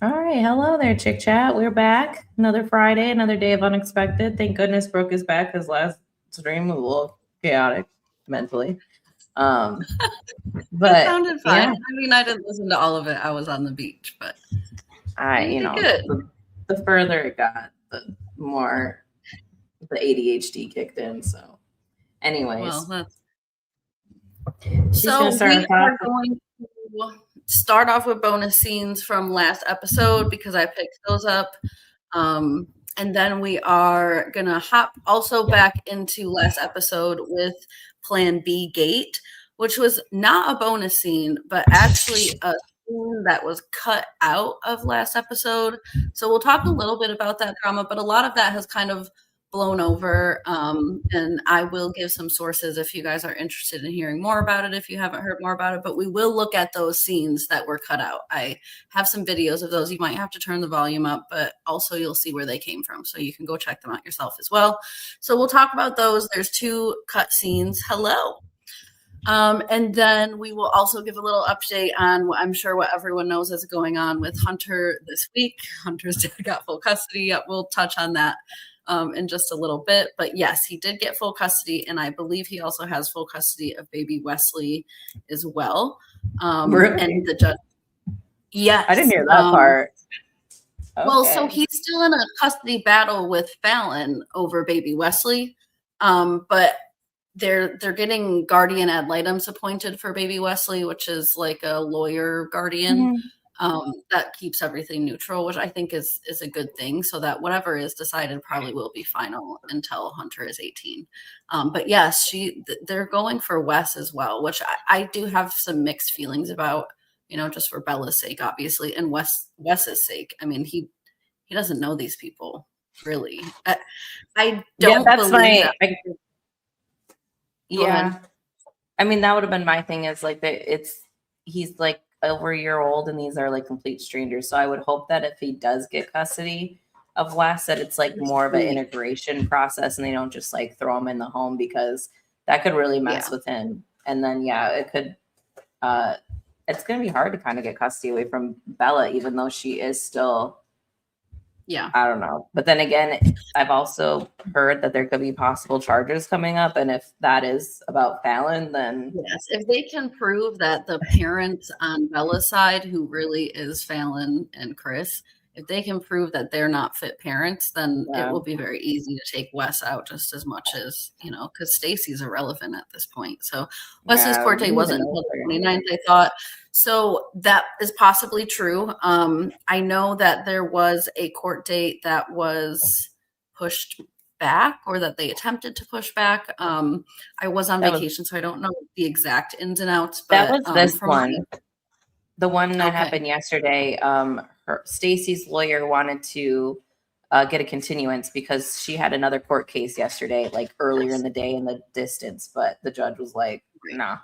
All right, hello there, Chick Chat. We're back. Another Friday, another day of unexpected. Thank goodness Brooke is back because last stream was a little chaotic mentally. Um, It but sounded fine. yeah, I mean, I didn't listen to all of it. I was on the beach, but you know, good. the further it got, the more the ADHD kicked in. So, anyways, Well, that's she's gonna so start we us off. are going to start off with bonus scenes from last episode because I picked those up. And then we are going to hop also back into last episode with Plan B Gate, which was not a bonus scene, but actually a scene that was cut out of last episode. So we'll talk a little bit about that drama, but a lot of that has kind of blown over. And I will give some sources if you guys are interested in hearing more about it, if you haven't heard more about it, but we will look at those scenes that were cut out. I have some videos of those. You might have to turn the volume up, but also you'll see where they came from. So you can go check them out yourself as well. So we'll talk about those. There's 2 cut scenes. Hello. And then we will also give a little update on what I'm sure what everyone knows is going on with Hunter this week. Hunter's got full custody. We'll touch on that in just a little bit. But yes, he did get full custody, and I believe he also has full custody of baby Wesley as well. Really? And the judge. Yes. I didn't hear that part. Okay. Well, so he's still in a custody battle with Fallon over baby Wesley, but they're getting guardian ad litem's appointed for baby Wesley, which is like a lawyer guardian. That keeps everything neutral, which I think is a good thing, so that whatever is decided probably will be final until Hunter is 18. But yes, they're going for Wes as well, which I do have some mixed feelings about, just for Bella's sake, obviously, and Wes's sake. I mean, he doesn't know these people, really. I don't believe that. Yeah. I mean, that would have been my thing is like he's like over a year old and these are like complete strangers. So I would hope that if he does get custody of Wes, that it's like more of an integration process and they don't just like throw him in the home, because that could really mess with him. And then, it could, it's going to be hard to kind of get custody away from Bella, even though she is still, I don't know. But then again, I've also heard that there could be possible charges coming up. And if that is about Fallon, then yes, if they can prove that the parents on Bella's side, who really is Fallon and Chris, if they can prove that they're not fit parents, then it will be very easy to take Wes out just as much as, because Stacy's irrelevant at this point. So Wes's court date wasn't until the 29th, I thought. So that is possibly true. I know that there was a court date that was pushed back, or that they attempted to push back. I was on vacation, so I don't know the exact ins and outs. But that was this one. The one that happened yesterday. Stacy's lawyer wanted to get a continuance because she had another court case yesterday, like earlier in the day in the distance. But the judge was like, "Nah,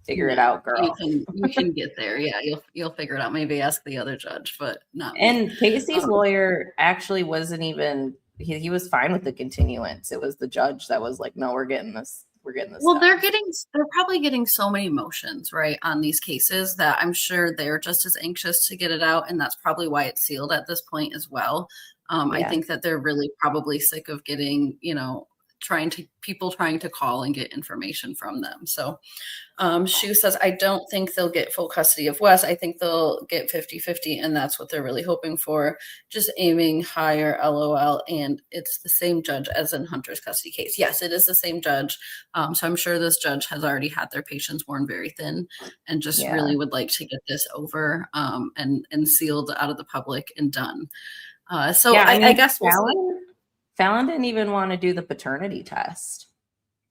figure it out, girl. You can get there. Yeah, you'll figure it out. Maybe ask the other judge, but not." And Casey's lawyer actually wasn't even. He was fine with the continuance. It was the judge that was like, "No, we're getting this. We're getting this." Well, they're probably getting so many motions, right, on these cases that I'm sure they're just as anxious to get it out, and that's probably why it's sealed at this point as well. I think that they're really probably sick of getting, people trying to call and get information from them. So Shu says, I don't think they'll get full custody of Wes. I think they'll get 50-50, and that's what they're really hoping for. Just aiming higher, LOL. And it's the same judge as in Hunter's custody case. Yes, it is the same judge. So I'm sure this judge has already had their patience worn very thin and just really would like to get this over and sealed out of the public and done. I guess Fallon didn't even want to do the paternity test.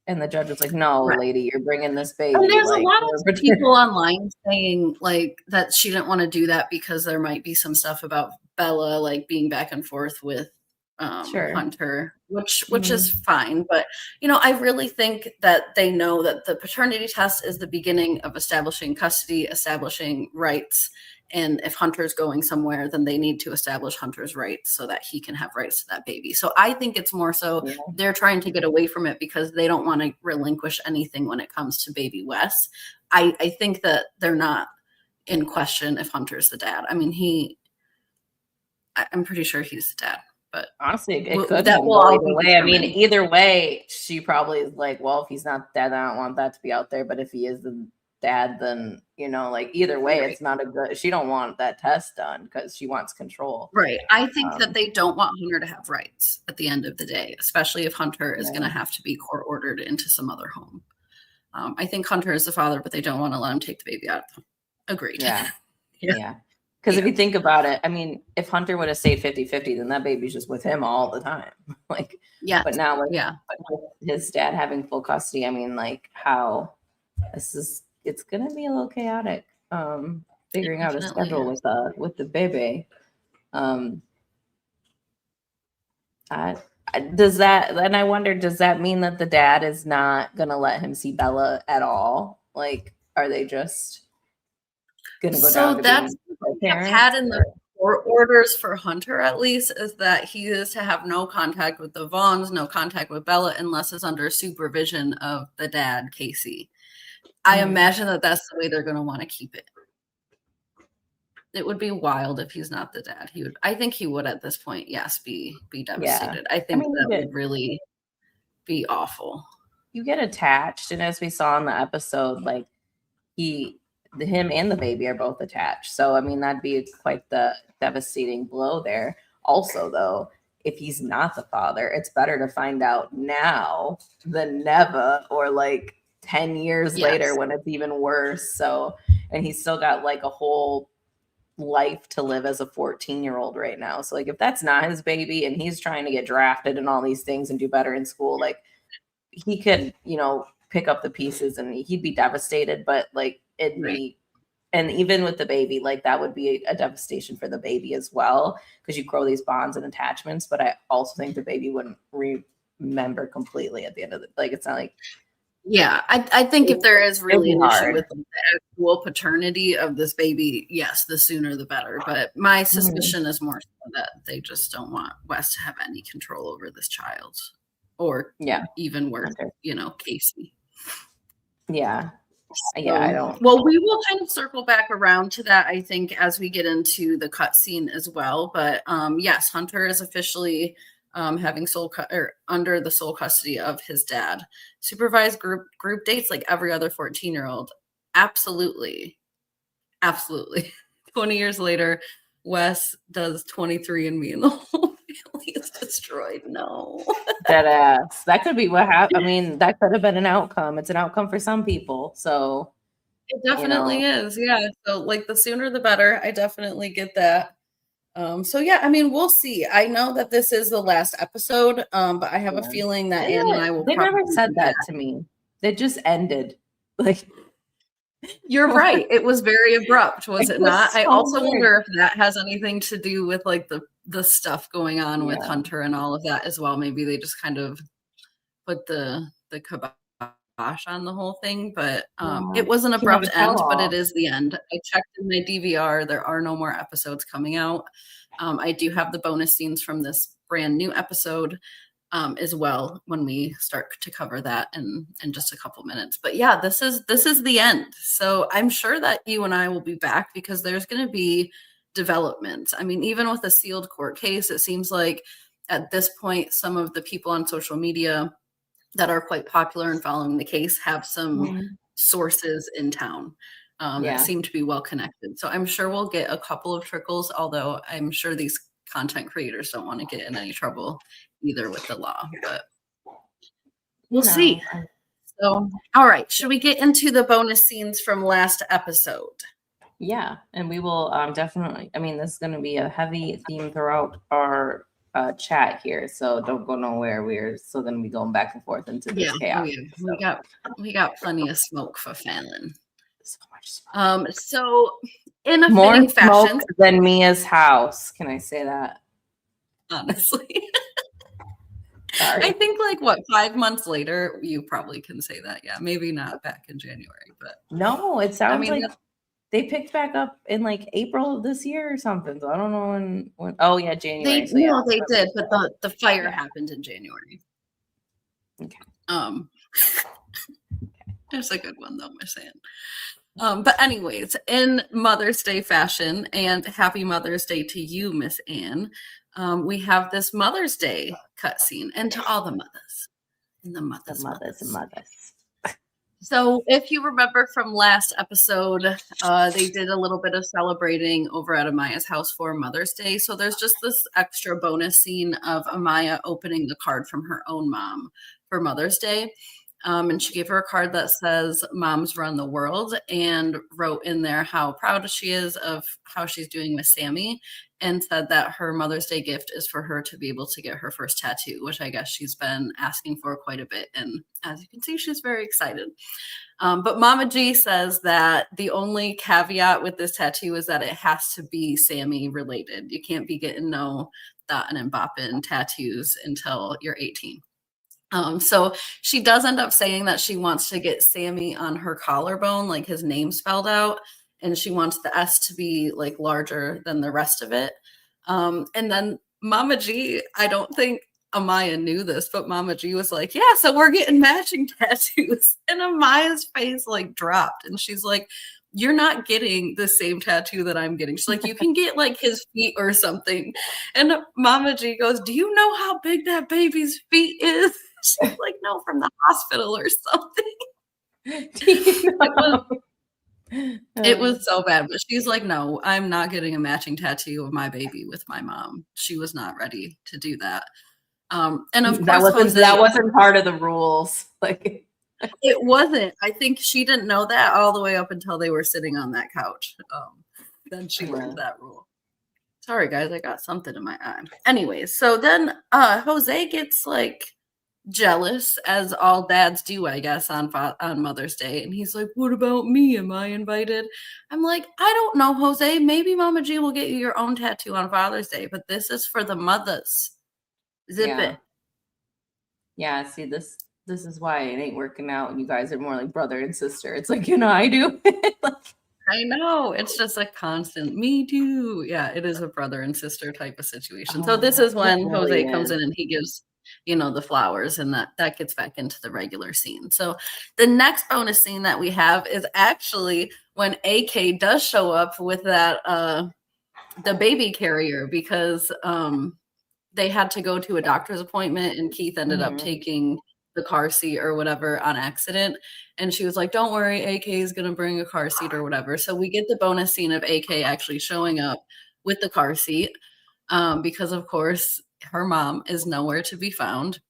And the judge was like, "No, lady, you're bringing this baby." And there's a lot of people online saying like that she didn't want to do that because there might be some stuff about Bella like being back and forth with Hunter, which is fine. But, I really think that they know that the paternity test is the beginning of establishing custody, establishing rights. And if Hunter's going somewhere, then they need to establish Hunter's rights so that he can have rights to that baby. So I think it's more so they're trying to get away from it because they don't want to relinquish anything when it comes to baby Wes. I think that they're not in question if Hunter's the dad. I mean, I'm pretty sure he's the dad. But honestly, it could that will go all either be way. I mean, determined. either way, she probably is like, well, if he's not dead, I don't want that to be out there. But if he is the dad, then like either way, Right. it's not a good. She don't want that test done because she wants control. Right. I think that they don't want Hunter to have rights at the end of the day, especially if Hunter is going to have to be court ordered into some other home. I think Hunter is the father, but they don't want to let him take the baby out of him. Agreed. Yeah. Yeah. Because if you think about it, I mean, if Hunter would have stayed 50-50, then that baby's just with him all the time. Like, yeah. But now with with his dad having full custody, I mean, like how it's gonna be a little chaotic. Figuring out a schedule with the baby. Does that, and I wonder, does that mean that the dad is not gonna let him see Bella at all? Like, are they just gonna go down to that's being what I've had in the court orders for Hunter, at least, is that he is to have no contact with the Vaughns, no contact with Bella, unless it's under supervision of the dad, Casey. I imagine that that's the way they're going to want to keep it. It would be wild if he's not the dad. I think he would at this point, yes, be devastated. I think that would really be awful. You get attached, and as we saw in the episode, like him and the baby are both attached. So I mean, that'd be quite the devastating blow there. Also, though, if he's not the father, it's better to find out now than never, or like 10 years later when it's even worse. So, and he's still got like a whole life to live as a 14-year-old right now. So like if that's not his baby and he's trying to get drafted and all these things and do better in school, like he could, pick up the pieces and he'd be devastated, but like it'd be, and even with the baby, like that would be a devastation for the baby as well, because you grow these bonds and attachments. But I also think the baby wouldn't remember completely at the end of the, like, it's not like, yeah, I think if there is really an issue with the actual paternity of this baby, yes, the sooner the better. But my suspicion is more so that they just don't want Wes to have any control over this child, or even worse, Casey. Yeah. So, yeah, I don't. Well, we will kind of circle back around to that, I think, as we get into the cutscene as well. But yes, Hunter is officially having under the sole custody of his dad. Supervised group dates like every other 14-year-old. Absolutely. 20 years later, Wes does 23andMe and the whole family is destroyed. No. Dead ass. That could be what happened. I mean, that could have been an outcome. It's an outcome for some people. So it definitely is. Yeah. So like the sooner the better. I definitely get that. So yeah, I mean, we'll see. I know that this is the last episode, but I have a feeling that Anne and I will. They never said that to me. They just ended. Like, you're right. It was very abrupt, was it not? I also wonder if that has anything to do with like the stuff going on with Hunter and all of that as well. Maybe they just kind of put the kibosh on the whole thing, but it was an abrupt end, but it is the end. I checked in my DVR. There are no more episodes coming out. I do have the bonus scenes from this brand new episode as well when we start to cover that in just a couple minutes. But yeah, this is the end. So I'm sure that you and I will be back because there's going to be developments. I mean, even with a sealed court case, it seems like at this point, some of the people on social media that are quite popular in following the case have some sources in town that seem to be well connected. So I'm sure we'll get a couple of trickles, although I'm sure these content creators don't want to get in any trouble either with the law, but we'll see. So, all right, should we get into the bonus scenes from last episode? Yeah, and we will definitely, I mean, this is going to be a heavy theme throughout our chat here, so don't go nowhere. We're still going to be going back and forth into this chaos. We got plenty of smoke for Fallon. So much smoke. So in a more fitting smoke fashion than Mia's house. Can I say that? Honestly. I think 5 months later, you probably can say that. Yeah, maybe not back in January, but no, it sounds like they picked back up in April of this year or something. So I don't know when. Oh yeah, January. They did, but the fire happened in January. Okay. There's a good one though, Miss Anne. But anyways, in Mother's Day fashion, and happy Mother's Day to you, Miss Anne, we have this Mother's Day cutscene, and to all the mothers and the mothers. So if you remember from last episode, they did a little bit of celebrating over at Amaya's house for Mother's Day. So there's just this extra bonus scene of Amaya opening the card from her own mom for Mother's Day. And she gave her a card that says "Moms Run the World" and wrote in there how proud she is of how she's doing with Sammy, and said that her Mother's Day gift is for her to be able to get her first tattoo, which I guess she's been asking for quite a bit. And as you can see, she's very excited. But Mama G says that the only caveat with this tattoo is that it has to be Sammy related. You can't be getting no Dot and Mbappin tattoos until you're 18. So she does end up saying that she wants to get Sammy on her collarbone, like his name spelled out, and she wants the S to be like larger than the rest of it. And then Mama G, I don't think Amaya knew this, but Mama G was like, yeah, so we're getting matching tattoos. And Amaya's face like dropped, and she's like, you're not getting the same tattoo that I'm getting. She's like, you can get like his feet or something. And Mama G goes, do you know how big that baby's feet is? She's like, no, from the hospital or something. It was so bad. But she's like, no, I'm not getting a matching tattoo of my baby with my mom. She was not ready to do that. And of course, that wasn't part of the rules. Like, it wasn't. I think she didn't know that all the way up until they were sitting on that couch. Then she learned that rule. Sorry, guys, I got something in my eye. Anyways, so then Jose gets like jealous, as all dads do, I guess, on Mother's Day, and he's like, "What about me? Am I invited?" I'm like, I don't know, Jose. Maybe Mama G will get you your own tattoo on Father's Day, but this is for the mothers. Zip it. Yeah. See, this is why it ain't working out. You guys are more like brother and sister. It's like, I do. I know. It's just a constant, me too. Yeah, it is a brother and sister type of situation. So this is when Jose comes in and he gives, the flowers, and that gets back into the regular scene. So the next bonus scene that we have is actually when AK does show up with that, the baby carrier, because they had to go to a doctor's appointment, and Keith ended up taking the car seat or whatever on accident. And she was like, don't worry, AK is going to bring a car seat or whatever. So we get the bonus scene of AK actually showing up with the car seat, because of course her mom is nowhere to be found.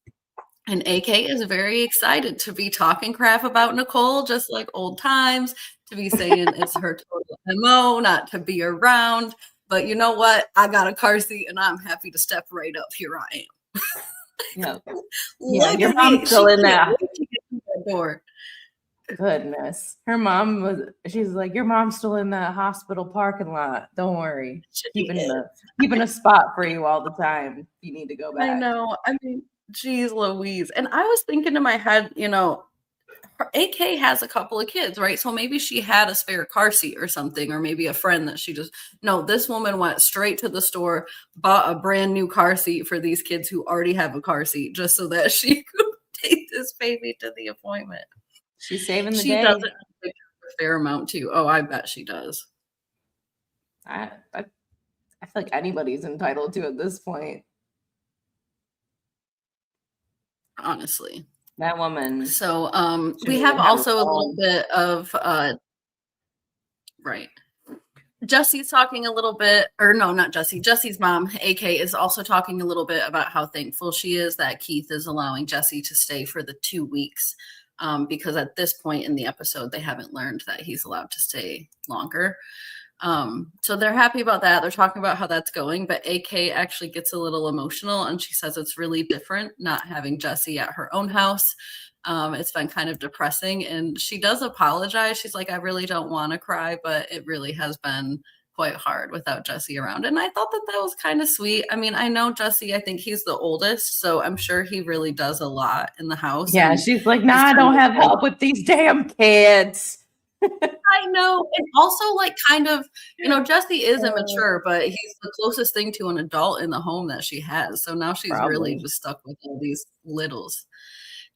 And AK is very excited to be talking crap about Nicole, just like old times, to be saying it's her total MO, not to be around. But you know what? I got a car seat and I'm happy to step right up. Here I am. Yeah, your mom's still in that door. Goodness. Her mom she's like, your mom's still in that hospital parking lot. Don't worry. Keeping a spot for you all the time. You need to go back. I know. I mean, geez Louise. And I was thinking in my head, AK has a couple of kids, right? So maybe she had a spare car seat or something, or maybe a friend that this woman went straight to the store, bought a brand new car seat for these kids who already have a car seat, just so that she could take this baby to the appointment. She's saving the day. She doesn't take a fair amount too. Oh, I bet she does. I feel like anybody's entitled to at this point. Honestly. That woman. So we have also a little bit of right. Jesse's talking a little bit, or no, not Jesse. Jesse's mom, AK, is also talking a little bit about how thankful she is that Keith is allowing Jesse to stay for the 2 weeks, because at this point in the episode, they haven't learned that he's allowed to stay longer. So they're happy about that. They're talking about how that's going, but AK actually gets a little emotional, and she says it's really different not having Jesse at her own house. It's been kind of depressing, and she does apologize. She's like, I really don't want to cry, but it really has been quite hard without Jesse around. And I thought that was kind of sweet. I mean, I know Jesse, I think he's the oldest, so I'm sure he really does a lot in the house. Yeah, she's like, nah, I don't have help with these damn kids. I know. And also, like, kind of, Jesse is immature, but he's the closest thing to an adult in the home that she has. So now she's really just stuck with all these littles.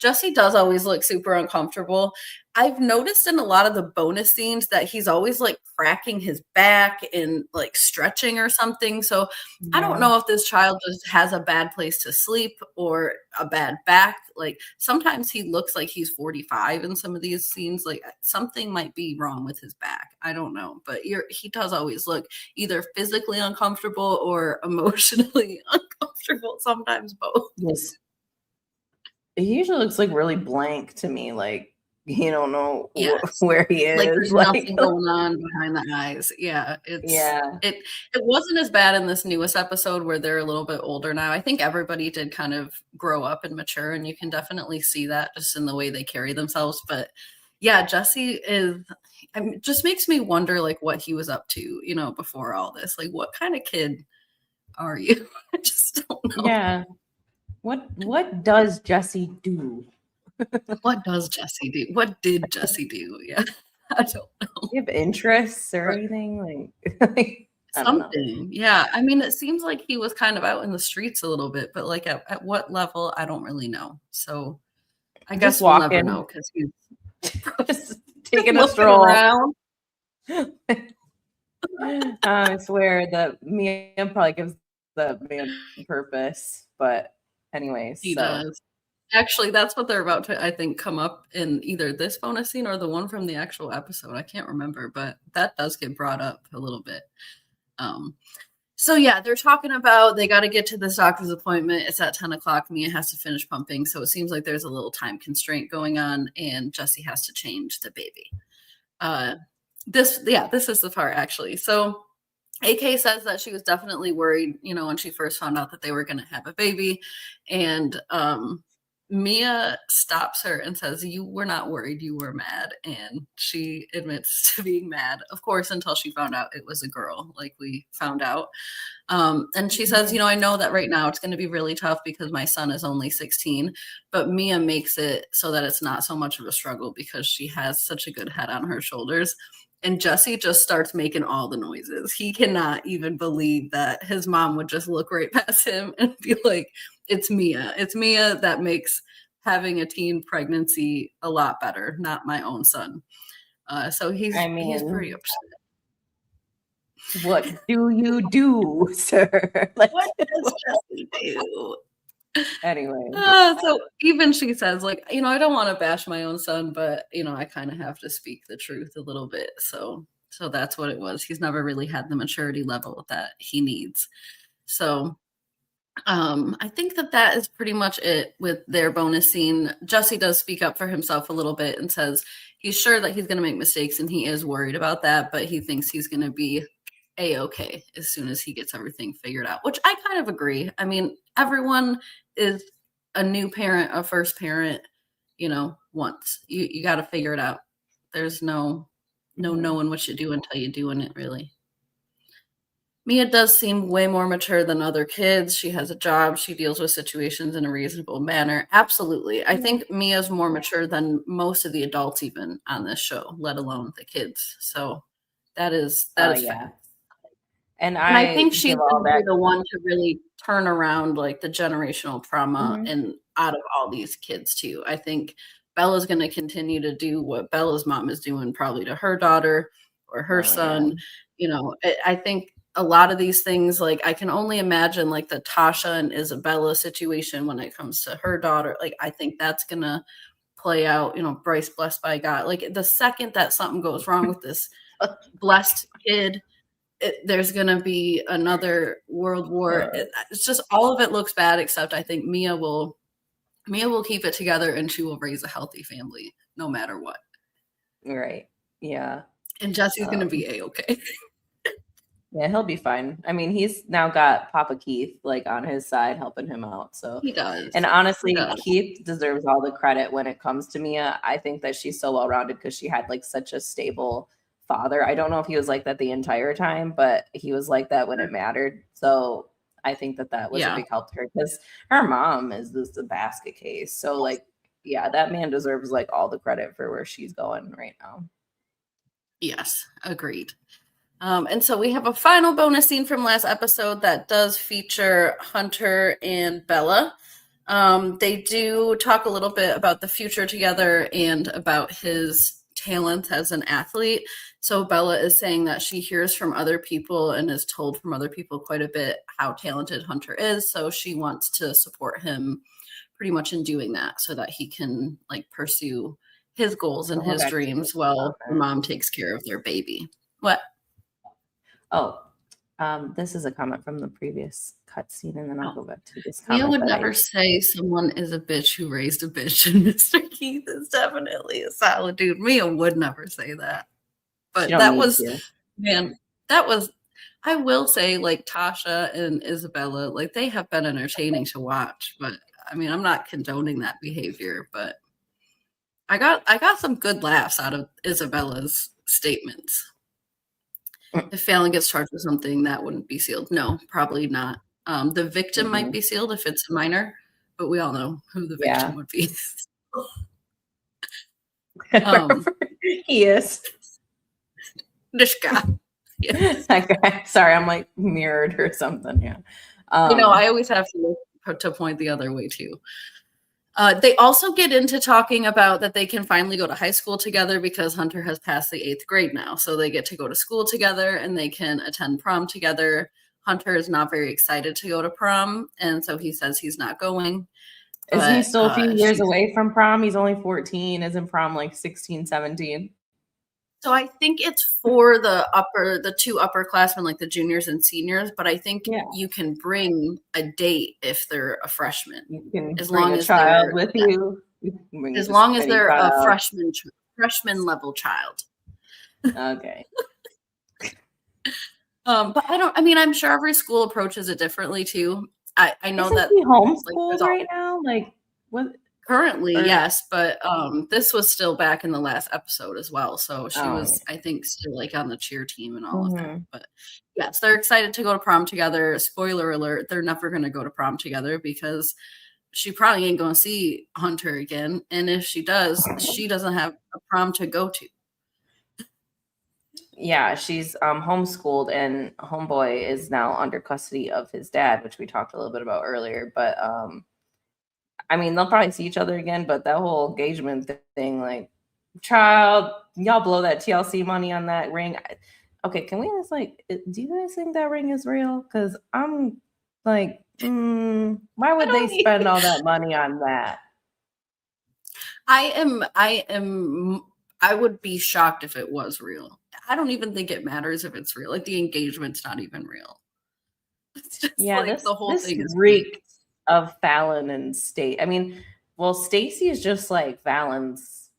Jesse does always look super uncomfortable. I've noticed in a lot of the bonus scenes that he's always like cracking his back and like stretching or something. So I don't know if this child just has a bad place to sleep or a bad back. Like sometimes he looks like he's 45 in some of these scenes. Like something might be wrong with his back. I don't know, but he does always look either physically uncomfortable or emotionally uncomfortable. Sometimes both. Yes. He usually looks like really blank to me. Like he don't know where he is. Like there's nothing going on behind the eyes. Yeah, it wasn't as bad in this newest episode where they're a little bit older now. I think everybody did kind of grow up and mature, and you can definitely see that just in the way they carry themselves. But yeah, Jesse just makes me wonder like what he was up to, you know, before all this. Like what kind of kid are you? I just don't know. Yeah. What does Jesse do? What does Jesse do? What did Jesse do? Yeah, I don't know. Do you have interests or anything? Like something. Yeah. I mean, it seems like he was kind of out in the streets a little bit, but like at what level, I don't really know. So I guess we'll never know because he's just taking a stroll around. I swear that Mia probably gives the man purpose, but anyways, he does. Actually, that's what they're about to, I think, come up in either this bonus scene or the one from the actual episode. I can't remember, but that does get brought up a little bit. So yeah, they're talking about they got to get to this doctor's appointment. It's at 10 o'clock. Mia has to finish pumping. So it seems like there's a little time constraint going on, and Jesse has to change the baby. This is the part actually. So AK says that she was definitely worried, you know, when she first found out that they were going to have a baby. And Mia stops her and says, you were not worried, you were mad. And she admits to being mad, of course, until she found out it was a girl, like we found out. And she says, you know, I know that right now it's going to be really tough because my son is only 16, but Mia makes it so that it's not so much of a struggle because she has such a good head on her shoulders. And Jesse just starts making all the noises. He cannot even believe that his mom would just look right past him and be like, it's Mia. It's Mia that makes having a teen pregnancy a lot better, not my own son. So he's pretty upset. What do you do, sir? Like, what does Jesse do? Anyway. So even she says, like, you know, I don't want to bash my own son, but, you know, I kind of have to speak the truth a little bit. So that's what it was. He's never really had the maturity level that he needs. So I think that is pretty much it with their bonus scene. Jesse does speak up for himself a little bit and says he's sure that he's going to make mistakes and he is worried about that, but he thinks he's going to be A-okay as soon as he gets everything figured out, which I kind of agree. I mean, everyone is a new parent, a first parent, you know, once. You got to figure it out. There's no knowing what you do until you're doing it, really. Mia does seem way more mature than other kids. She has a job. She deals with situations in a reasonable manner. Absolutely. I think Mia's more mature than most of the adults even on this show, let alone the kids. So that is fact. And I think she's going to be the one to really turn around like the generational trauma and out of all these kids too. I think Bella's going to continue to do what Bella's mom is doing probably to her daughter or her son. Yeah. You know, I think a lot of these things, like I can only imagine like the Tasha and Isabella situation when it comes to her daughter. Like I think that's going to play out, you know, Bryce blessed by God. Like the second that something goes wrong with this blessed kid, there's going to be another world war. It's just all of it looks bad, except I think Mia will keep it together and she will raise a healthy family no matter what. Right. Yeah. And Jesse's going to be A-okay. Yeah, he'll be fine. I mean, he's now got Papa Keith like on his side helping him out. So he does. And honestly, Keith deserves all the credit when it comes to Mia. I think that she's so well-rounded because she had like such a stable father. I don't know if he was like that the entire time, but he was like that when it mattered. So I think that was a big help to her because her mom is just a basket case. So like, yeah, that man deserves like all the credit for where she's going right now. Yes, agreed. And so we have a final bonus scene from last episode that does feature Hunter and Bella. They do talk a little bit about the future together and about his talent as an athlete. So Bella is saying that she hears from other people and is told from other people quite a bit how talented Hunter is. So she wants to support him pretty much in doing that so that he can like pursue his goals and his dreams while the mom takes care of their baby. What? Oh, this is a comment from the previous cutscene, and then I'll go back to this Mia comment. would never say someone is a bitch who raised a bitch, and Mr. Keith is definitely a solid dude. Mia would never say that. But that was, man, that was, I will say, like, Tasha and Isabella, like, they have been entertaining to watch. But, I mean, I'm not condoning that behavior, but I got some good laughs out of Isabella's statements. If Fallon gets charged with something, that wouldn't be sealed. No, probably not. The victim might be sealed if it's a minor, but we all know who the victim would be. He is. This guy. Yes. That guy. Sorry, I'm like mirrored or something. Yeah. I always have to point the other way too. They also get into talking about that they can finally go to high school together because Hunter has passed the 8th grade now. So they get to go to school together and they can attend prom together. Hunter is not very excited to go to prom. And so he says he's not going. Isn't he still a few years away from prom? He's only 14. Isn't prom like 16, 17? So I think it's for the two upperclassmen, like the juniors and seniors. But I think you can bring a date if they're a freshman. You can as bring long a as child with you. As long as they're a freshman level child. Okay. But I'm sure every school approaches it differently too. I know that he homeschooled right now. Like what? Currently, yes, but this was still back in the last episode as well. So she was, I think, still like on the cheer team and all of that. But yes, they're excited to go to prom together. Spoiler alert, they're never going to go to prom together because she probably ain't going to see Hunter again. And if she does, she doesn't have a prom to go to. Yeah, she's homeschooled, and homeboy is now under custody of his dad, which we talked a little bit about earlier. But I mean, they'll probably see each other again, but that whole engagement thing, like, child, y'all blow that TLC money on that ring. Okay, can we ask, like, do you guys think that ring is real? Because I'm like, why would they spend all that money on that? I would be shocked if it was real. I don't even think it matters if it's real. Like, the engagement's not even real. It's just like the whole thing is reeked of Fallon and Stacy. I mean, well, Stacy is just like Fallon's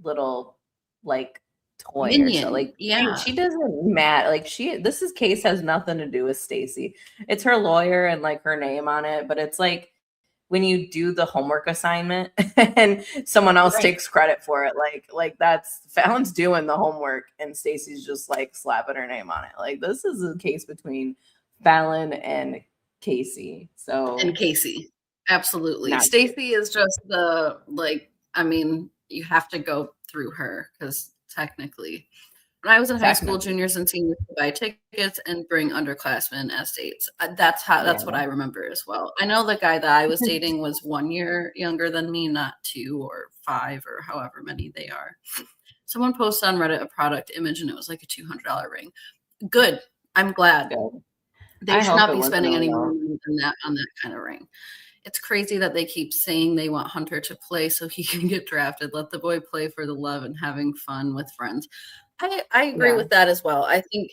little like toy minion. Or so. Like, she doesn't matter. Like, this case has nothing to do with Stacy. It's her lawyer and like her name on it, but it's like when you do the homework assignment and someone else takes credit for it, like that's Fallon's doing the homework and Stacy's just like slapping her name on it. Like, this is a case between Fallon and Casey. Casey. Absolutely. Stacy is just you have to go through her because technically when I was in high school, juniors and seniors would buy tickets and bring underclassmen as dates. That's what I remember as well. I know the guy that I was dating was 1 year younger than me, not 2 or 5 or however many they are. Someone posted on Reddit a product image and it was like a $200 ring. Good. I'm glad. They should not be spending any more money than that on that kind of ring. It's crazy that they keep saying they want Hunter to play so he can get drafted. Let the boy play for the love and having fun with friends. I agree with that as well. I think,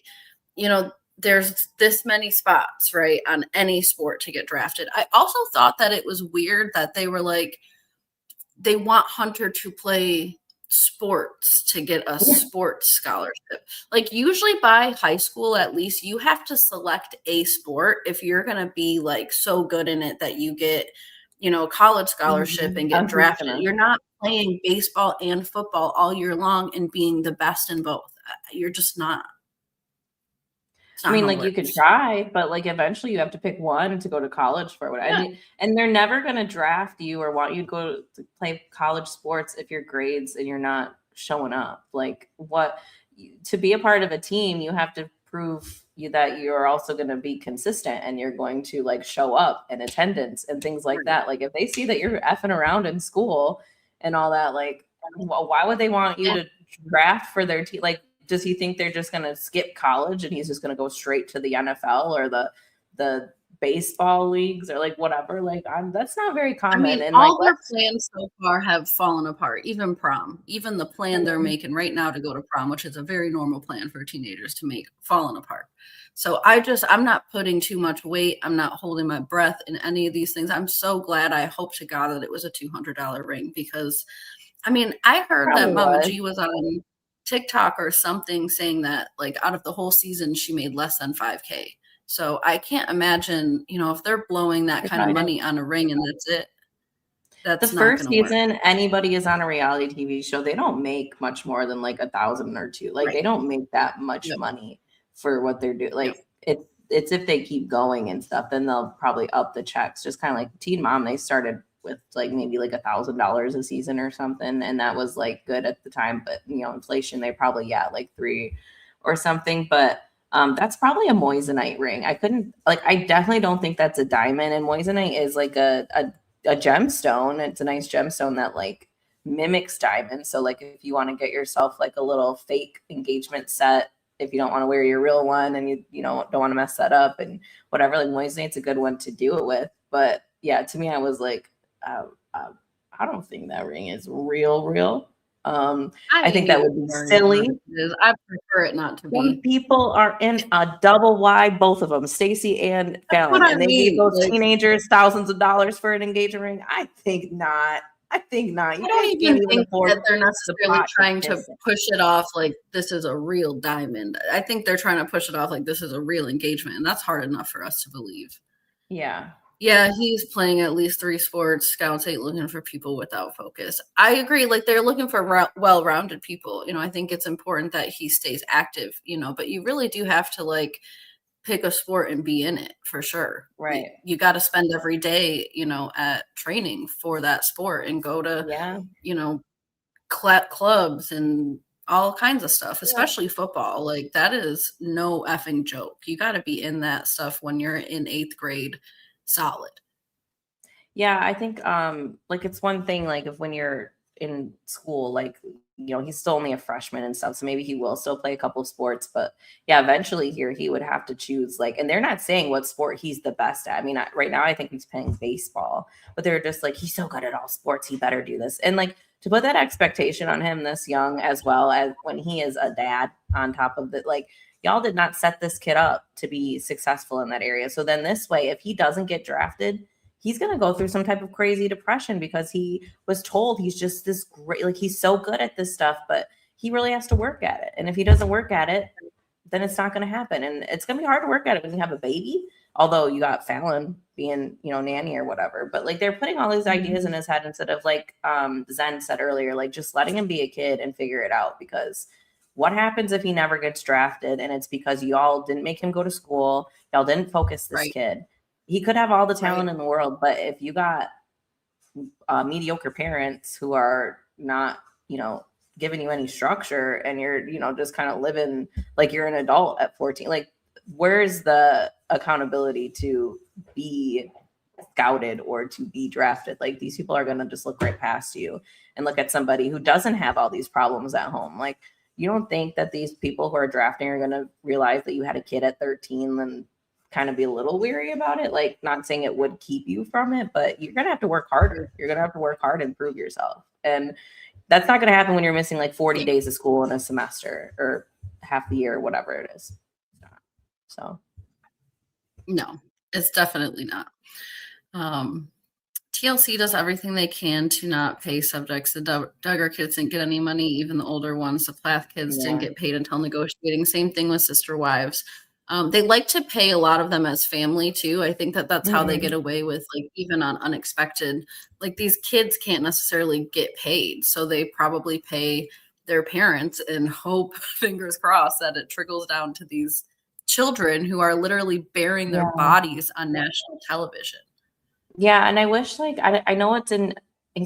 there's this many spots, right, on any sport to get drafted. I also thought that it was weird that they were like, they want Hunter to play sports to get a sports scholarship. Like, usually by high school, at least, you have to select a sport if you're going to be like so good in it that you get, college scholarship and get drafted. You're not playing baseball and football all year long and being the best in both. You're just not. I mean, like, you could try, but like eventually you have to pick one to go to college for. I mean, and they're never going to draft you or want you to go to play college sports if your grades and you're not showing up. Like, to be a part of a team, you have to prove that you're also going to be consistent and you're going to like show up in attendance and things like that. Like if they see that you're effing around in school and all that, like why would they want you to draft for their team? Like, does he think they're just going to skip college and he's just going to go straight to the NFL or the baseball leagues or like whatever? Like that's not very common. I mean, and all like their plans so far have fallen apart, even prom, even the plan they're making right now to go to prom, which is a very normal plan for teenagers to make, fallen apart. So I'm not putting too much weight. I'm not holding my breath in any of these things. I'm so glad. I hope to God that it was a $200 ring because, I mean, I heard that Mama G was on TikTok or something saying that like out of the whole season, she made less than 5K. So I can't imagine, if they're blowing that kind of money on a ring and that's it. That's the first season, anybody is on a reality TV show, they don't make much more than like 1,000 or two. Like they don't make that much money for what they're doing. Like it's if they keep going and stuff, then they'll probably up the checks. Just kind of like Teen Mom, they started with like maybe like $1,000 a season or something, and that was like good at the time. But inflation, they probably like 3 or something. But that's probably a moissanite ring. I definitely don't think that's a diamond. And moissanite is like a gemstone. It's a nice gemstone that like mimics diamonds. So like if you want to get yourself like a little fake engagement set, if you don't want to wear your real one and you don't want to mess that up and whatever, like moissanite's a good one to do it with. But yeah, to me, I was like, I don't think that ring is real. I think that would be silly. I prefer it not to be. Some people are in a double wide, both of them, Stacey and Fallon, and they gave those teenagers thousands of dollars for an engagement ring. I think not. You I don't even think that they're necessarily trying to push it off like this is a real diamond. I think they're trying to push it off like this is a real engagement, and that's hard enough for us to believe. Yeah. Yeah, he's playing at least 3 sports. Scouts ain't looking for people without focus. I agree. Like they're looking for well-rounded people. I think it's important that he stays active, but you really do have to like pick a sport and be in it for sure. Right. You got to spend every day, at training for that sport and go to, clubs and all kinds of stuff, especially football. Like that is no effing joke. You got to be in that stuff when you're in 8th grade. Solid. Yeah, I think like it's one thing like if when you're in school, like he's still only a freshman and stuff, so maybe he will still play a couple of sports, but yeah, eventually here he would have to choose like, and they're not saying what sport he's the best at. I mean, right now I think he's playing baseball, but they're just like, he's so good at all sports, he better do this. And like to put that expectation on him this young, as well as when he is a dad on top of it, like y'all did not set this kid up to be successful in that area. So then this way, if he doesn't get drafted, he's going to go through some type of crazy depression because he was told he's just this great, like he's so good at this stuff, but he really has to work at it. And if he doesn't work at it, then it's not going to happen. And it's going to be hard to work at it when you have a baby. Although you got Fallon being, nanny or whatever, but like they're putting all these ideas in his head instead of like Zen said earlier, like just letting him be a kid and figure it out. Because what happens if he never gets drafted and it's because y'all didn't make him go to school, y'all didn't focus this kid. He could have all the talent in the world, but if you got mediocre parents who are not, giving you any structure and you're, just kind of living like you're an adult at 14, like where's the accountability to be scouted or to be drafted? Like these people are going to just look right past you and look at somebody who doesn't have all these problems at home. Like you don't think that these people who are drafting are going to realize that you had a kid at 13 and kind of be a little weary about it? Like not saying it would keep you from it, but you're going to have to work harder. You're going to have to work hard and prove yourself. And that's not going to happen when you're missing like 40 days of school in a semester or half the year, or whatever it is. So no, it's definitely not. TLC does everything they can to not pay subjects. The Duggar kids didn't get any money, even the older ones. The Plath kids didn't get paid until negotiating. Same thing with Sister Wives. They like to pay a lot of them as family too. I think that's how they get away with like even on unexpected, like these kids can't necessarily get paid. So they probably pay their parents and hope, fingers crossed, that it trickles down to these children who are literally bearing their bodies on national television. Yeah. And I wish like, I know it's in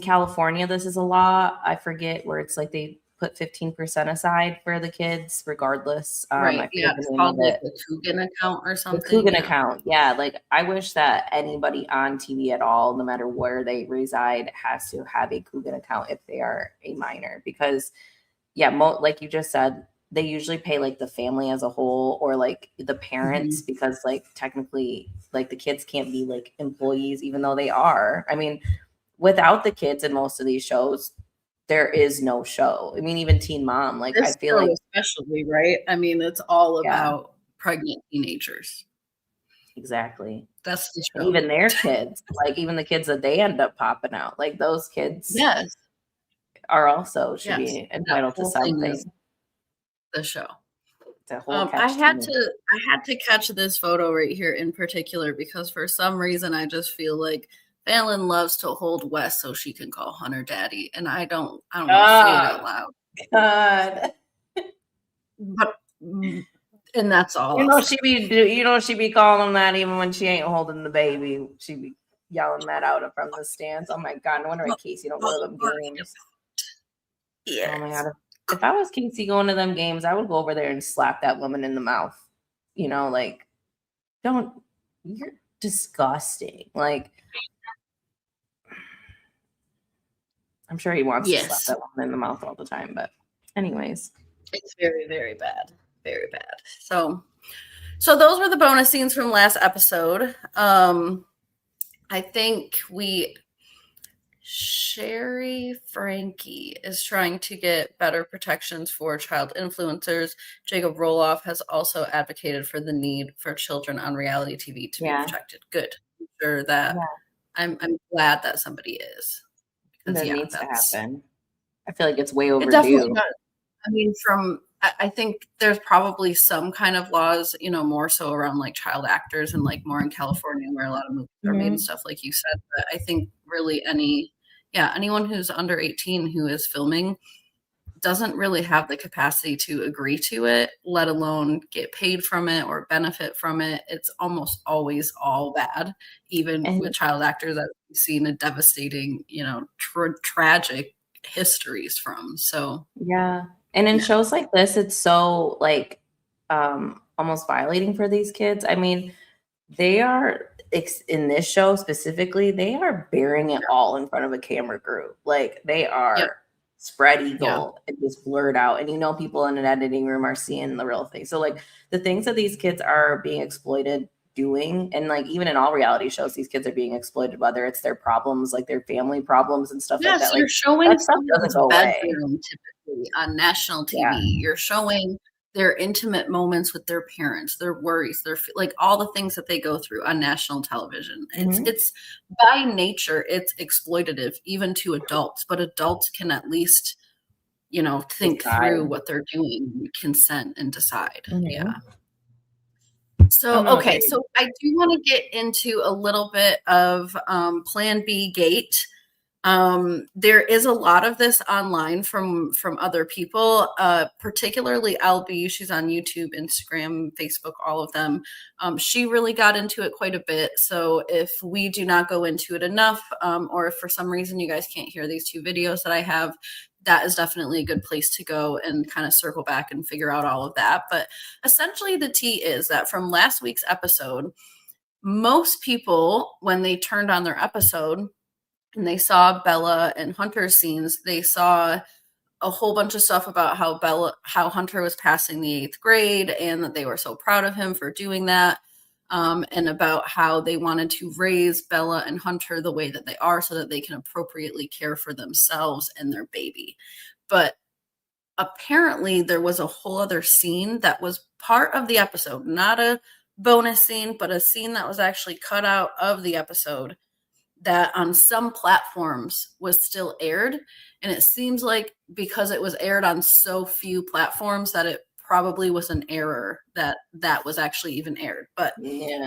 California, this is a law. I forget where it's like put 15% aside for the kids, regardless. Right. I Yeah. forget the It's name of called like it. the Coogan account or The something. Coogan Yeah. account. Yeah. Like, I wish that anybody on TV at all, no matter where they reside, has to have a Coogan account if they are a minor. Because, yeah, like you just said, they usually pay like the family as a whole or like the parents because, like, technically, like, the kids can't be like employees, even though they are. I mean, without the kids in most of these shows, there is no show. I mean, even Teen Mom, like, I This feel show like, especially, right? I mean, it's all yeah, about pregnant teenagers. exactly. That's the And show. even their kids, like, even the kids that they end up popping out, like, those kids Yes. are also should Yes. be That entitled to whole thing is something. the show. It's a whole I catch had 22. to catch this photo right here in particular because for some reason I just feel like Fallon loves to hold Wes so she can call Hunter daddy, and I don't want to say it out loud. God. But and that's all. You know she be calling him that even when she ain't holding the baby. She be yelling that out from the stands. Oh my God, no wonder why Casey don't go to them games. Yes. Oh my God. If I was Casey going to them games, I would go over there and slap that woman in the mouth. You know, like, you're disgusting. Like, I'm sure he wants to slap Yes. that woman in the mouth all the time, but anyways. It's very, very bad. Very bad. So those were the bonus scenes from last episode. I think Sherry Frankie is trying to get better protections for child influencers. Jacob Roloff has also advocated for the need for children on reality TV to be protected. Good. I'm sure that I'm glad that somebody is. That needs to happen. I feel like it's way It definitely overdue. does. I mean, I think there's probably some kind of laws, more so around like child actors and like more in California where a lot of movies are made and stuff like you said. But I think really anyone who's under 18 who is filming doesn't really have the capacity to agree to it, let alone get paid from it or benefit from it. It's almost always all bad, even with child actors that we've seen a devastating, tragic histories from. So yeah. And in shows like this, it's so like almost violating for these kids. I mean, they are in this show specifically, they are bearing it all in front of a camera crew. Like, they are spread eagle and just blurred out. And people in an editing room are seeing the real thing. So like the things that these kids are being exploited doing, and like even in all reality shows, these kids are being exploited, whether it's their problems, like their family problems and stuff like that. Like, you're showing that stuff doesn't go away. bedroom typically on national TV. Yeah. You're showing their intimate moments with their parents, their worries, their like all the things that they go through on national television. It's by nature, it's exploitative even to adults, but adults can at least, think through what they're doing, consent and decide. Yeah. So, okay. So I do want to get into a little bit of Plan B Gate. There is a lot of this online from other people, particularly LB. She's on YouTube, Instagram, Facebook, all of them. She really got into it quite a bit. So if we do not go into it enough, or if for some reason you guys can't hear these 2 videos that I have, that is definitely a good place to go and kind of circle back and figure out all of that. But essentially the tea is that from last week's episode, most people, when they turned on their episode, and they saw Bella and Hunter's scenes, they saw a whole bunch of stuff about how Hunter was passing the 8th grade and that they were so proud of him for doing that. And about how they wanted to raise Bella and Hunter the way that they are so that they can appropriately care for themselves and their baby. But apparently there was a whole other scene that was part of the episode, not a bonus scene, but a scene that was actually cut out of the episode that on some platforms was still aired. And it seems like because it was aired on so few platforms that it probably was an error that was actually even aired. But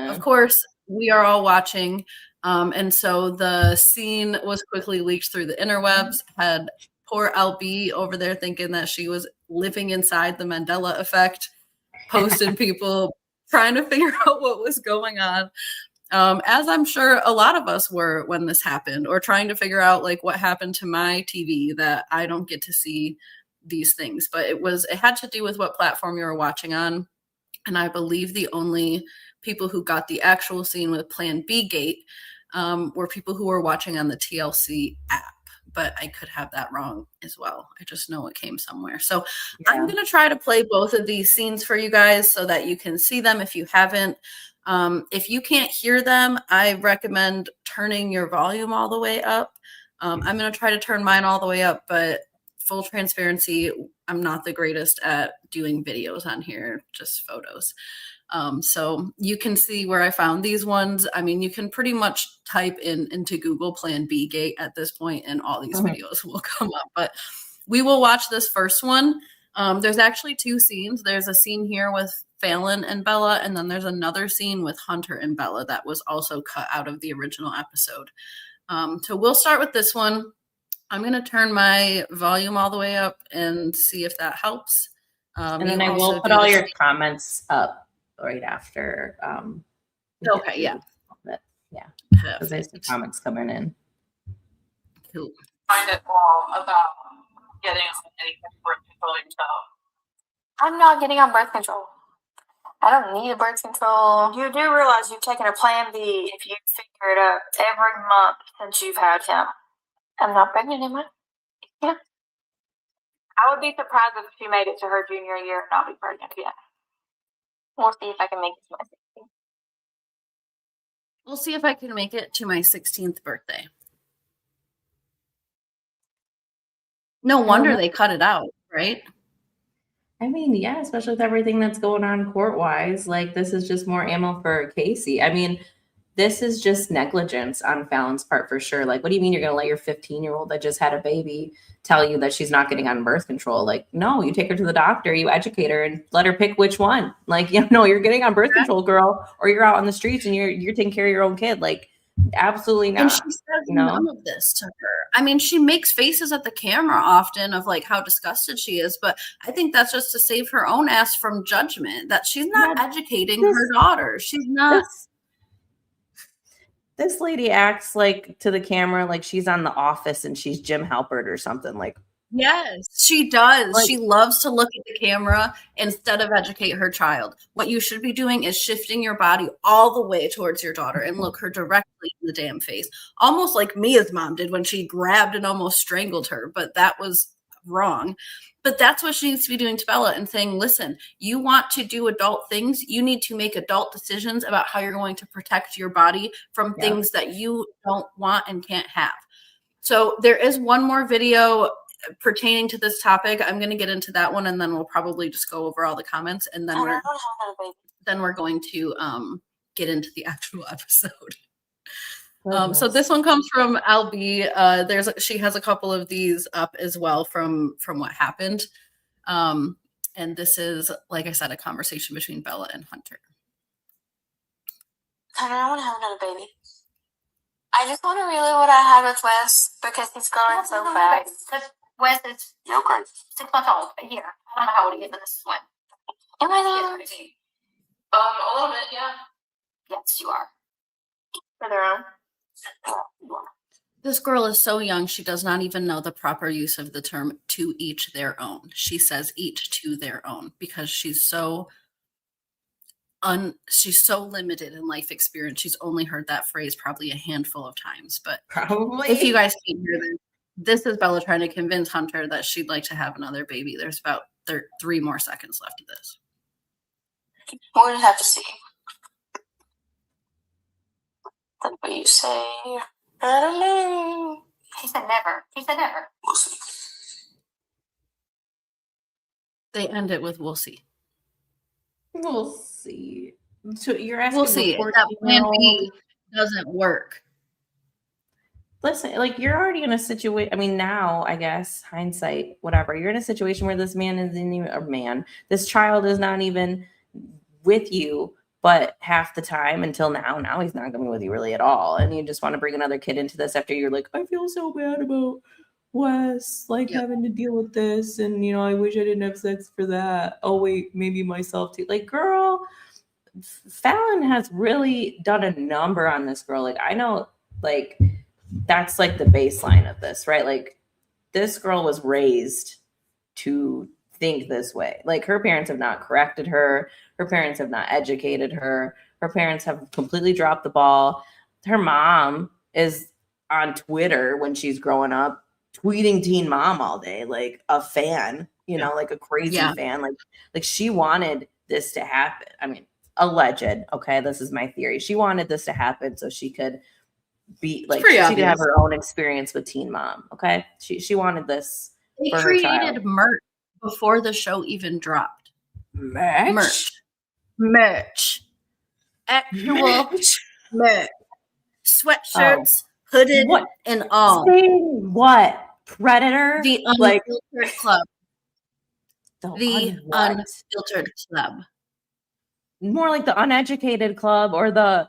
of course, we are all watching. And so the scene was quickly leaked through the interwebs, had poor LB over there thinking that she was living inside the Mandela effect, posting people trying to figure out what was going on. As I'm sure a lot of us were when this happened, or trying to figure out like what happened to my TV that I don't get to see these things, but it had to do with what platform you were watching on. And I believe the only people who got the actual scene with Plan B Gate were people who were watching on the TLC app. But I could have that wrong as well. I just know it came somewhere. So yeah. I'm going to try to play both of these scenes for you guys so that you can see them if you haven't. If you can't hear them, I recommend turning your volume all the way up. I'm going to try to turn mine all the way up, but full transparency, I'm not the greatest at doing videos on here, just photos. So you can see where I found these ones. I mean, you can pretty much type into Google Plan B Gate at this point and all these videos will come up, but we will watch this first one. There's actually two scenes. There's a scene here with Fallon and Bella, and then there's another scene with Hunter and Bella that was also cut out of the original episode. So we'll start with this one. I'm going to turn my volume all the way up and see if that helps. And then I will put all your comments up right after. Okay, yeah. Yeah, because there's the comments coming in. Cool. Find it about getting on any birth control yourself. I'm not getting on birth control. I don't need a birth control. You do realize you've taken a Plan B if you figure it out every month since you've had him. I'm not pregnant, am I? Yeah. I would be surprised if she made it to her junior year and not be pregnant yet. We'll see if I can make it to my 16th. We'll see if I can make it to my 16th birthday. No wonder they cut it out, right? I mean, yeah, especially with everything that's going on court-wise. Like, this is just more ammo for Casey. I mean, this is just negligence on Fallon's part for sure. Like, what do you mean you're going to let your 15-year-old that just had a baby tell you that she's not getting on birth control? Like, no, you take her to the doctor, you educate her, and let her pick which one. Like, you know, you're getting on birth control, girl, or you're out on the streets and you're taking care of your own kid. Like, absolutely not. And she says none of this to her. I mean, she makes faces at the camera often of like how disgusted she is, but I think that's just to save her own ass from judgment, that she's not educating her daughter. She's not. This lady acts like to the camera like she's on The Office and she's Jim Halpert or something. Like, yes, she does. Like, she loves to look at the camera instead of educate her child. What you should be doing is shifting your body all the way towards your daughter and look her directly in the damn face. Almost like Mia's mom did when she grabbed and almost strangled her, but that was wrong. But that's what she needs to be doing to Bella and saying, listen, you want to do adult things. You need to make adult decisions about how you're going to protect your body from things that you don't want and can't have. So there is one more video pertaining to this topic. I'm going to get into that one, and then we'll probably just go over all the comments, and then we're going to get into the actual episode. So this one comes from LB. She has a couple of these up as well from what happened. And this is, like I said, a conversation between Bella and Hunter. Hunter, I want to have another baby. I just want to relive what I had with Wes because he's growing so fast. Wes is 6 months old. A year. I don't know how old he is, but this is when. Am I not? A little bit, yeah. Yes, you are. For their own. This girl is so young, she does not even know the proper use of the term to each their own. She says each to their own because she's so limited in life experience. She's only heard that phrase probably a handful of times. But probably if you guys can hear this is Bella trying to convince Hunter that she'd like to have another baby. There's about 3 more seconds left of this. We're going to have to see. That's what you say. I don't know. He said never. He said never. We'll see. They end it with "we'll see." We'll see. So you're asking, we'll see. That Plan B doesn't work. Listen, like, you're already in a situation. I mean, now, I guess, hindsight, whatever. You're in a situation where this man isn't even a man. This child is not even with you, but half the time until now. Now he's not going to be with you really at all. And you just want to bring another kid into this after you're like, I feel so bad about Wes, like, having to deal with this. And, you know, I wish I didn't have sex for that. Oh, wait, maybe myself too. Like, girl, Fallon has really done a number on this girl. Like, I know, like, that's like the baseline of this, right? Like, this girl was raised to think this way. Like, her parents have not corrected her. Her parents have not educated her. Her parents have completely dropped the ball. Her mom is on Twitter when she's growing up, tweeting Teen Mom all day, like a fan, you know, like a crazy fan. Like she wanted this to happen. I mean, alleged. Okay, this is my theory. She wanted this to happen so she could be like, she could have her own experience with Teen Mom. Okay, she wanted this. They for her child. created merch before the show even dropped. Merch. Actual merch. Sweatshirts, hooded, and all. Saying what? Predator? The Unfiltered Club. The Unfiltered Club. More like the Uneducated Club or the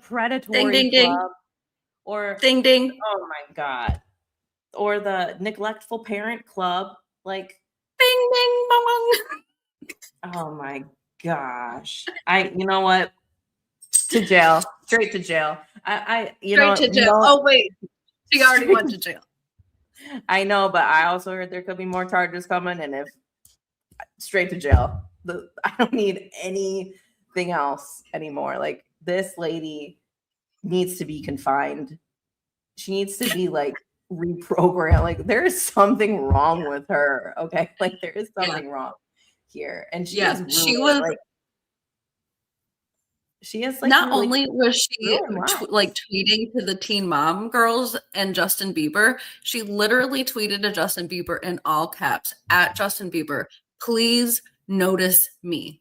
Predatory ding, ding, Club. Or ding ding. Oh my God. Or the Neglectful Parent Club. Like ding ding bong. Oh my gosh. You know what? To jail. Straight to jail. Straight to jail. Oh wait. She already went to jail. I know, but I also heard there could be more charges coming, and if straight to jail. I don't need anything else anymore. Like, this lady needs to be confined. She needs to be like reprogrammed. Like, there is something wrong with her. Okay, like there is something wrong here, and she is not only was she like tweeting to the Teen Mom girls and Justin Bieber, she literally tweeted to Justin Bieber in all caps at Justin Bieber, please notice me.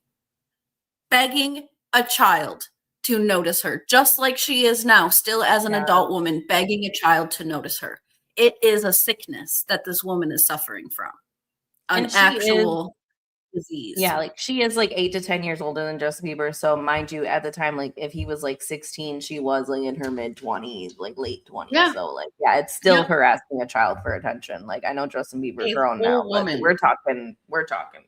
Begging a child to notice her, just like she is now, still as an adult woman, begging a child to notice her. It is a sickness that this woman is suffering from. An actual disease. Yeah, like she is like 8 to 10 years older than Justin Bieber. So mind you, at the time, like if he was like 16, she was like in her mid 20s, like late 20s. Yeah. So like, it's still her asking a child for attention. Like, I know Justin Bieber's grown now, but we're talking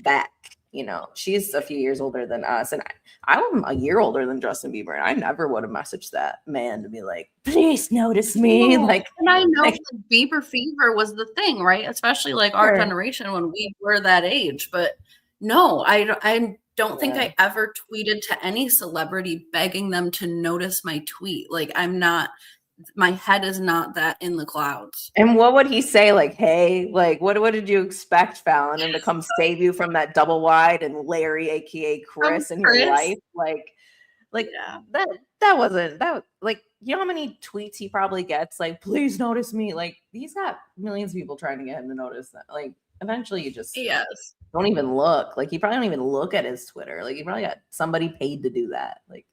back. You know, she's a few years older than us, and I'm a year older than Justin Bieber, and I never would have messaged that man to be like, please notice me. Like, and I know Bieber fever was the thing, right? Especially like our generation when we were that age. But no, I don't think I ever tweeted to any celebrity begging them to notice my tweet. Like, I'm not. My head is not that in the clouds. And what would he say? Like, hey, like, what did you expect, Fallon, him to come save you from that double wide and Larry, aka Chris, in your life? Like that wasn't that. Like, you know how many tweets he probably gets? Like, please notice me. Like, he's got millions of people trying to get him to notice that. Like, eventually, you just don't even look. Like, he probably don't even look at his Twitter. Like, he probably got somebody paid to do that. Like,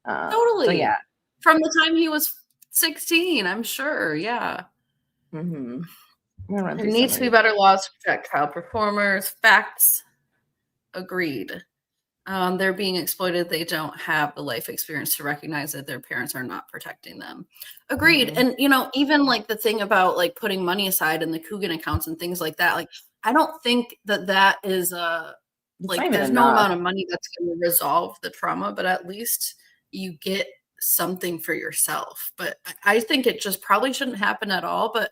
totally. So yeah, from the time he was 16, I'm sure. Yeah. Mm-hmm. There needs to be better laws to protect child performers. Facts. Agreed. They're being exploited. They don't have the life experience to recognize that their parents are not protecting them. Agreed. Mm-hmm. And, you know, even like the thing about like putting money aside in the Coogan accounts and things like that, like, I don't think that is like, there's no amount of money that's going to resolve the trauma, but at least you get something for yourself. But I think it just probably shouldn't happen at all. But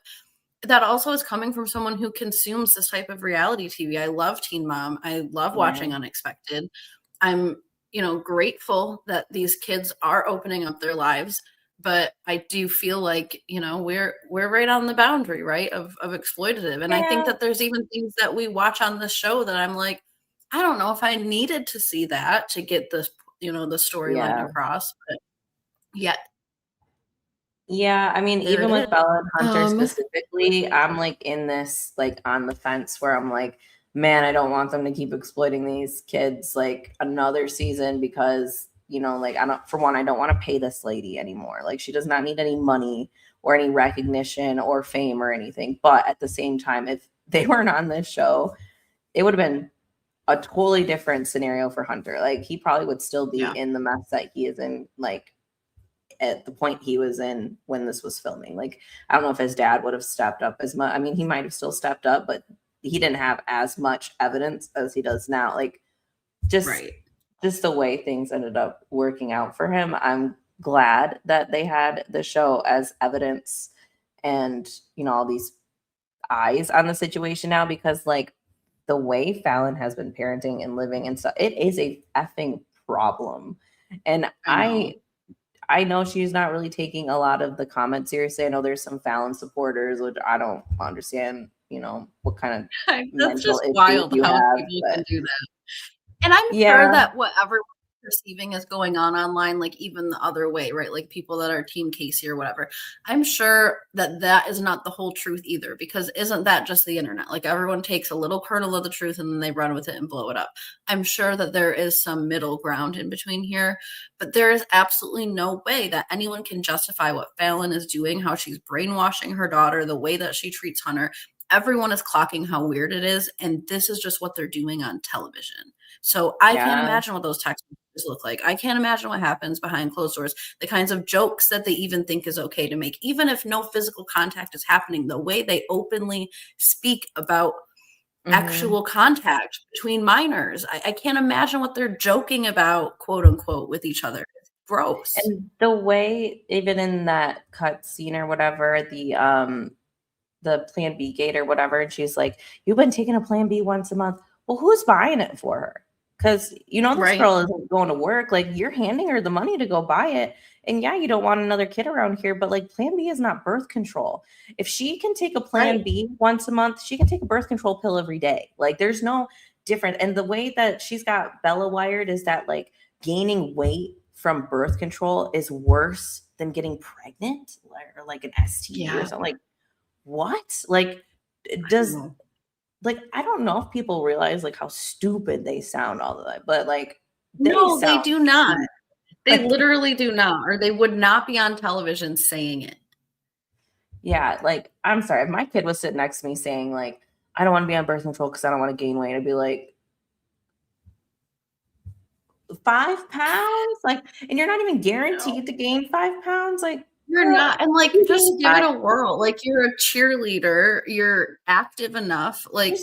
that also is coming from someone who consumes this type of reality TV. I love Teen Mom. I love watching Unexpected. I'm, you know, grateful that these kids are opening up their lives. But I do feel like, you know, we're right on the boundary, right, of exploitative. And I think that there's even things that we watch on the show that I'm like, I don't know if I needed to see that to get the, you know, the storyline across. But yeah, I mean, even with Bella and Hunter specifically, I'm like in this, like on the fence where I'm like, man, I don't want them to keep exploiting these kids like another season because, you know, like I don't want to pay this lady anymore. Like, she does not need any money or any recognition or fame or anything. But at the same time, if they weren't on this show, it would have been a totally different scenario for Hunter. Like, he probably would still be in the mess that he is in, like at the point he was in when this was filming. Like, I don't know if his dad would have stepped up as much. I mean, he might have still stepped up, but he didn't have as much evidence as he does now. Like, just the way things ended up working out for him. I'm glad that they had the show as evidence and, you know, all these eyes on the situation now because like the way Fallon has been parenting and living and stuff, it is a effing problem. And I know she's not really taking a lot of the comments seriously. I know there's some Fallon supporters, which I don't understand, you know, what kind of That's mental just issues wild you how have, people but can do that. And I'm sure that whatever perceiving is going on online, like even the other way, right? Like people that are Team Casey or whatever. I'm sure that that is not the whole truth either, because isn't that just the internet? Like everyone takes a little kernel of the truth and then they run with it and blow it up. I'm sure that there is some middle ground in between here, but there is absolutely no way that anyone can justify what Fallon is doing, how she's brainwashing her daughter, the way that she treats Hunter. Everyone is clocking how weird it is, and this is just what they're doing on television. So I can't imagine what those text messages look like. I can't imagine what happens behind closed doors, the kinds of jokes that they even think is okay to make, even if no physical contact is happening, the way they openly speak about actual contact between minors. I can't imagine what they're joking about, quote unquote, with each other. It's gross. And the way, even in that cut scene or whatever, the Plan B gate or whatever, and she's like, "You've been taking a Plan B once a month." Well, who's buying it for her? Because you know this girl isn't going to work. Like you're handing her the money to go buy it. And yeah, you don't want another kid around here, but like Plan B is not birth control. If she can take a Plan B once a month, she can take a birth control pill every day. Like there's no different. And the way that she's got Bella wired is that like gaining weight from birth control is worse than getting pregnant or like an STD or something. Like what? Like does like I don't know if people realize like how stupid they sound all the time, but like they do not. They literally do not, or they would not be on television saying it. Yeah, like I'm sorry, if my kid was sitting next to me saying like I don't want to be on birth control because I don't want to gain weight, I'd be like 5 pounds, like, and you're not even guaranteed to gain 5 pounds, like. You're not, and like just give it a whirl. Like you're a cheerleader, you're active enough. Like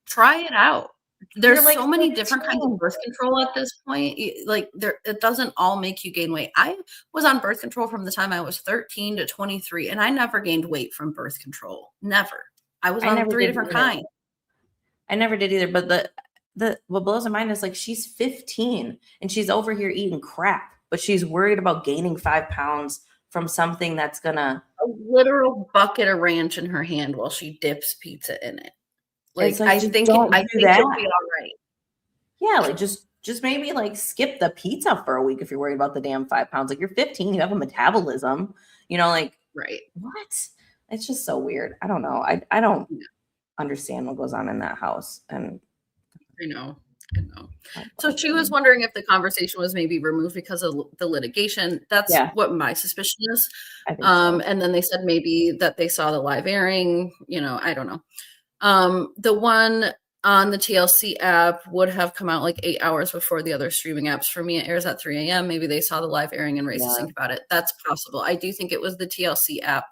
try it out. There's like so many different kinds of birth control at this point. Like it doesn't all make you gain weight. I was on birth control from the time I was 13 to 23, and I never gained weight from birth control. Never. I was on 3 different kinds. I never did either. But the what blows my mind is like she's 15 and she's over here eating crap, but she's worried about gaining 5 pounds from something that's gonna a literal bucket of ranch in her hand while she dips pizza in it. Like I think it'll be all right. Yeah, like just maybe like skip the pizza for a week if you're worried about the damn 5 pounds. Like you're 15, you have a metabolism, you know, like what? It's just so weird. I don't know. I don't understand what goes on in that house. And I know. So she was wondering if the conversation was maybe removed because of the litigation. That's what my suspicion is. I think so. And then they said maybe that they saw the live airing. You know, I don't know. The one on the TLC app would have come out like 8 hours before the other streaming apps. For me, it airs at 3 a.m. Maybe they saw the live airing and raised a stink about it. That's possible. I do think it was the TLC app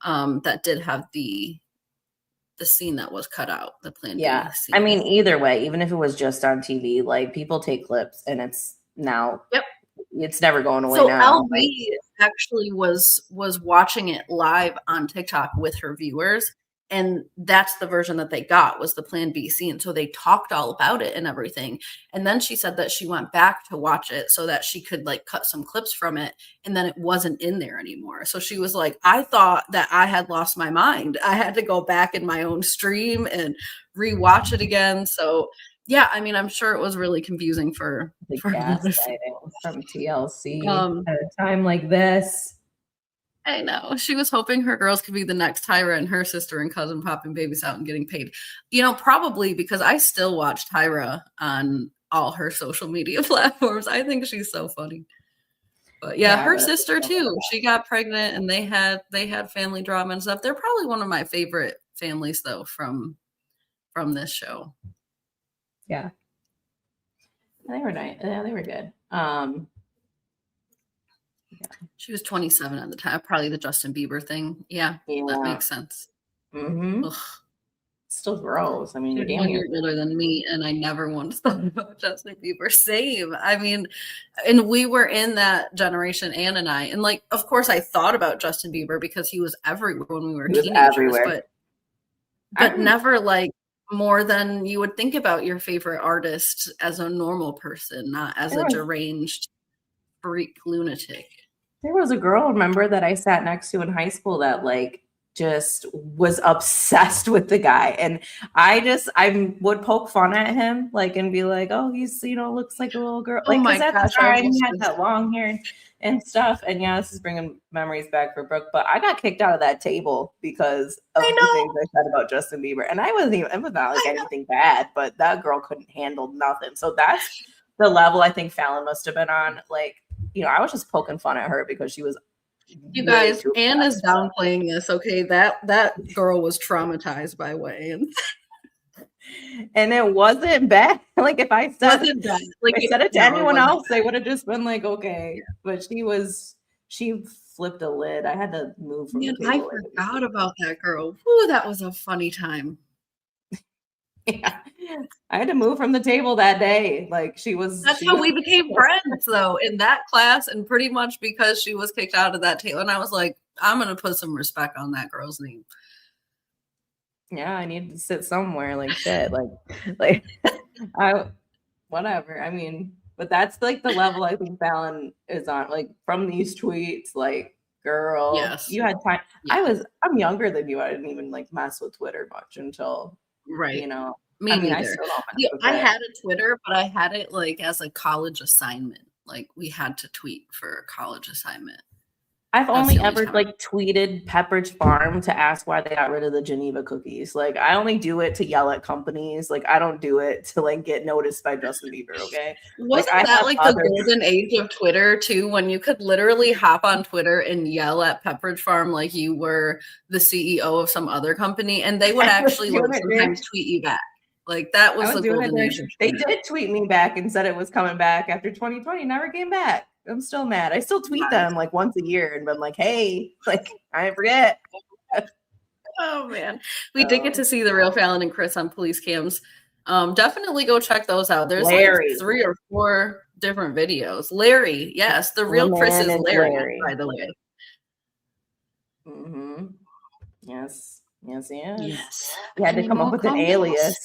that did have the scene that was cut out, the Plan B scene. I mean, either way, even if it was just on TV, like people take clips and it's now it's never going away. So now. LB actually was watching it live on TikTok with her viewers, and that's the version that they got was the Plan B scene. So they talked all about it and everything. And then she said that she went back to watch it so that she could like cut some clips from it, and then it wasn't in there anymore. So she was like, I thought that I had lost my mind. I had to go back in my own stream and rewatch it again. So yeah, I mean, I'm sure it was really confusing for gaslighting from TLC at a time like this. I know. She was hoping her girls could be the next Tyra and her sister and cousin popping babies out and getting paid. You know, probably because I still watch Tyra on all her social media platforms. I think she's so funny. But yeah, her sister too. She got pregnant and they had family drama and stuff. They're probably one of my favorite families though from this show. Yeah. They were nice. Yeah, they were good. She was 27 at the time. Probably the Justin Bieber thing. Yeah. That makes sense. Still gross. I mean, you're 1 year older than me, and I never once thought about Justin Bieber. Same. I mean, and we were in that generation, Ann and I, and like, of course, I thought about Justin Bieber because he was everywhere when we were teenagers. but never like more than you would think about your favorite artist as a normal person, not as a deranged freak lunatic. There was a girl, remember, that I sat next to in high school that like just was obsessed with the guy. And I would poke fun at him, like, and be like, oh, he's, looks like a little girl. Like, because at the time he had that long hair and stuff. And yeah, this is bringing memories back for Brooke, but I got kicked out of that table because of the things I said about Justin Bieber. And it was not like anything bad, but that girl couldn't handle nothing. So that's the level I think Fallon must have been on. Like, I was just poking fun at her because she was. You guys, Anne is downplaying this. Okay, that girl was traumatized by Wayne, and it wasn't bad. Like if I said it to anyone else, they would have just been like, okay. But she flipped a lid. I had to move from the table. I forgot about that girl. Ooh, that was a funny time. Yeah, I had to move from the table that day. Like That's how we became friends, though, in that class, and pretty much because she was kicked out of that table. And I was like, I'm gonna put some respect on that girl's name. Yeah, I need to sit somewhere. Like shit. Whatever. I mean, but that's like the level I think Fallon is on. Like from these tweets, like, girl, you had time. Yeah. I'm younger than you. I didn't even like mess with Twitter much until. Right. Me neither. I had a Twitter, but I had it like as a college assignment. Like we had to tweet for a college assignment. I've only ever like tweeted Pepperidge Farm to ask why they got rid of the Geneva cookies. Like I only do it to yell at companies. Like I don't do it to like get noticed by Justin Bieber. Okay. Wasn't that like the golden age of Twitter too, when you could literally hop on Twitter and yell at Pepperidge Farm like you were the CEO of some other company, and they would actually like sometimes tweet you back. Like that was the golden age. They did tweet me back and said it was coming back after 2020. Never came back. I'm still mad. I still tweet them like once a year and been like, hey, like I forget. Oh man. We did get to see the real Fallon and Chris on police cams. Definitely go check those out. There's like 3 or 4 different videos. Larry, yes, the real Chris is Larry, by the way. Mm-hmm. Yes. We had to come up with an alias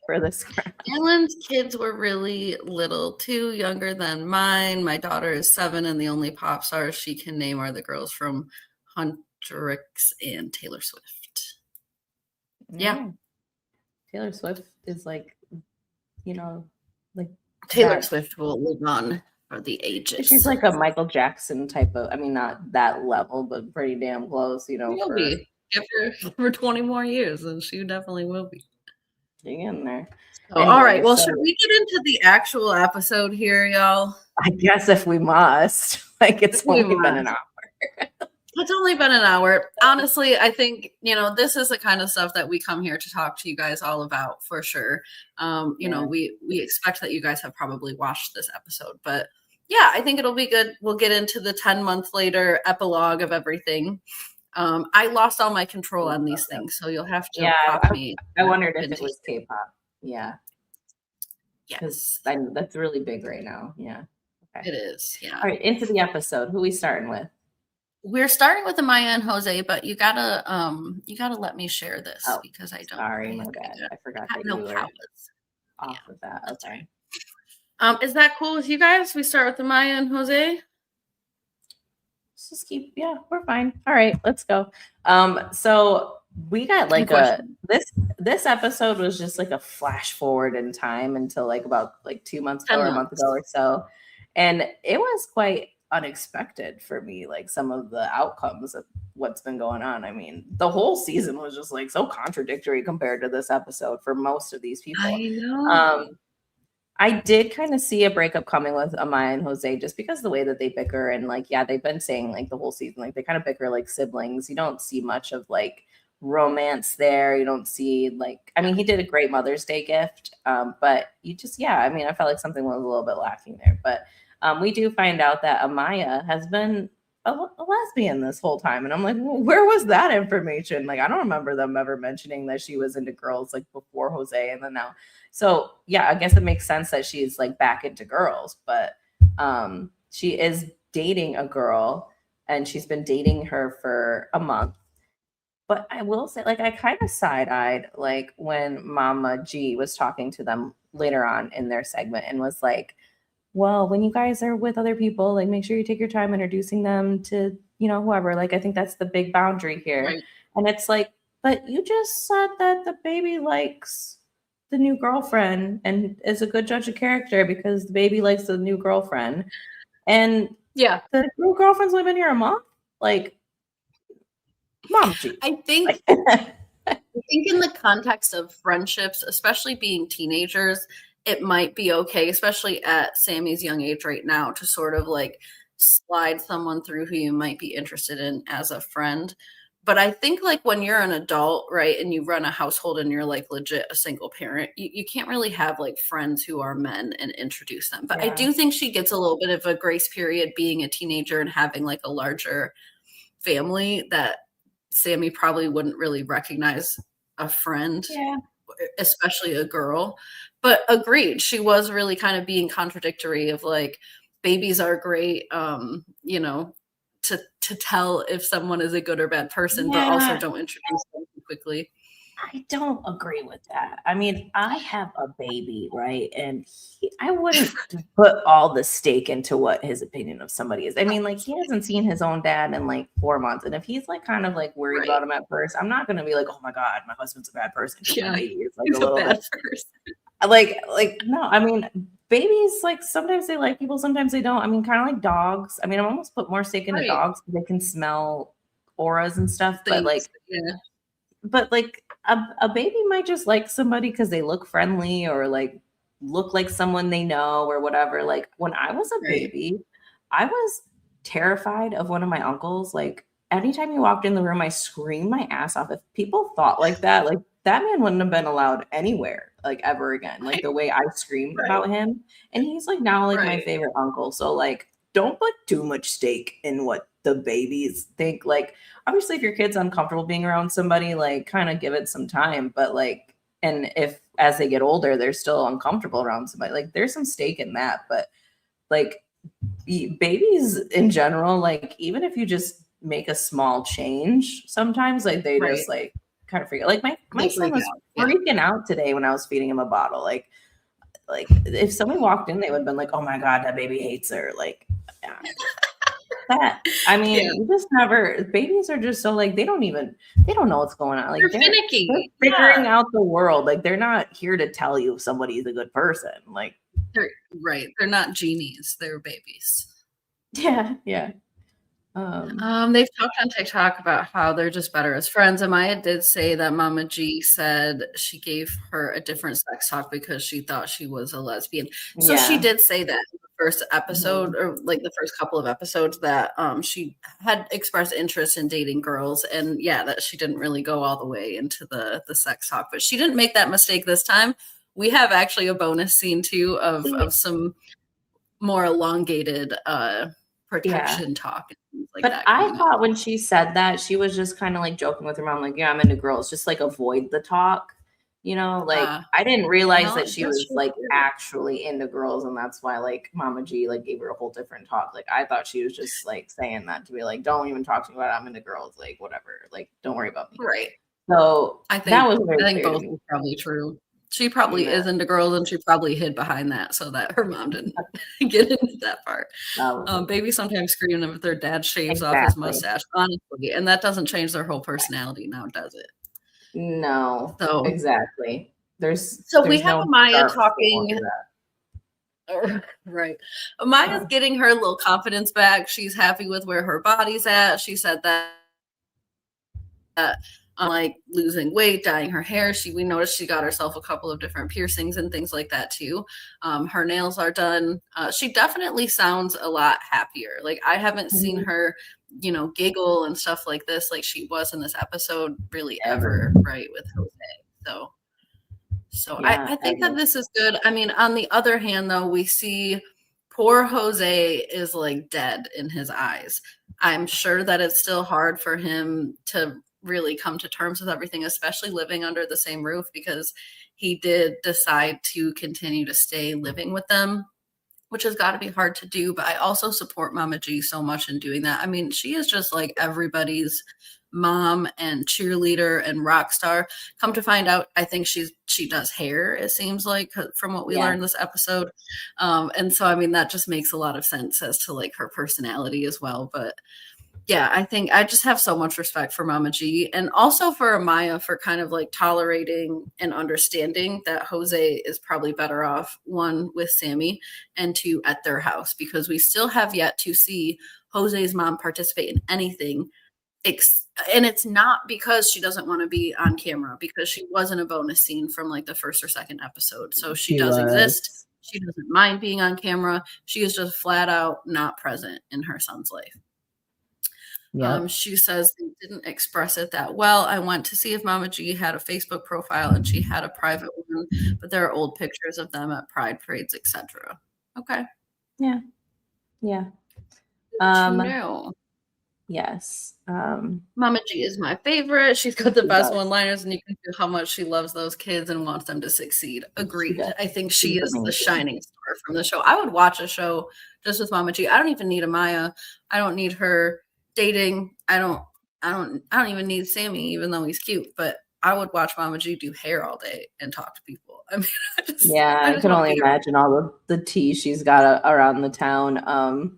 for this. Alan's kids were really little, too younger than mine. My daughter is 7, and the only pop stars she can name are the girls from Huntrix and Taylor Swift. Yeah. Taylor Swift is like, like Taylor Swift will live on for the ages. She's like a Michael Jackson type of, I mean, not that level, but pretty damn close, Will be. Give her for 20 more years, and she definitely will be. Getting in there. All right. Well, should we get into the actual episode here, y'all? I guess if we must. Like, it's only been an hour. It's only been an hour. Honestly, I think, this is the kind of stuff that we come here to talk to you guys all about for sure. We expect that you guys have probably watched this episode, but yeah, I think it'll be good. We'll get into the 10 months later epilogue of everything. I lost all my control on these things, so you'll have to pop me. I wondered if it was K-pop. Yeah. Yes. That's really big right now. Yeah. Okay. It is. Yeah. All right, into the episode. Who are we starting with? We're starting with Amaya and Jose, but you gotta let me share this because I don't. Sorry, my bad. I forgot that you were off with that. Okay. Is that cool with you guys? We start with Amaya and Jose. Just we're fine. All right, let's go. So we got like this episode was just like a flash forward in time until like about like 2 months ago or a month ago or so. And it was quite unexpected for me, like some of the outcomes of what's been going on. I mean, the whole season was just like so contradictory compared to this episode for most of these people. I know. I did kind of see a breakup coming with Amaya and Jose just because of the way that they bicker. And like, they've been saying like the whole season, like they kind of bicker like siblings. You don't see much of like romance there. You don't see like, I mean, he did a great Mother's Day gift. But you just, I mean, I felt like something was a little bit lacking there. But we do find out that Amaya has been a lesbian this whole time. And I'm like, well, where was that information? Like, I don't remember them ever mentioning that she was into girls like before Jose and then now. So I guess it makes sense that she's like back into girls, but she is dating a girl and she's been dating her for a month. But I will say, like, I kind of side-eyed, like, when Mama G was talking to them later on in their segment and was like, well, when you guys are with other people, like, make sure you take your time introducing them to, whoever. Like, I think that's the big boundary here. Right. And it's like, but you just said that the baby likes the new girlfriend and is a good judge of character because the baby likes the new girlfriend. And Yeah. the new girlfriend's only been here a month. Like, Mom G. I think in the context of friendships, especially being teenagers, it might be okay, especially at Sammy's young age right now, to sort of like slide someone through who you might be interested in as a friend. But I think like when you're an adult, right, and you run a household and you're like legit a single parent, you can't really have like friends who are men and introduce them. But I do think she gets a little bit of a grace period being a teenager and having like a larger family that Sammy probably wouldn't really recognize a friend, especially a girl. But agreed, she was really kind of being contradictory of like, babies are great, to tell if someone is a good or bad person, but also don't introduce them too quickly. I don't agree with that. I mean, I have a baby, right? And I wouldn't put all the stake into what his opinion of somebody is. I mean, like, he hasn't seen his own dad in like 4 months. And if he's like kind of like worried about him at first, I'm not going to be like, oh my God, my husband's a bad person. Yeah, my baby is like he's a little bad bit. person. Like, no, I mean, babies, like, sometimes they like people, sometimes they don't. I mean, kind of like dogs. I mean, I almost put more stake into dogs because they can smell auras and stuff. But like, a baby might just like somebody because they look friendly or like look like someone they know or whatever. Like, when I was a baby, I was terrified of one of my uncles. Like, anytime he walked in the room, I screamed my ass off. If people thought like that man wouldn't have been allowed anywhere, like, ever again. Like, the way I screamed about him. And he's like now like my favorite uncle. So like, don't put too much stake in what the babies think. Like, obviously, if your kid's uncomfortable being around somebody, like, kind of give it some time. But like, and if as they get older, they're still uncomfortable around somebody, like, there's some stake in that. But like, babies in general, like, even if you just make a small change, sometimes like they just like kind of freak out. Like my son was freaking out today when I was feeding him a bottle. Like if somebody walked in, they would have been like, "Oh my God, that baby hates her." Like, that. I mean, you just never. Babies are just so like they don't know what's going on. Like, they're finicky. They're figuring out the world. Like, they're not here to tell you if somebody's a good person. Like, they're not genies. They're babies. Yeah. They've talked on TikTok about how they're just better as friends. Amaya did say that Mama G said she gave her a different sex talk because she thought she was a lesbian. So she did say that in the first episode, or like the first couple of episodes, that she had expressed interest in dating girls, and that she didn't really go all the way into the sex talk. But she didn't make that mistake this time. We have actually a bonus scene too of some more elongated protection talk and things like but that. I thought when she said that, she was just kind of like joking with her mom, like, "Yeah, I'm into girls." Just like avoid the talk, like, I didn't realize that she was like actually into girls, and that's why like Mama G like gave her a whole different talk. Like, I thought she was just like saying that to be like, "Don't even talk to me about it. I'm into girls, like, whatever, like, don't worry about me." Right. So I think that was both are probably true. She probably is into girls, and she probably hid behind that so that her mom didn't get into that part. Babies sometimes scream if their dad shaves off his mustache, honestly, and that doesn't change their whole personality now, does it? No. So exactly. There's we have no Amaya talking. Right. Amaya's getting her little confidence back. She's happy with where her body's at. She said that like losing weight, dyeing her hair. We noticed she got herself a couple of different piercings and things like that too. Her nails are done. She definitely sounds a lot happier. Like, I haven't seen her, giggle and stuff like this like she was in this episode really ever, right, with Jose. So I think that this is good. I mean, on the other hand, though, we see poor Jose is like dead in his eyes. I'm sure that it's still hard for him to really come to terms with everything, especially living under the same roof, because he did decide to continue to stay living with them which has got to be hard to do. But I also support Mama G so much in doing that. I mean, she is just like everybody's mom and cheerleader and rock star. Come to find out, I think she does hair, it seems like, from what we learned this episode. And so, I mean, that just makes a lot of sense as to like her personality as well. But yeah, I think I just have so much respect for Mama G, and also for Amaya for kind of like tolerating and understanding that Jose is probably better off, one, with Sammy, and two, at their house, because we still have yet to see Jose's mom participate in anything. And it's not because she doesn't want to be on camera, because she was in a bonus scene from like the first or second episode. So she does exist. She doesn't mind being on camera. She is just flat out not present in her son's life. She says they didn't express it that well. I went to see if Mama G had a Facebook profile, and she had a private one, but there are old pictures of them at pride parades, etc. Okay. Yeah. Yes. Mama G is my favorite. She's got the best one-liners, and you can feel how much she loves those kids and wants them to succeed. Agreed. I think she is the shining star from the show. I would watch a show just with Mama G. I don't even need Amaya. I don't need her dating. I don't even need Sammy, even though he's cute. But I would watch Mama G do hair all day and talk to people. I mean, I can only imagine all the tea she's got around the town.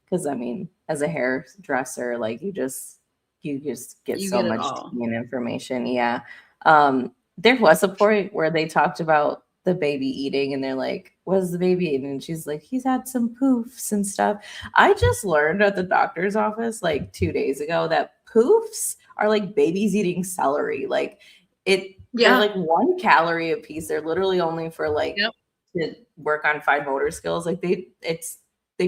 Because I mean, as a hairdresser, like you just get so much tea and information. Yeah. There was a point where they talked about the baby eating, and they're like, "What is the baby eating?" And she's like, "He's had some poofs and stuff." I just learned at the doctor's office like 2 days ago that poofs are like babies eating celery. Like they're like 1 calorie a piece. They're literally only for like to work on fine motor skills. Like they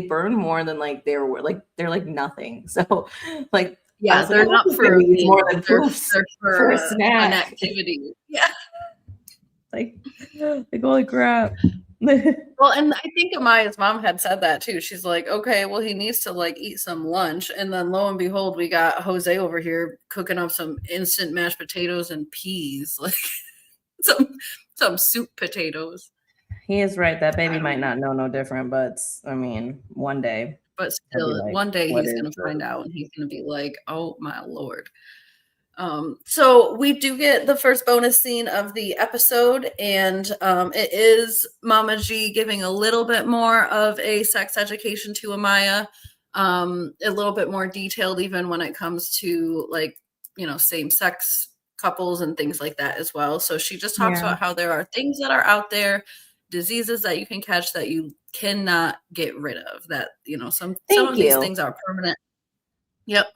burn more than like they're like nothing. So like they're not for more than poofs. They're for a snack, an activity. Yeah. Like holy crap. Well, and I think Amaya's mom had said that too. She's like, okay, well, he needs to like eat some lunch. And then lo and behold, we got Jose over here cooking up some instant mashed potatoes and peas, like some soup potatoes. He is right. That baby might not know no different, but I mean, one day. But still, one day he's going to find out, and he's going to be like, oh my Lord. So we do get the first bonus scene of the episode, and it is Mama G giving a little bit more of a sex education to Amaya, a little bit more detailed even when it comes to like, same-sex couples and things like that as well. So she just talks about how there are things that are out there, diseases that you can catch that you cannot get rid of, that, some of these things are permanent. Yep.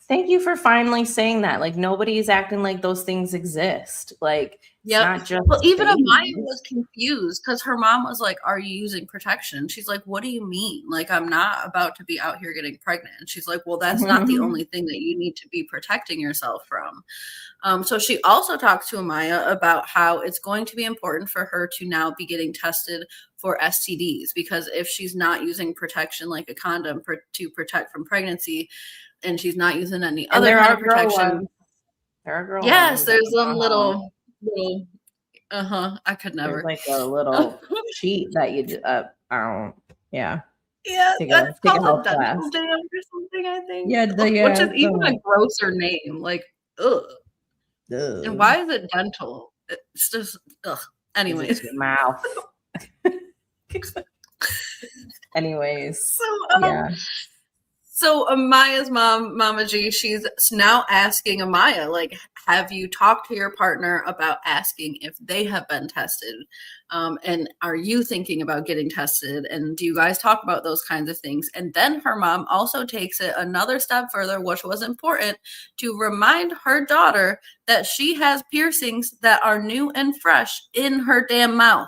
Thank you for finally saying that. Like, nobody's acting like those things exist. Like, it's not just. Well, even Amaya was confused because her mom was like, "Are you using protection?" She's like, "What do you mean? Like, I'm not about to be out here getting pregnant." And she's like, "Well, that's not the only thing that you need to be protecting yourself from." So she also talks to Amaya about how it's going to be important for her to now be getting tested for STDs, because if she's not using protection like a condom to protect from pregnancy, and she's not using any other kind of protection. There are girl yes, there's some little I could never. There's like a little sheet that you that's called a dental dam or something, I think. Which is even a grosser name. Like, ugh. And why is it dental? It's just ugh. Anyways, your mouth. Anyways, So Amaya's mom, Mama G, she's now asking Amaya, like, have you talked to your partner about asking if they have been tested? And are you thinking about getting tested? And do you guys talk about those kinds of things? And then her mom also takes it another step further, which was important, to remind her daughter that she has piercings that are new and fresh in her damn mouth.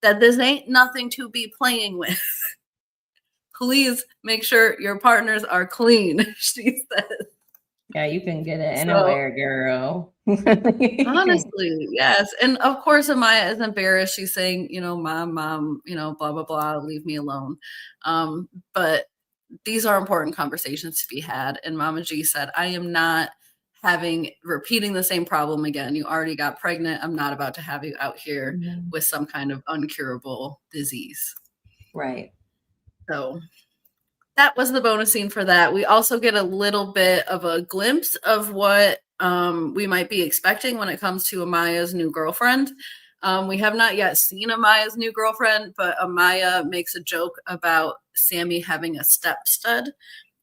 That this ain't nothing to be playing with. Please make sure your partners are clean, she says. Yeah, you can get it anywhere, girl. Honestly, yes. And of course, Amaya is embarrassed. She's saying, mom, blah, blah, blah, leave me alone. But these are important conversations to be had. And Mama G said, I am not repeating the same problem again. You already got pregnant. I'm not about to have you out here with some kind of uncurable disease. Right. So that was the bonus scene for that. We also get a little bit of a glimpse of what we might be expecting when it comes to Amaya's new girlfriend. We have not yet seen Amaya's new girlfriend, but Amaya makes a joke about Sammy having a step stud.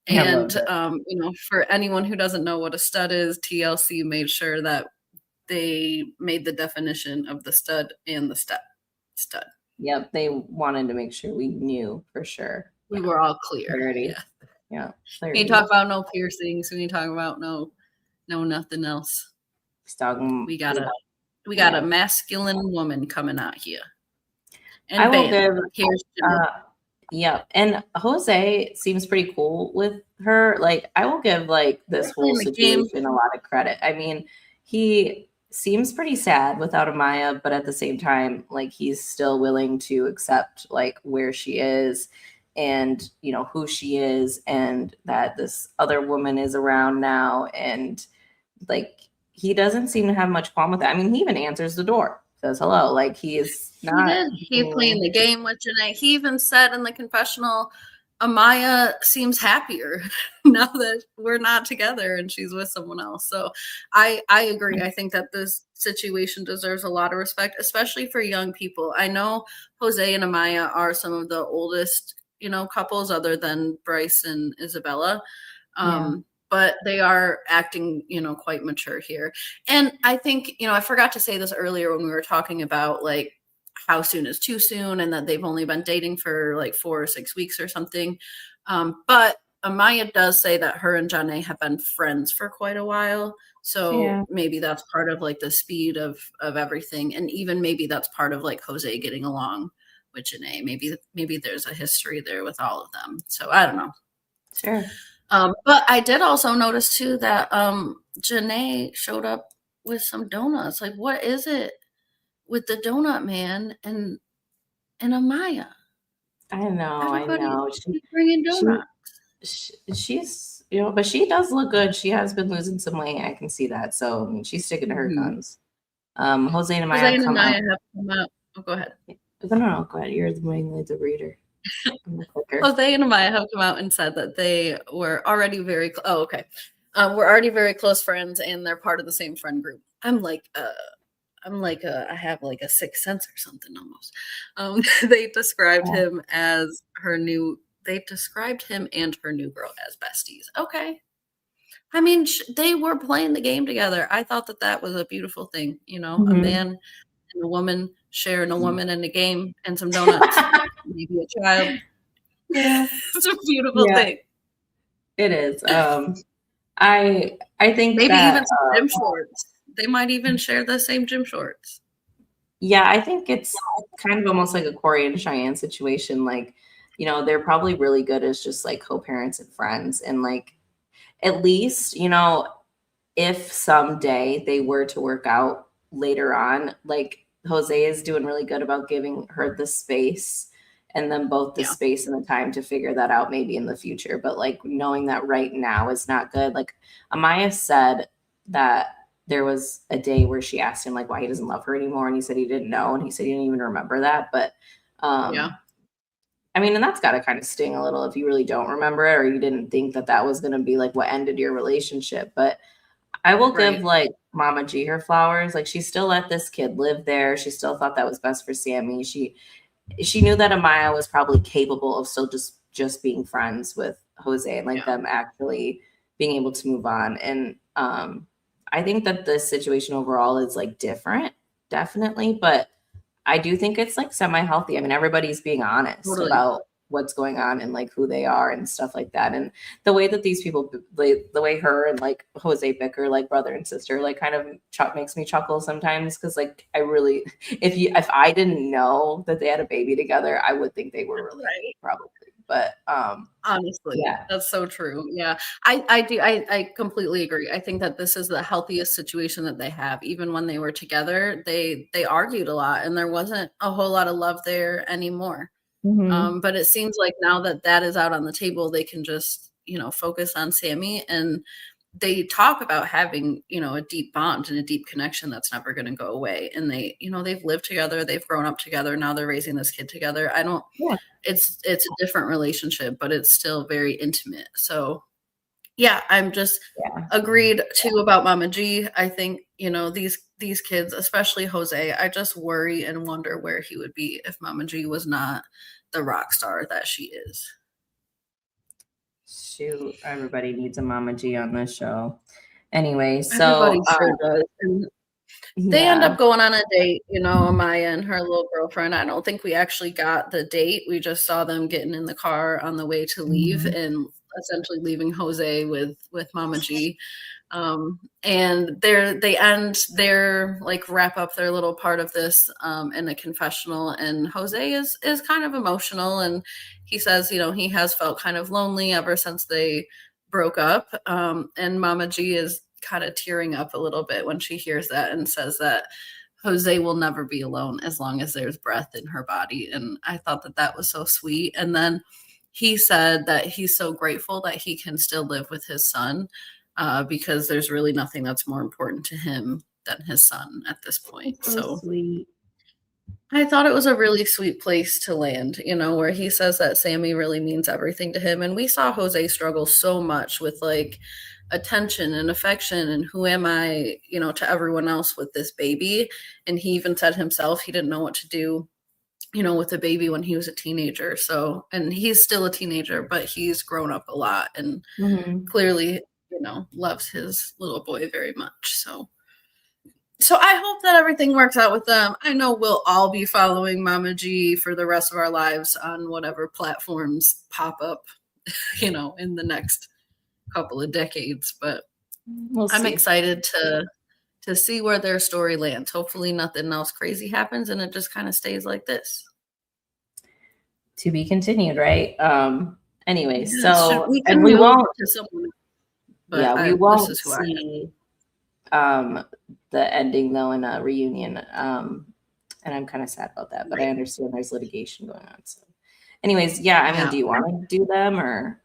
And, for anyone who doesn't know what a stud is, TLC made sure that they made the definition of the stud and the step stud. Yep. They wanted to make sure we knew for sure. We were all clear. Clarity. Yeah. Yeah. We talk about no piercings. We talk about no nothing else. We got a masculine woman coming out here. And I will give here's yeah. And Jose seems pretty cool with her. Like, I will give like this whole situation a lot of credit. I mean, he seems pretty sad without Amaya, but at the same time, like, he's still willing to accept like where she is and who she is, and that this other woman is around now, and like he doesn't seem to have much qualm with that. I mean, he even answers the door, says hello, like he is not. He's playing the game with Janae. He even said in the confessional, Amaya seems happier now that we're not together and she's with someone else. So I agree. I think that this situation deserves a lot of respect, especially for young people. I know Jose and Amaya are some of the oldest, couples other than Bryce and Isabella. But they are acting, quite mature here. And I think, I forgot to say this earlier when we were talking about like how soon is too soon and that they've only been dating for like 4 or 6 weeks or something. But Amaya does say that her and Janae have been friends for quite a while. So maybe that's part of like the speed of everything. And even maybe that's part of like Jose getting along with Janae. Maybe there's a history there with all of them. So I don't know. Sure. But I did also notice too that Janae showed up with some donuts. Like, what is it with the donut man and Amaya? I know. She's bringing donuts. She's, but she does look good. She has been losing some weight. I can see that. So I mean, she's sticking to her guns. Jose and Amaya have come out. Oh, go ahead. No, go ahead. You're mainly the reader. Jose and Amaya have come out and said that they were already very we're already very close friends and they're part of the same friend group. I have like a sixth sense or something almost. They described him as they described him and her new girl as besties. Okay. I mean, they were playing the game together. I thought that was a beautiful thing, a man and a woman sharing a woman and a game and some donuts, maybe a child. Yeah. It's a beautiful thing. It is. I think maybe that, even some gym shorts. They might even share the same gym shorts. Yeah, I think it's kind of almost like a Corey and Cheyenne situation. Like, they're probably really good as just like co-parents and friends. And like, at least, if someday they were to work out later on, like Jose is doing really good about giving her the space and then both the space and the time to figure that out maybe in the future. But like knowing that right now is not good. Like Amaya said that there was a day where she asked him like why he doesn't love her anymore. And he said he didn't know. And he said he didn't even remember that. But I mean, and that's got to kind of sting a little if you really don't remember it or you didn't think that was going to be like what ended your relationship. But I will give like Mama G her flowers. Like she still let this kid live there. She still thought that was best for Sammy. She knew that Amaya was probably capable of still just being friends with Jose and like them actually being able to move on. And I think that the situation overall is like different, definitely. But I do think it's like semi-healthy. I mean, everybody's being honest about what's going on and like who they are and stuff like that. And the way that these people, the way her and like Jose bicker, like brother and sister, like kind of makes me chuckle sometimes. Cause like, I really, if I didn't know that they had a baby together, I would think they were related probably. But honestly, that's so true. Yeah, I completely agree. I think that this is the healthiest situation that they have. Even when they were together, they argued a lot and there wasn't a whole lot of love there anymore. But it seems like now that is out on the table, they can just, focus on Sammy. And they talk about having, you know, a deep bond and a deep connection that's never going to go away. And they, you know, they've lived together, they've grown up together. Now they're raising this kid together. It's a different relationship, but it's still very intimate. So yeah, I'm just agreed too about Mama G. I think, you know, these kids, especially Jose, I just worry and wonder where he would be if Mama G was not the rock star that she is. Shoot, everybody needs a Mama G on this show. Anyway, Everybody so sure does. And they end up going on a date, you know, Amaya and her little girlfriend. I don't think we actually got the date. We just saw them getting in the car on the way to leave and essentially leaving Jose with Mama G. And they end their like wrap up their little part of this in a confessional, and Jose is kind of emotional, and he says, you know, he has felt kind of lonely ever since they broke up. And Mama G is kind of tearing up a little bit when she hears that and says that Jose will never be alone as long as there's breath in her body. And I thought that was so sweet. And then he said that he's so grateful that he can still live with his son because there's really nothing that's more important to him than his son at this point. So sweet. I thought it was a really sweet place to land, you know, where he says that Sammy really means everything to him. And we saw Jose struggle so much with like attention and affection and who am I, you know, to everyone else with this baby. And he even said himself he didn't know what to do, you know, with the baby when he was a teenager. So, and he's still a teenager, but he's grown up a lot and clearly, you know, loves his little boy very much. So I hope that everything works out with them. I know we'll all be following Mama G for the rest of our lives on whatever platforms pop up, you know, in the next couple of decades. But I'm excited to see where their story lands. Hopefully nothing else crazy happens and it just kind of stays like this. To be continued, right? Anyway, Yeah, so we won't to someone, but we won't see the ending though in a reunion. And I'm kind of sad about that, but I understand there's litigation going on. So anyways, I mean, do you want to do them or?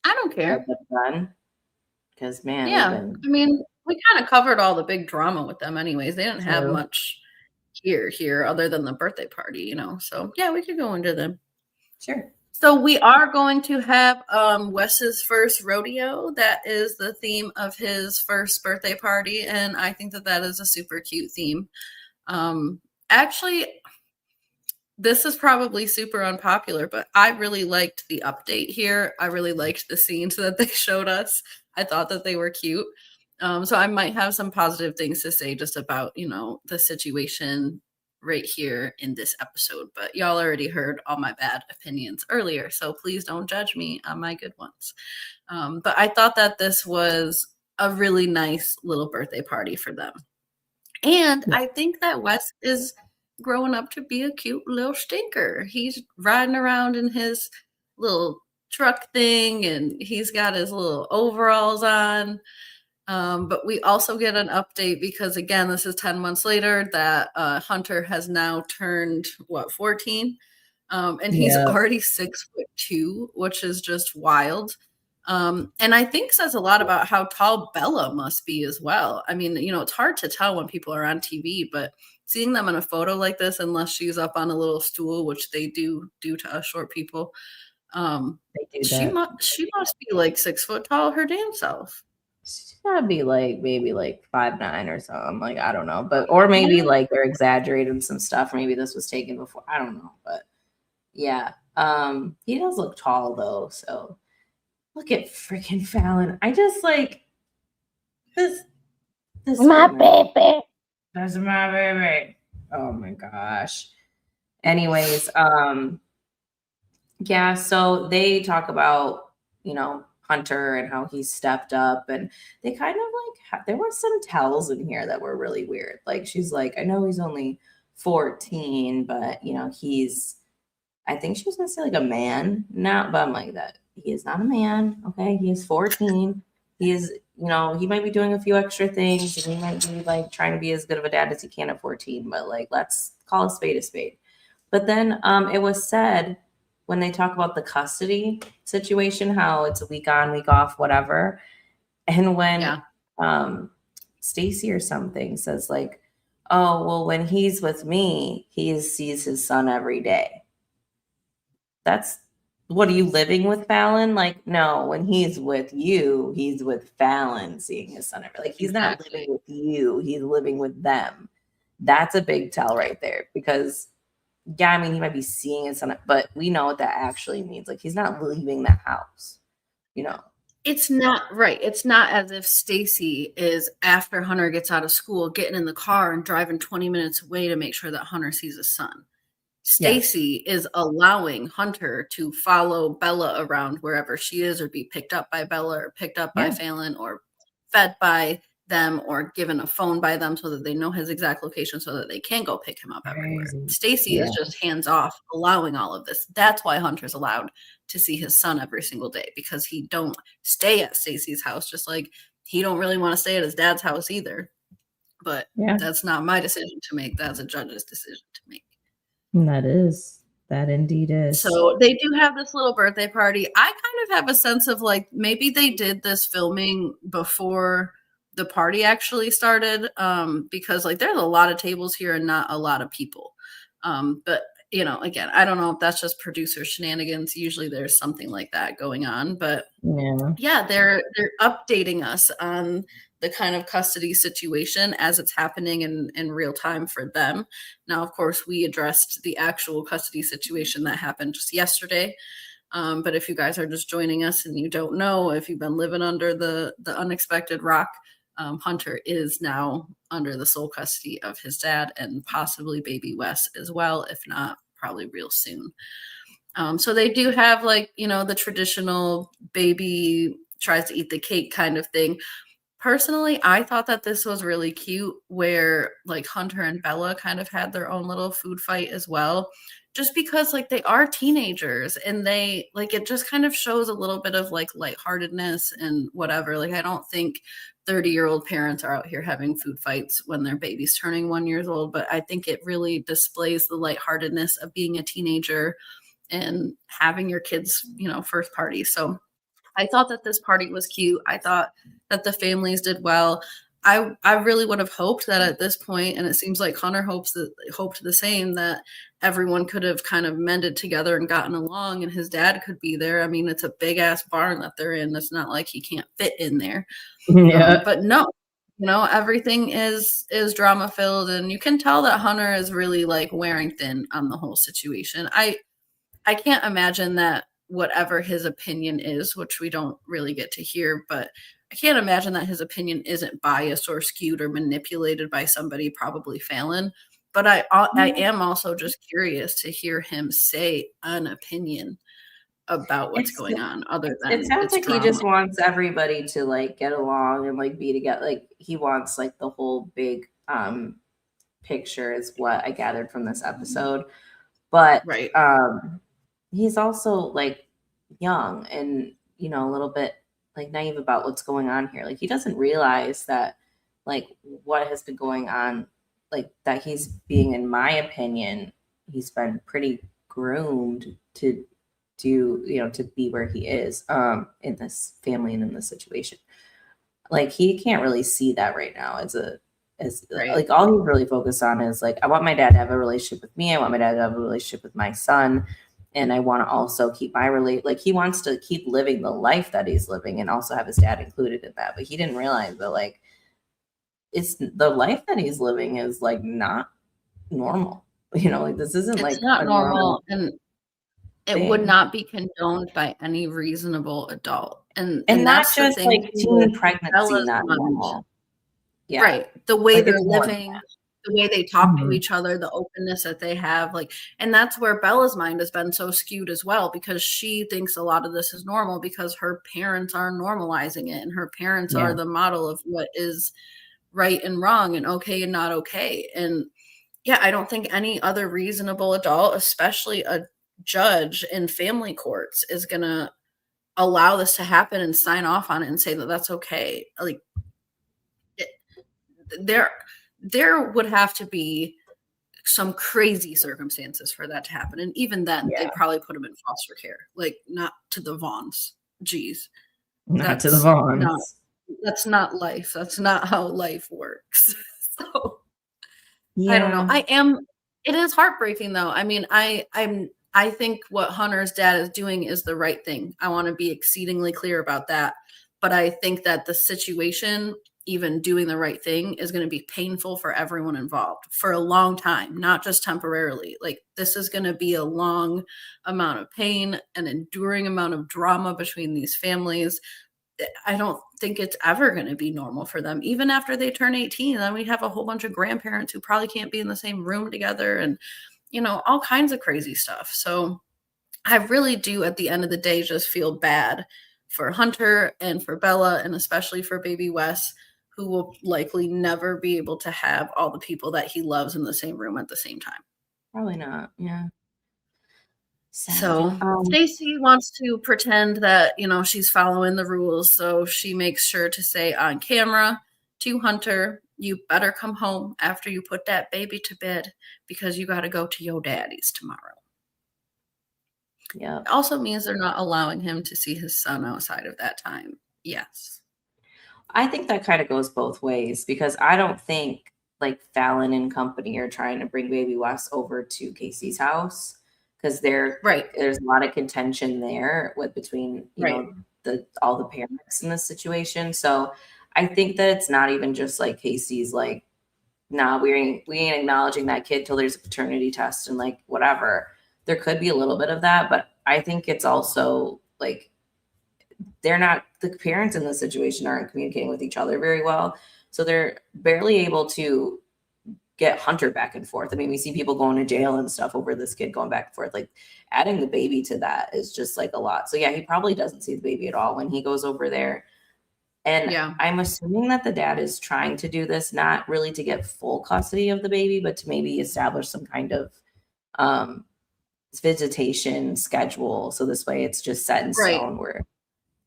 I don't care. Because man, I mean, we kind of covered all the big drama with them anyways. They didn't have much here other than the birthday party, you know. So yeah, we could go into them. Sure. So we are going to have Wes's first rodeo. That is the theme of his first birthday party, and I think that is a super cute theme. Actually, this is probably super unpopular, but I really liked the update here. I really liked the scenes that they showed us. I thought that they were cute. So I might have some positive things to say just about, you know, the situation right here in this episode. But y'all already heard all my bad opinions earlier, so please don't judge me on my good ones. But I thought that this was a really nice little birthday party for them. And I think that Wes is growing up to be a cute little stinker. He's riding around in his little truck thing and he's got his little overalls on. But we also get an update because again, this is 10 months later that Hunter has now turned 14? And he's already 6'2", which is just wild. And I think says a lot about how tall Bella must be as well. I mean, you know, it's hard to tell when people are on TV, but seeing them in a photo like this, unless she's up on a little stool, which they do to us short people, she must be like 6 foot tall her damn self. She's gotta be like maybe like 5'9" or something. Like I don't know, but or maybe like they're exaggerating some stuff. Maybe this was taken before. I don't know, but yeah, he does look tall though. So look at freaking Fallon. I just like this. My baby. That's my baby. Oh my gosh. Anyways, yeah. So they talk about, you know, Hunter and how he stepped up, and they kind of like there were some tells in here that were really weird. Like she's like, I know he's only 14, but you know, I think she was gonna say like a man now, but I'm like that he is not a man. Okay, he is 14. He is, you know, he might be doing a few extra things and he might be like trying to be as good of a dad as he can at 14, but like let's call a spade a spade. But then it was said when they talk about the custody situation, how it's a week on, week off, whatever. And when Stacy or something says like, oh, well, when he's with me, he sees his son every day. That's, what are you living with Fallon? Like, no, when he's with you, he's with Fallon seeing his son every, like, he's not living with you, he's living with them. That's a big tell right there, because yeah, I mean, he might be seeing his son, but we know what that actually means. Like, he's not leaving the house, you know. It's not right. It's not as if Stacy is, after Hunter gets out of school, getting in the car and driving 20 minutes away to make sure that Hunter sees his son. Stacy is allowing Hunter to follow Bella around wherever she is, or be picked up by Bella, or picked up by Fallon, or fed by them, or given a phone by them so that they know his exact location so that they can go pick him up everywhere. Stacy is just hands off, allowing all of this. That's why Hunter's allowed to see his son every single day, because he don't stay at Stacy's house, just like he don't really want to stay at his dad's house either. But that's not my decision to make. That's a judge's decision to make. That indeed is. So they do have this little birthday party. I kind of have a sense of like, maybe they did this filming before the party actually started, because like there's a lot of tables here and not a lot of people. But you know, again, I don't know if that's just producer shenanigans. Usually there's something like that going on, but yeah, they're updating us on the kind of custody situation as it's happening in real time for them. Now, of course, we addressed the actual custody situation that happened just yesterday. But if you guys are just joining us and you don't know, if you've been living under the unexpected rock, Hunter is now under the sole custody of his dad and possibly baby Wes as well, if not probably real soon. So they do have, like, you know, the traditional baby tries to eat the cake kind of thing. Personally, I thought that this was really cute, where like Hunter and Bella kind of had their own little food fight as well, just because like they are teenagers, and they like, it just kind of shows a little bit of like lightheartedness and whatever. Like, I don't think 30-year-old parents are out here having food fights when their baby's turning 1 year old, but I think it really displays the lightheartedness of being a teenager and having your kids, you know, first party. So I thought that this party was cute. I thought that the families did well. I really would have hoped that at this point, and it seems like Hunter hoped the same, that everyone could have kind of mended together and gotten along, and his dad could be there. I mean, it's a big ass barn that they're in. It's not like he can't fit in there. But no, you know, everything is drama filled, and you can tell that Hunter is really like wearing thin on the whole situation. I can't imagine that whatever his opinion is, which we don't really get to hear, but I can't imagine that his opinion isn't biased or skewed or manipulated by somebody, probably Fallon. But I am also just curious to hear him say an opinion about what's going on, other than it sounds like drama. He just wants everybody to like get along and like be together. Like, he wants like the whole big picture is what I gathered from this episode. But he's also like young and, you know, a little bit like naive about what's going on here. Like, he doesn't realize that like what has been going on, like that he's being, in my opinion, he's been pretty groomed to do, you know, to be where he is in this family and in this situation. Like, he can't really see that right now like, all he's really focused on is like, I want my dad to have a relationship with me. I want my dad to have a relationship with my son. And I want to also keep my like, he wants to keep living the life that he's living and also have his dad included in that. But he didn't realize that like, it's the life that he's living is like not normal. You know, like, this isn't like not normal, and it would not be condoned by any reasonable adult. And not just like teen pregnancy, not normal. Yeah. Right. The way like they're living, the way they talk to each other, the openness that they have, like, and that's where Bella's mind has been so skewed as well, because she thinks a lot of this is normal because her parents are normalizing it, and her parents are the model of what is right and wrong and okay and not okay. And yeah, I don't think any other reasonable adult, especially a judge in family courts, is gonna allow this to happen and sign off on it and say that that's okay. Like, there would have to be some crazy circumstances for that to happen, and even then they'd probably put him in foster care. Like, not to the Vaughns. Jeez, not to the Vaughns. that's not life. That's not how life works. So Yeah. I don't know. It is heartbreaking though. I mean, I think what Hunter's dad is doing is the right thing. I want to be exceedingly clear about that. But I think that the situation, even doing the right thing, is going to be painful for everyone involved for a long time, not just temporarily. Like, this is going to be a long amount of pain, an enduring amount of drama between these families. I don't think it's ever going to be normal for them. Even after they turn 18, then we have a whole bunch of grandparents who probably can't be in the same room together and, all kinds of crazy stuff. So I really do, at the end of the day, just feel bad for Hunter and for Bella, and especially for baby Wes, who will likely never be able to have all the people that he loves in the same room at the same time. Probably not. Yeah. Sad. So Stacy wants to pretend that, she's following the rules. So she makes sure to say on camera to Hunter, you better come home after you put that baby to bed because you got to go to your daddy's tomorrow. Yeah. It also means they're not allowing him to see his son outside of that time. Yes. I think that kind of goes both ways, because I don't think like Fallon and company are trying to bring baby Wes over to Casey's house, because there's a lot of contention there between all the parents in this situation. So I think that it's not even just like Casey's like, nah, we ain't acknowledging that kid till there's a paternity test and like whatever. There could be a little bit of that, but I think it's also like the parents in this situation aren't communicating with each other very well. So they're barely able to get Hunter back and forth. I mean, we see people going to jail and stuff over this kid going back and forth. Like, adding the baby to that is just like a lot. So yeah, he probably doesn't see the baby at all when he goes over there. And I'm assuming that the dad is trying to do this, not really to get full custody of the baby, but to maybe establish some kind of visitation schedule. So this way it's just set in stone where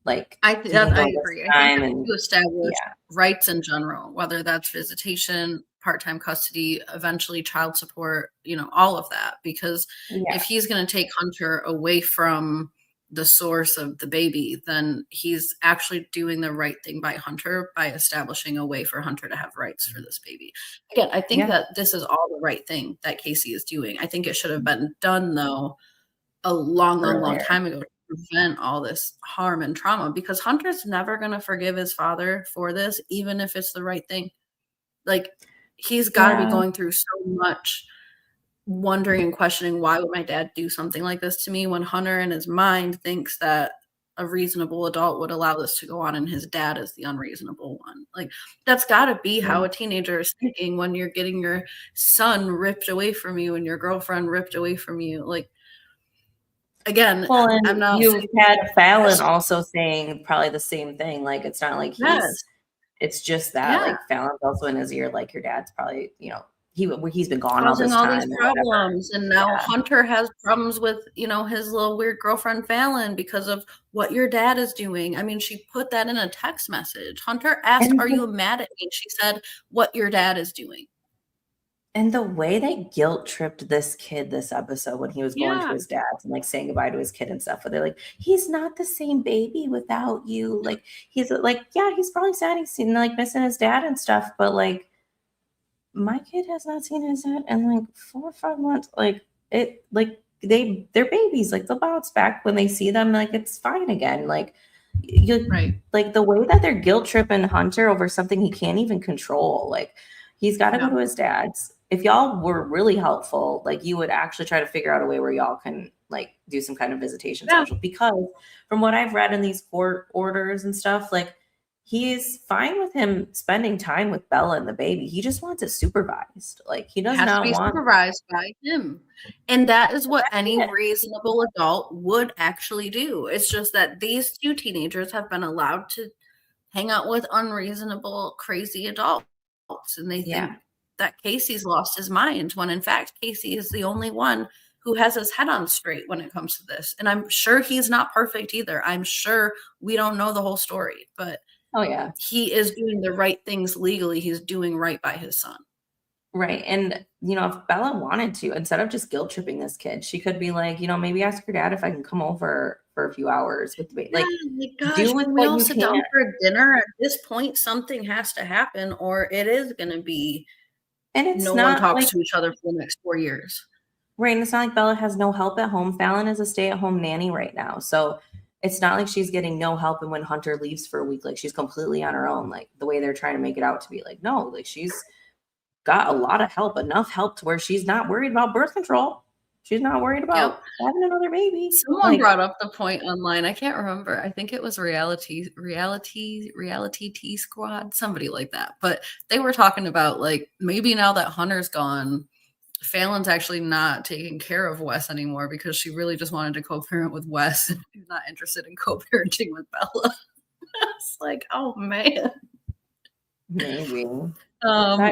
like I agree. I think to establish rights in general, whether that's visitation, part-time custody, eventually child support, all of that. Because if he's going to take Hunter away from the source of the baby, then he's actually doing the right thing by Hunter by establishing a way for Hunter to have rights for this baby. Again, I think that this is all the right thing that Casey is doing. I think it should have been done, though, a long time ago, to prevent all this harm and trauma, because Hunter's never going to forgive his father for this, even if it's the right thing. Like, he's got to be going through so much wondering and questioning, why would my dad do something like this to me, when Hunter in his mind thinks that a reasonable adult would allow this to go on and his dad is the unreasonable one. Like, that's got to be how a teenager is thinking when you're getting your son ripped away from you and your girlfriend ripped away from you. Like, again, I'm not. You've had Fallon also saying probably the same thing. Like, it's not like it's just that. Like, Fallon's also in his ear. Like, your dad's probably, he's been gone causing all this time. These problems, and now Hunter has problems with his little weird girlfriend Fallon because of what your dad is doing. I mean, she put that in a text message. Hunter asked, "Are you mad at me?" She said, "What your dad is doing." And the way they guilt tripped this kid this episode when he was going to his dad's and like saying goodbye to his kid and stuff, where they're like, he's not the same baby without you. Like, he's like, he's probably sad, he's seen like missing his dad and stuff, but like, my kid has not seen his dad in like 4 or 5 months. Like, it, like they're babies. Like, they'll bounce back when they see them. Like, it's fine again. Like, like the way that they're guilt tripping Hunter over something he can't even control. Like, he's got to go to his dad's. If y'all were really helpful, like, you would actually try to figure out a way where y'all can like do some kind of visitation schedule, because from what I've read in these court orders and stuff, like, he's fine with him spending time with Bella and the baby. He just wants it supervised. Like, he does not want supervised by him. And that is what any reasonable adult would actually do. It's just that these two teenagers have been allowed to hang out with unreasonable, crazy adults. And they think that Casey's lost his mind, when in fact Casey is the only one who has his head on straight when it comes to this. And I'm sure he's not perfect either. I'm sure we don't know the whole story, but he is doing the right things legally. He's doing right by his son. Right. And, if Bella wanted to, instead of just guilt tripping this kid, she could be like, maybe ask your dad if I can come over for a few hours with the baby. Yeah, Like, gosh, do with when we what all you sit down can. for dinner, at this point, something has to happen, or it is going to be And it's no one not talks like, to each other for the next 4 years. right, and it's not like Bella has no help at home. Fallon is a stay-at-home nanny right now. So it's not like she's getting no help. And when Hunter leaves for a week, like she's completely on her own. Like the way they're trying to make it out to be like, no, like she's got a lot of help, enough help to where she's not worried about birth control. She's not worried about having another baby. Someone brought up the point online. I can't remember. I think it was Reality T Squad, somebody like that. But they were talking about like maybe now that Hunter's gone, Fallon's actually not taking care of Wes anymore because she really just wanted to co-parent with Wes and she's not interested in co-parenting with Bella. It's like, oh man. Maybe.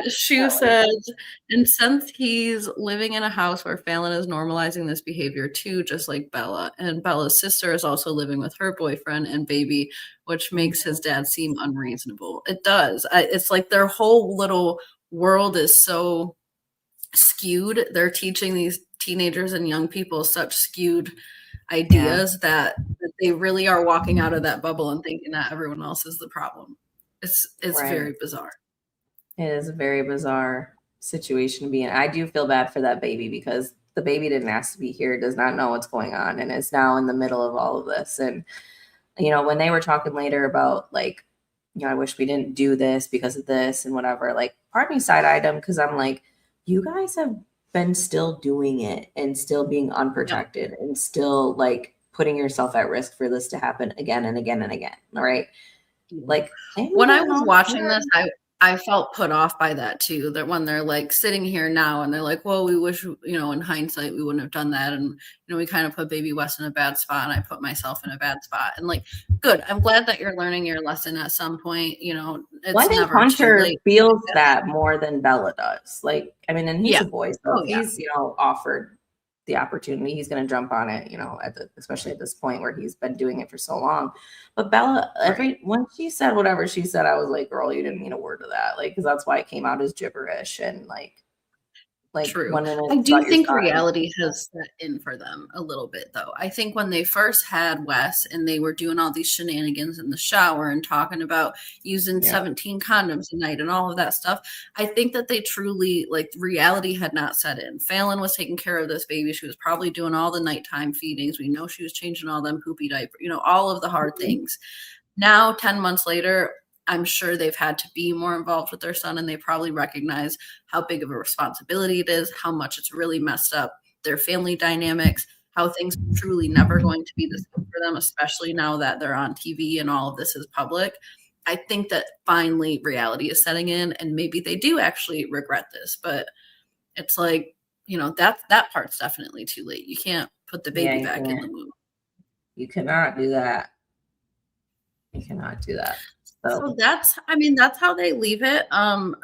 Shu says, and since he's living in a house where Fallon is normalizing this behavior too, just like Bella, and Bella's sister is also living with her boyfriend and baby, which makes his dad seem unreasonable. It does. It's like their whole little world is so skewed. They're teaching these teenagers and young people such skewed ideas that they really are walking out of that bubble and thinking that everyone else is the problem. It's Right. very bizarre. It is a very bizarre situation to be in. I do feel bad for that baby because the baby didn't ask to be here, does not know what's going on, and is now in the middle of all of this. And, you know, when they were talking later about like, you know, I wish we didn't do this because of this and whatever, like part of me side-eyed them because I'm like, you guys have been still doing it and still being unprotected and still like putting yourself at risk for this to happen again and again and again. All right. Like when I was watching this, I felt put off by that too. That when they're like sitting here now and they're like, well, we wish, you know, in hindsight, we wouldn't have done that. And, you know, we kind of put baby Wes in a bad spot and I put myself in a bad spot. And like, good. I'm glad that you're learning your lesson at some point. You know, it's I think never Hunter too late. feels that more than Bella does. Like, I mean, and he's Yeah. a boy, so if he's, you know, offered the opportunity, he's going to jump on it, you know, especially at this point where he's been doing it for so long. But Bella, when she said whatever she said, I was like, girl, you didn't mean a word of that. Like, because that's why it came out as gibberish and like True. I do think reality has set in for them a little bit, though. I think when they first had Wes and they were doing all these shenanigans in the shower and talking about using 17 condoms a night and all of that stuff, I think that they truly, like, reality had not set in. Fallon was taking care of this baby. She was probably doing all the nighttime feedings. We know she was changing all them poopy diapers, you know, all of the hard things. Now, 10 months later, I'm sure they've had to be more involved with their son and they probably recognize how big of a responsibility it is, how much it's really messed up their family dynamics, how things are truly never going to be the same for them, especially now that they're on TV and all of this is public. I think that finally reality is setting in and maybe they do actually regret this, but it's like, you know, that part's definitely too late. You can't put the baby back in the womb. You cannot do that. You cannot do that. So that's how they leave it.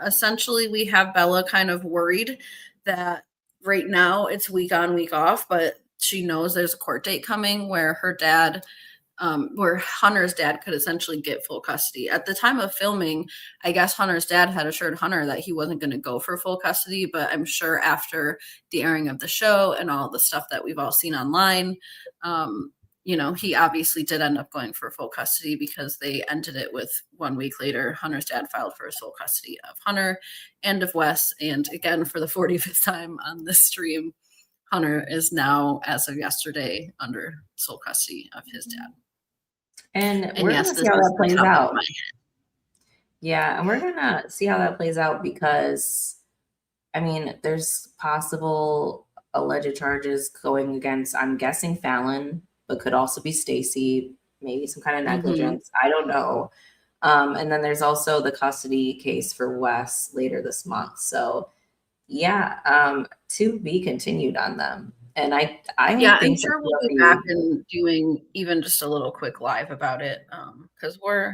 Essentially, we have Bella kind of worried that right now it's week on, week off, but she knows there's a court date coming where her dad, where Hunter's dad could essentially get full custody. At the time of filming, I guess Hunter's dad had assured Hunter that he wasn't going to go for full custody, but I'm sure after the airing of the show and all the stuff that we've all seen online, you know, he obviously did end up going for full custody because they ended it with 1 week later. Hunter's dad filed for full custody of Hunter and of Wes. And again, for the 45th time on this stream, Hunter is now, as of yesterday, under sole custody of his dad. And we're going to see how that plays out. Yeah, and we're going to see how that plays out because, I mean, there's possible alleged charges going against, I'm guessing, Fallon, but could also be Stacy, maybe some kind of negligence. I don't know. And then there's also the custody case for Wes later this month. So yeah, to be continued on them. And I think I'm sure we'll be back and doing even just a little quick live about it. Because we're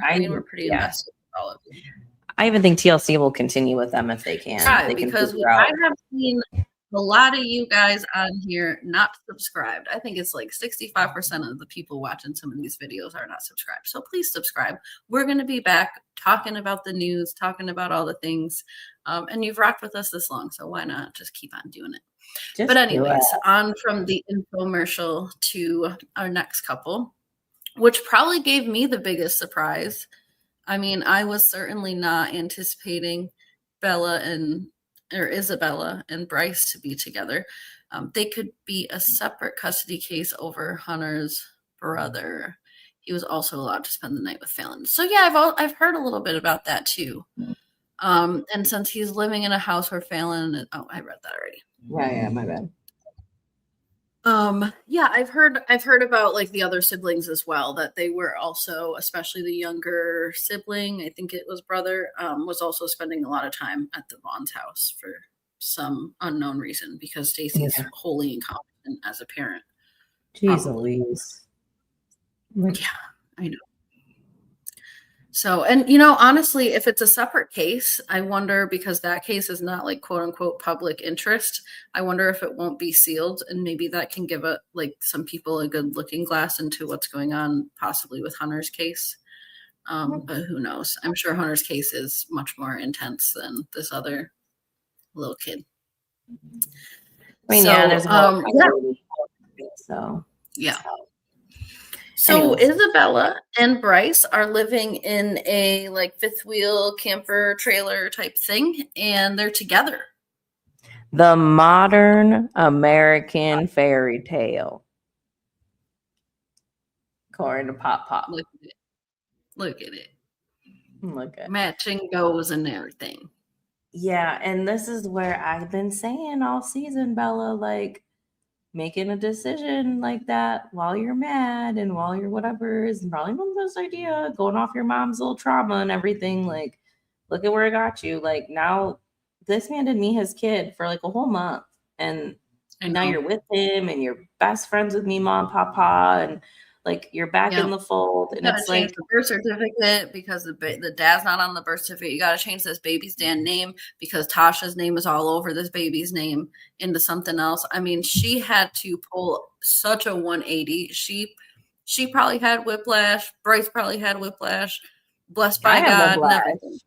pretty invested with all of it. I even think TLC will continue with them if they can. Right, they because I have seen a lot of you guys on here not subscribed. I think it's like 65% of the people watching some of these videos are not subscribed. So please subscribe. We're going to be back talking about the news, talking about all the things. And you've rocked with us this long, so why not just keep on doing it? But anyways, on from the infomercial to our next couple. which probably gave me the biggest surprise. I mean, I was certainly not anticipating Isabella and Bryce to be together. They could be a separate custody case over Hunter's brother. He was also allowed to spend the night with Fallon. So yeah, I've heard a little bit about that too. And since he's living in a house where Fallon, I read that already. Yeah, my bad. Yeah, I've heard about like the other siblings as well, that they were also, especially the younger sibling, I think it was brother, was also spending a lot of time at the Vaughn's house for some unknown reason, because Stacy's wholly incompetent as a parent. Jeez Louise. Yeah, I know. So, and you know, honestly, if it's a separate case, I wonder, because that case is not like quote unquote public interest, I wonder if it won't be sealed, and maybe that can give some people a good looking glass into what's going on possibly with Hunter's case. But who knows? I'm sure Hunter's case is much more intense than this other little kid. I mean, so, yeah, there's yeah. So anyways, Isabella and Bryce are living in a like fifth wheel camper trailer type thing, and they're together. The modern American fairy tale. According to Pop. Look at it. Look at it. Look at matching goes and everything. Yeah, and this is where I've been saying all season, Bella, like, making a decision like that while you're mad and while you're whatever is probably not the best idea. Going off your mom's little trauma and everything. Like, look at where it got you. Like, now this man didn't meet his kid for like a whole month. And now you're with him and you're best friends with me, mom, papa, and like you're back in the fold. And it's like the birth certificate because the dad's not on the birth certificate. You got to change this baby's damn name because Tasha's name is all over this baby's name into something else. I mean, she had to pull such a 180. She probably had whiplash. Bryce probably had whiplash. Blessed by God. And everything.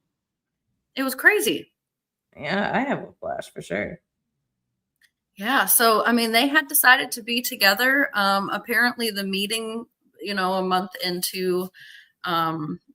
It was crazy. Yeah, I have whiplash for sure. Yeah, so I mean, they had decided to be together. Apparently, the meeting, you know, a month into,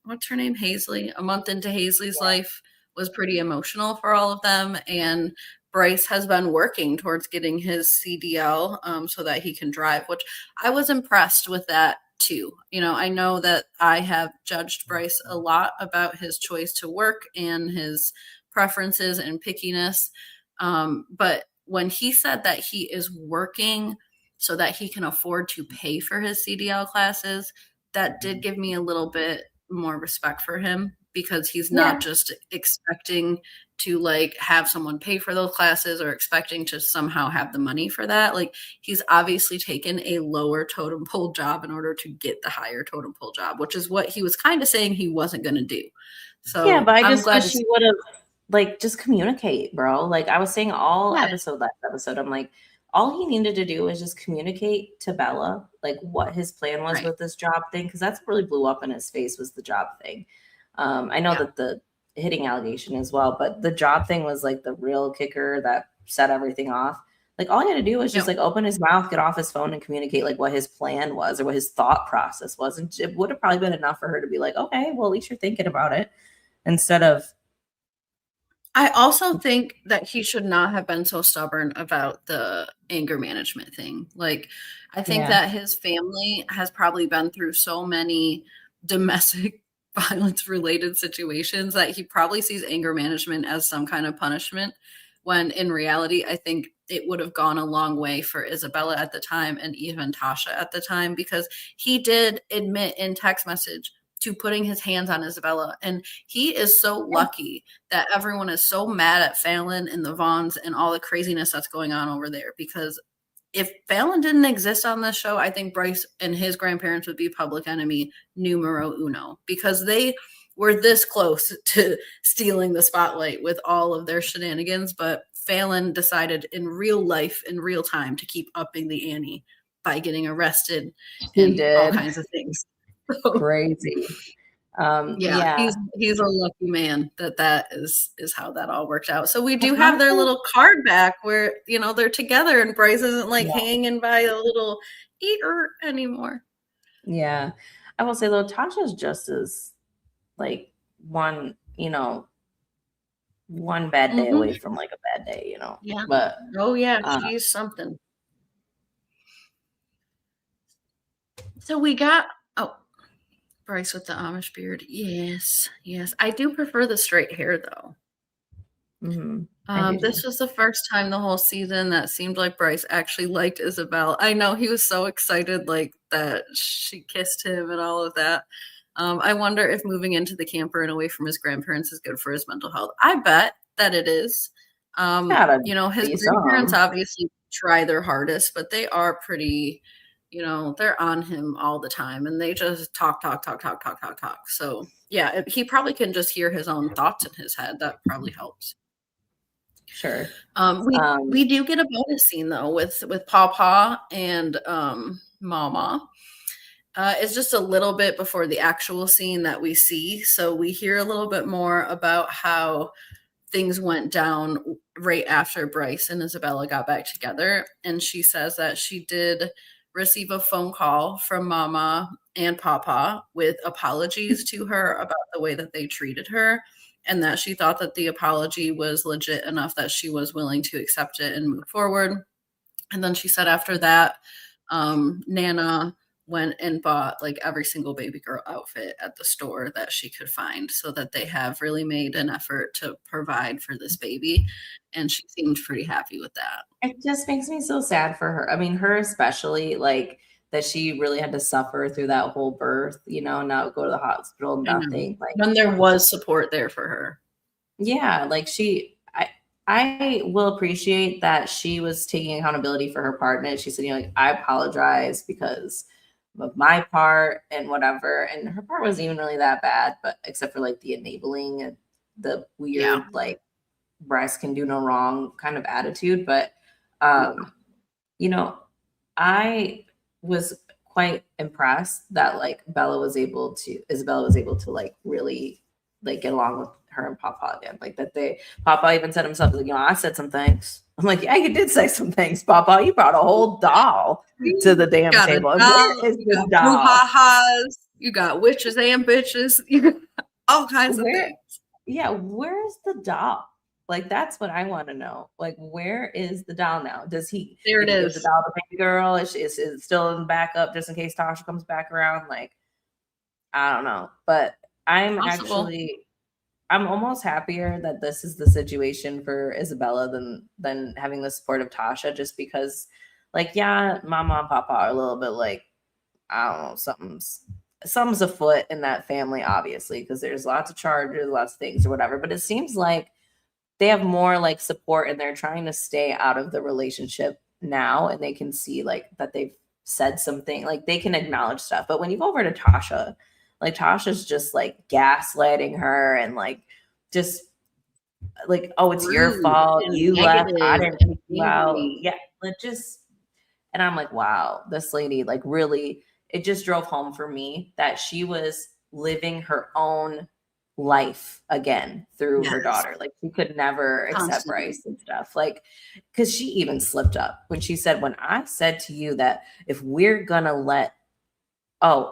what's her name, Hazley. A month into Hazley's life was pretty emotional for all of them, and Bryce has been working towards getting his CDL so that he can drive, which I was impressed with that too. You know, I know that I have judged Bryce a lot about his choice to work and his preferences and pickiness, but when he said that he is working so that he can afford to pay for his CDL classes, that did give me a little bit more respect for him, because he's not just expecting to like have someone pay for those classes or expecting to somehow have the money for that. Like, he's obviously taken a lower totem pole job in order to get the higher totem pole job, which is what he was kind of saying he wasn't going to do. So yeah, but I just wish he would have like just communicate, bro. Like I was saying last episode, I'm like, all he needed to do was just communicate to Bella like what his plan was with this job thing, because that's what really blew up in his face was the job thing. I know that the hitting allegation as well, but the job thing was like the real kicker that set everything off. Like all he had to do was just like open his mouth, get off his phone, and communicate like what his plan was or what his thought process was, and it would have probably been enough for her to be like, okay, well at least you're thinking about it, instead of. I also think that he should not have been so stubborn about the anger management thing. Like, I think that his family has probably been through so many domestic violence related situations that he probably sees anger management as some kind of punishment, when in reality, I think it would have gone a long way for Isabella at the time and even Tasha at the time, because he did admit in text message to putting his hands on Isabella. And he is so lucky that everyone is so mad at Fallon and the Vaughns and all the craziness that's going on over there. Because if Fallon didn't exist on this show, I think Bryce and his grandparents would be public enemy numero uno, because they were this close to stealing the spotlight with all of their shenanigans. But Fallon decided in real life, in real time, to keep upping the ante by getting arrested and all kinds of things. Crazy. He's a lucky man that is how that all worked out. So we do have their little card back where, you know, they're together and Bryce isn't like hanging by a little eater anymore. Yeah. I will say though, Tasha's just as like one, one bad day away from like a bad day, Yeah. But Oh yeah, she's something. So we got Bryce with the Amish beard. Yes. I do prefer the straight hair though. This was the first time the whole season that seemed like Bryce actually liked Isabel. I know he was so excited, like that she kissed him and all of that. I wonder if moving into the camper and away from his grandparents is good for his mental health. I bet that it is. His grandparents obviously try their hardest, but they are pretty, they're on him all the time and they just talk. So yeah, he probably can just hear his own thoughts in his head. That probably helps. Sure. We do get a bonus scene though with Pawpaw and Mama. It's just a little bit before the actual scene that we see. So we hear a little bit more about how things went down right after Bryce and Isabella got back together. And she says that she did receive a phone call from Mama and Pawpaw with apologies to her about the way that they treated her, and that she thought that the apology was legit enough that she was willing to accept it and move forward. And then she said after that, Nana went and bought like every single baby girl outfit at the store that she could find, so that they have really made an effort to provide for this baby. And she seemed pretty happy with that. It just makes me so sad for her. I mean, her especially, like that she really had to suffer through that whole birth, not go to the hospital, nothing. Like when there was support there for her. Yeah, like I will appreciate that she was taking accountability for her part in it. She said, like, I apologize because of my part and whatever. And her part wasn't even really that bad, but except for like the enabling and the weird, like, Bryce can do no wrong kind of attitude. But, I was quite impressed that like Isabella was able to like really like get along with her and Papa again. Like that Papa even said himself, like, I said some things. I'm like, yeah, you did say some things, Papa. You brought a whole doll to the damn table. Where is the doll? Brouhahas. You got witches and bitches. You got all kinds of things. Yeah, where's the doll? Like, that's what I want to know. Like, where is the doll now? Does he? There it is. The doll, the baby girl is still in the backup just in case Tasha comes back around. Like, I don't know, but I'm almost happier that this is the situation for Isabella than having the support of Tasha, just because, like, yeah, Mama and Papa are a little bit like, I don't know, something's afoot in that family, obviously, because there's lots of charges, lots of things or whatever. But it seems like they have more like support and they're trying to stay out of the relationship now, and they can see like that they've said something, like they can acknowledge stuff. But when you go over to Tasha, like Tasha's just like gaslighting her and like just like, oh, it's your fault. You left. I didn't take you out. Yeah. And I'm like, wow, this lady, like really, it just drove home for me that she was living her own life again through her daughter. Like she could never accept Bryce and stuff. Like, because she even slipped up when she said, when I said to you that if you're gonna let, and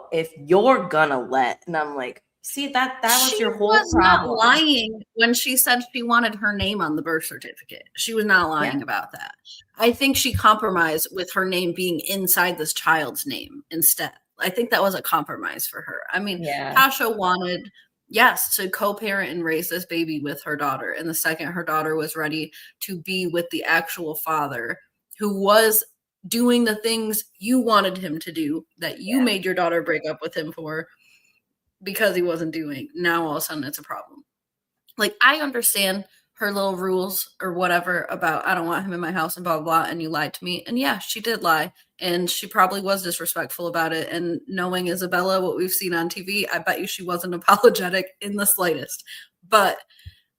I'm like, see, that was your whole problem. She was not lying when she said she wanted her name on the birth certificate. She was not lying about that. I think she compromised with her name being inside this child's name instead. I think that was a compromise for her. I mean, Tasha wanted, to co-parent and raise this baby with her daughter. And the second her daughter was ready to be with the actual father who was doing the things you wanted him to do, that you made your daughter break up with him for because he wasn't doing, now all of a sudden it's a problem. Like, I understand her little rules or whatever about, I don't want him in my house and blah, blah, blah, and you lied to me. And yeah, she did lie. And she probably was disrespectful about it. And knowing Isabella, what we've seen on TV, I bet you she wasn't apologetic in the slightest. But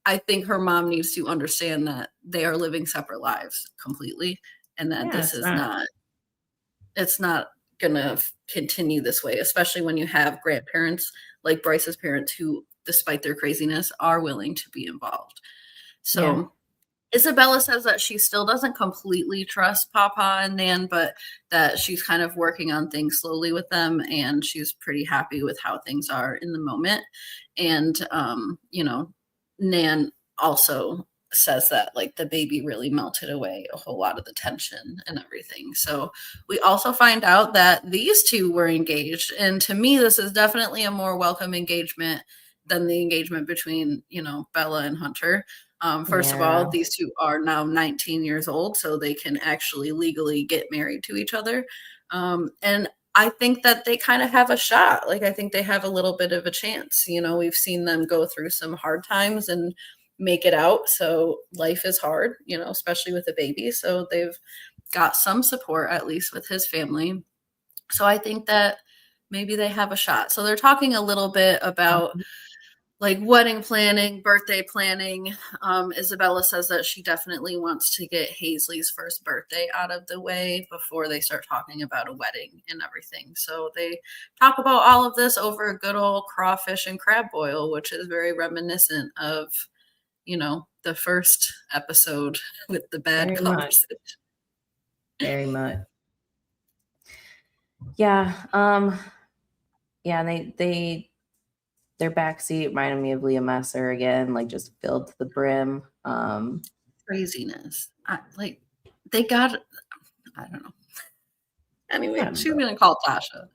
I think her mom needs to understand that they are living separate lives completely. And that this is it's not going to continue this way, especially when you have grandparents like Bryce's parents who, despite their craziness, are willing to be involved. So Isabella says that she still doesn't completely trust Papa and Nan, but that she's kind of working on things slowly with them, and she's pretty happy with how things are in the moment. And Nan also says that like the baby really melted away a whole lot of the tension and everything. So we also find out that these two were engaged, and to me this is definitely a more welcome engagement than the engagement between Bella and Hunter. First of all, these two are now 19 years old, so they can actually legally get married to each other. And I think that they kind of have a shot. Like, I think they have a little bit of a chance. We've seen them go through some hard times and make it out. So life is hard, especially with a baby. So they've got some support, at least with his family. So I think that maybe they have a shot. So they're talking a little bit about like wedding planning, birthday planning. Isabella says that she definitely wants to get Hazley's first birthday out of the way before they start talking about a wedding and everything. So they talk about all of this over a good old crawfish and crab boil, which is very reminiscent of, the first episode with the bad Very conversation. Very much. Yeah. Yeah, and their backseat reminded me of Leah Messer again, like just filled to the brim. Craziness. They got, I don't know. Anyway, she's know. gonna call Tasha.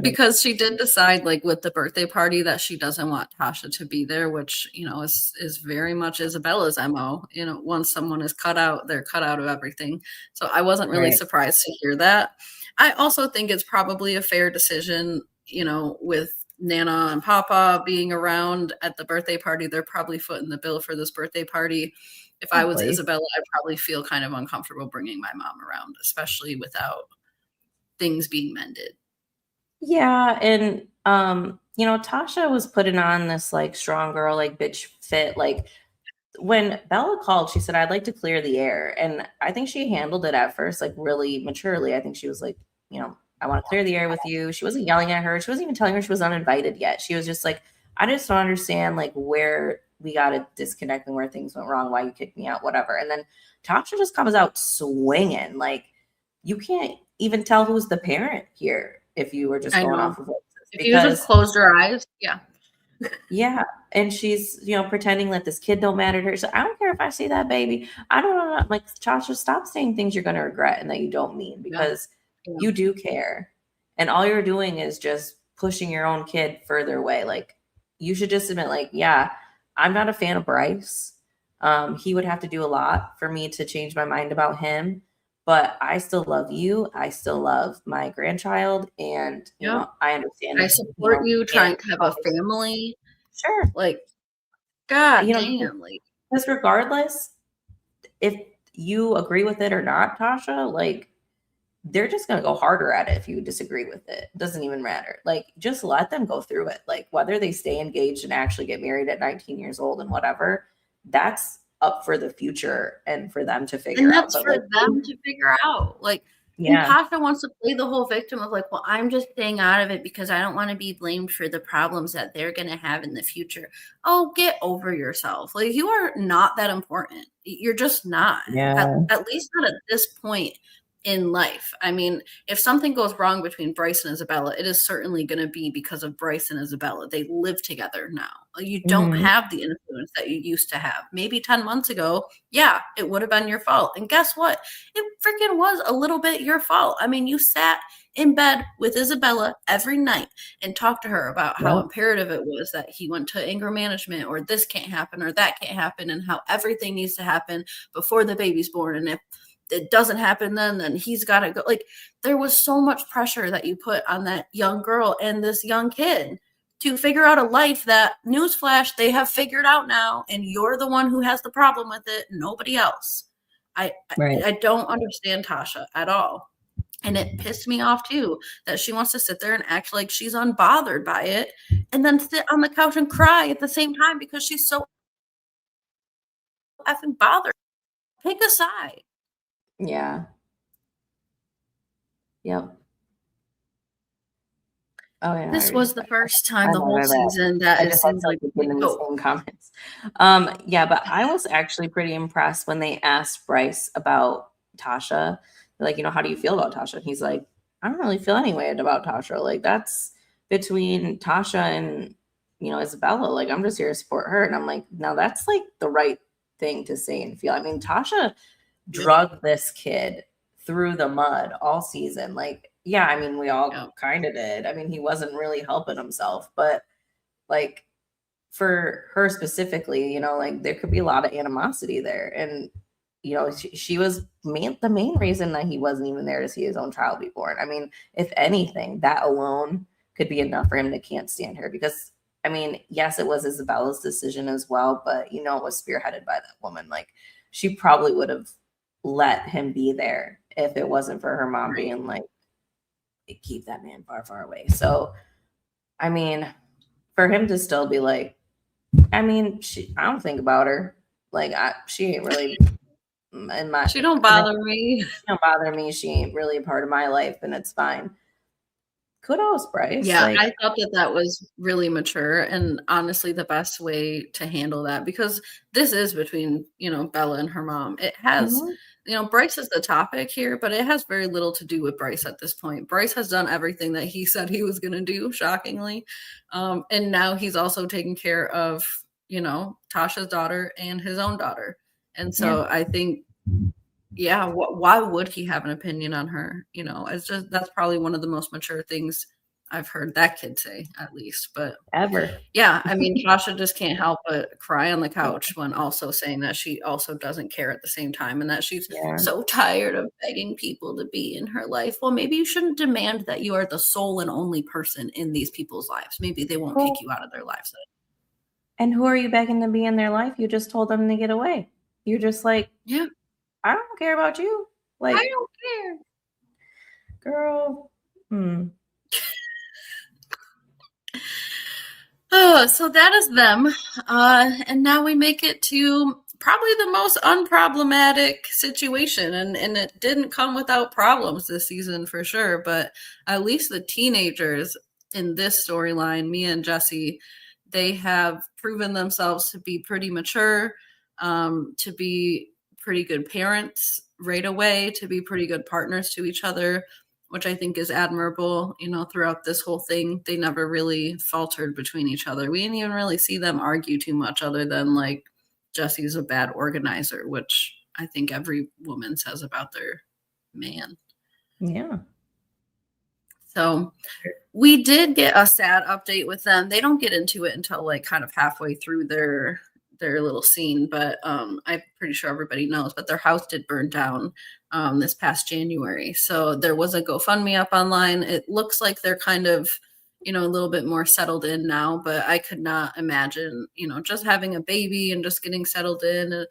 Because she did decide, like with the birthday party, that she doesn't want Tasha to be there, which is very much Isabella's MO. Once someone is cut out, they're cut out of everything. So I wasn't really surprised to hear that. I also think it's probably a fair decision, with Nana and Papa being around at the birthday party. They're probably footing the bill for this birthday party. If I was Isabella, I'd probably feel kind of uncomfortable bringing my mom around, especially without things being mended. Yeah, and Tasha was putting on this like strong girl, like bitch fit. Like when Bella called, she said, "I'd like to clear the air," and I think she handled it at first like really maturely. I think she was like, I want to clear the air with you. She wasn't yelling at her. She wasn't even telling her she was uninvited yet. She was just like, I just don't understand like where we got to disconnect and where things went wrong, why you kicked me out, whatever. And then Tasha just comes out swinging. Like you can't even tell who's the parent here if you were just going off of voices. If you just closed your eyes, yeah. Yeah. And she's, pretending that this kid don't matter to her. So I don't care if I see that baby. I don't know. Like, Tasha, stop saying things you're going to regret and that you don't mean because you do care. And all you're doing is just pushing your own kid further away. Like, you should just admit, like, yeah, I'm not a fan of Bryce. He would have to do a lot for me to change my mind about him. But I still love you. I still love my grandchild. And, I understand. I support you trying to have a family. Sure. Like, God damn. Like, because regardless, if you agree with it or not, Tasha, like, they're just going to go harder at it if you disagree with it. It doesn't even matter. Like, just let them go through it. Like, whether they stay engaged and actually get married at 19 years old and whatever, that's up for the future and for them to figure out. That's for them to figure out. Like, Tasha wants to play the whole victim of like, well, I'm just staying out of it because I don't want to be blamed for the problems that they're going to have in the future. Oh, get over yourself. Like, you are not that important. You're just not. Yeah. At least not at this point in life. I mean, if something goes wrong between Bryce and Isabella, it is certainly going to be because of Bryce and Isabella. They live together now. You don't have the influence that you used to have. Maybe 10 months ago, yeah, it would have been your fault. And guess what? It freaking was a little bit your fault. I mean, you sat in bed with Isabella every night and talked to her about how imperative it was that he went to anger management, or this can't happen or that can't happen, and how everything needs to happen before the baby's born. And if it doesn't happen then he's got to go. Like, there was so much pressure that you put on that young girl and this young kid to figure out a life that, newsflash, they have figured out now, and you're the one who has the problem with it, nobody else. I don't understand Tasha at all. And it pissed me off too that she wants to sit there and act like she's unbothered by it and then sit on the couch and cry at the same time because she's so effing bothered. Pick a side. Yeah. Yep. Oh yeah. This was the first time I the know, whole I know. season that I it just had seems to like get in the same comments. Yeah, but I was actually pretty impressed when they asked Bryce about Tasha. They're like, how do you feel about Tasha? And he's like, I don't really feel any way about Tasha. Like that's between Tasha and Isabella. Like I'm just here to support her. And I'm like, now that's like the right thing to say and feel. I mean, Tasha drug this kid through the mud all season. Like, yeah, I mean, we all kind of did. I mean, he wasn't really helping himself, but like for her specifically, like there could be a lot of animosity there. And, she was the main reason that he wasn't even there to see his own child be born. I mean, if anything, that alone could be enough for him to can't stand her because, I mean, yes, it was Isabella's decision as well, but, it was spearheaded by that woman. Like she probably would have let him be there if it wasn't for her mom being like, keep that man far, far away. So, I mean, for him to still be like, I mean, I don't think about her. Like, she ain't really she don't bother me. She don't bother me. She ain't really a part of my life, and it's fine. Kudos, Bryce. Yeah, I thought that was really mature and honestly the best way to handle that because this is between, Bella and her mom. It has, Bryce is the topic here, but it has very little to do with Bryce at this point. Bryce has done everything that he said he was going to do, shockingly. And now he's also taking care of, Tasha's daughter and his own daughter. And so I think, why would he have an opinion on her? It's just that's probably one of the most mature things I've heard that kid say, at least. But ever. Yeah, I mean, Tasha just can't help but cry on the couch when also saying that she also doesn't care at the same time and that she's so tired of begging people to be in her life. Well, maybe you shouldn't demand that you are the sole and only person in these people's lives. Maybe they won't kick you out of their lives. And who are you begging to be in their life? You just told them to get away. You're just like, I don't care about you. Like, I don't care. Girl. So that is them. And now we make it to probably the most unproblematic situation. And it didn't come without problems this season for sure. But at least the teenagers in this storyline, Mia and Jesse, they have proven themselves to be pretty mature, to be pretty good parents right away, to be pretty good partners to each other, which I think is admirable. Throughout this whole thing, they never really faltered between each other. We didn't even really see them argue too much other than like Jesse's a bad organizer, which I think every woman says about their man. Yeah. So we did get a sad update with them. They don't get into it until like kind of halfway through their little scene, but I'm pretty sure everybody knows, but their house did burn down this past January. So there was a GoFundMe up online. It looks like they're kind of, a little bit more settled in now, but I could not imagine, just having a baby and just getting settled in.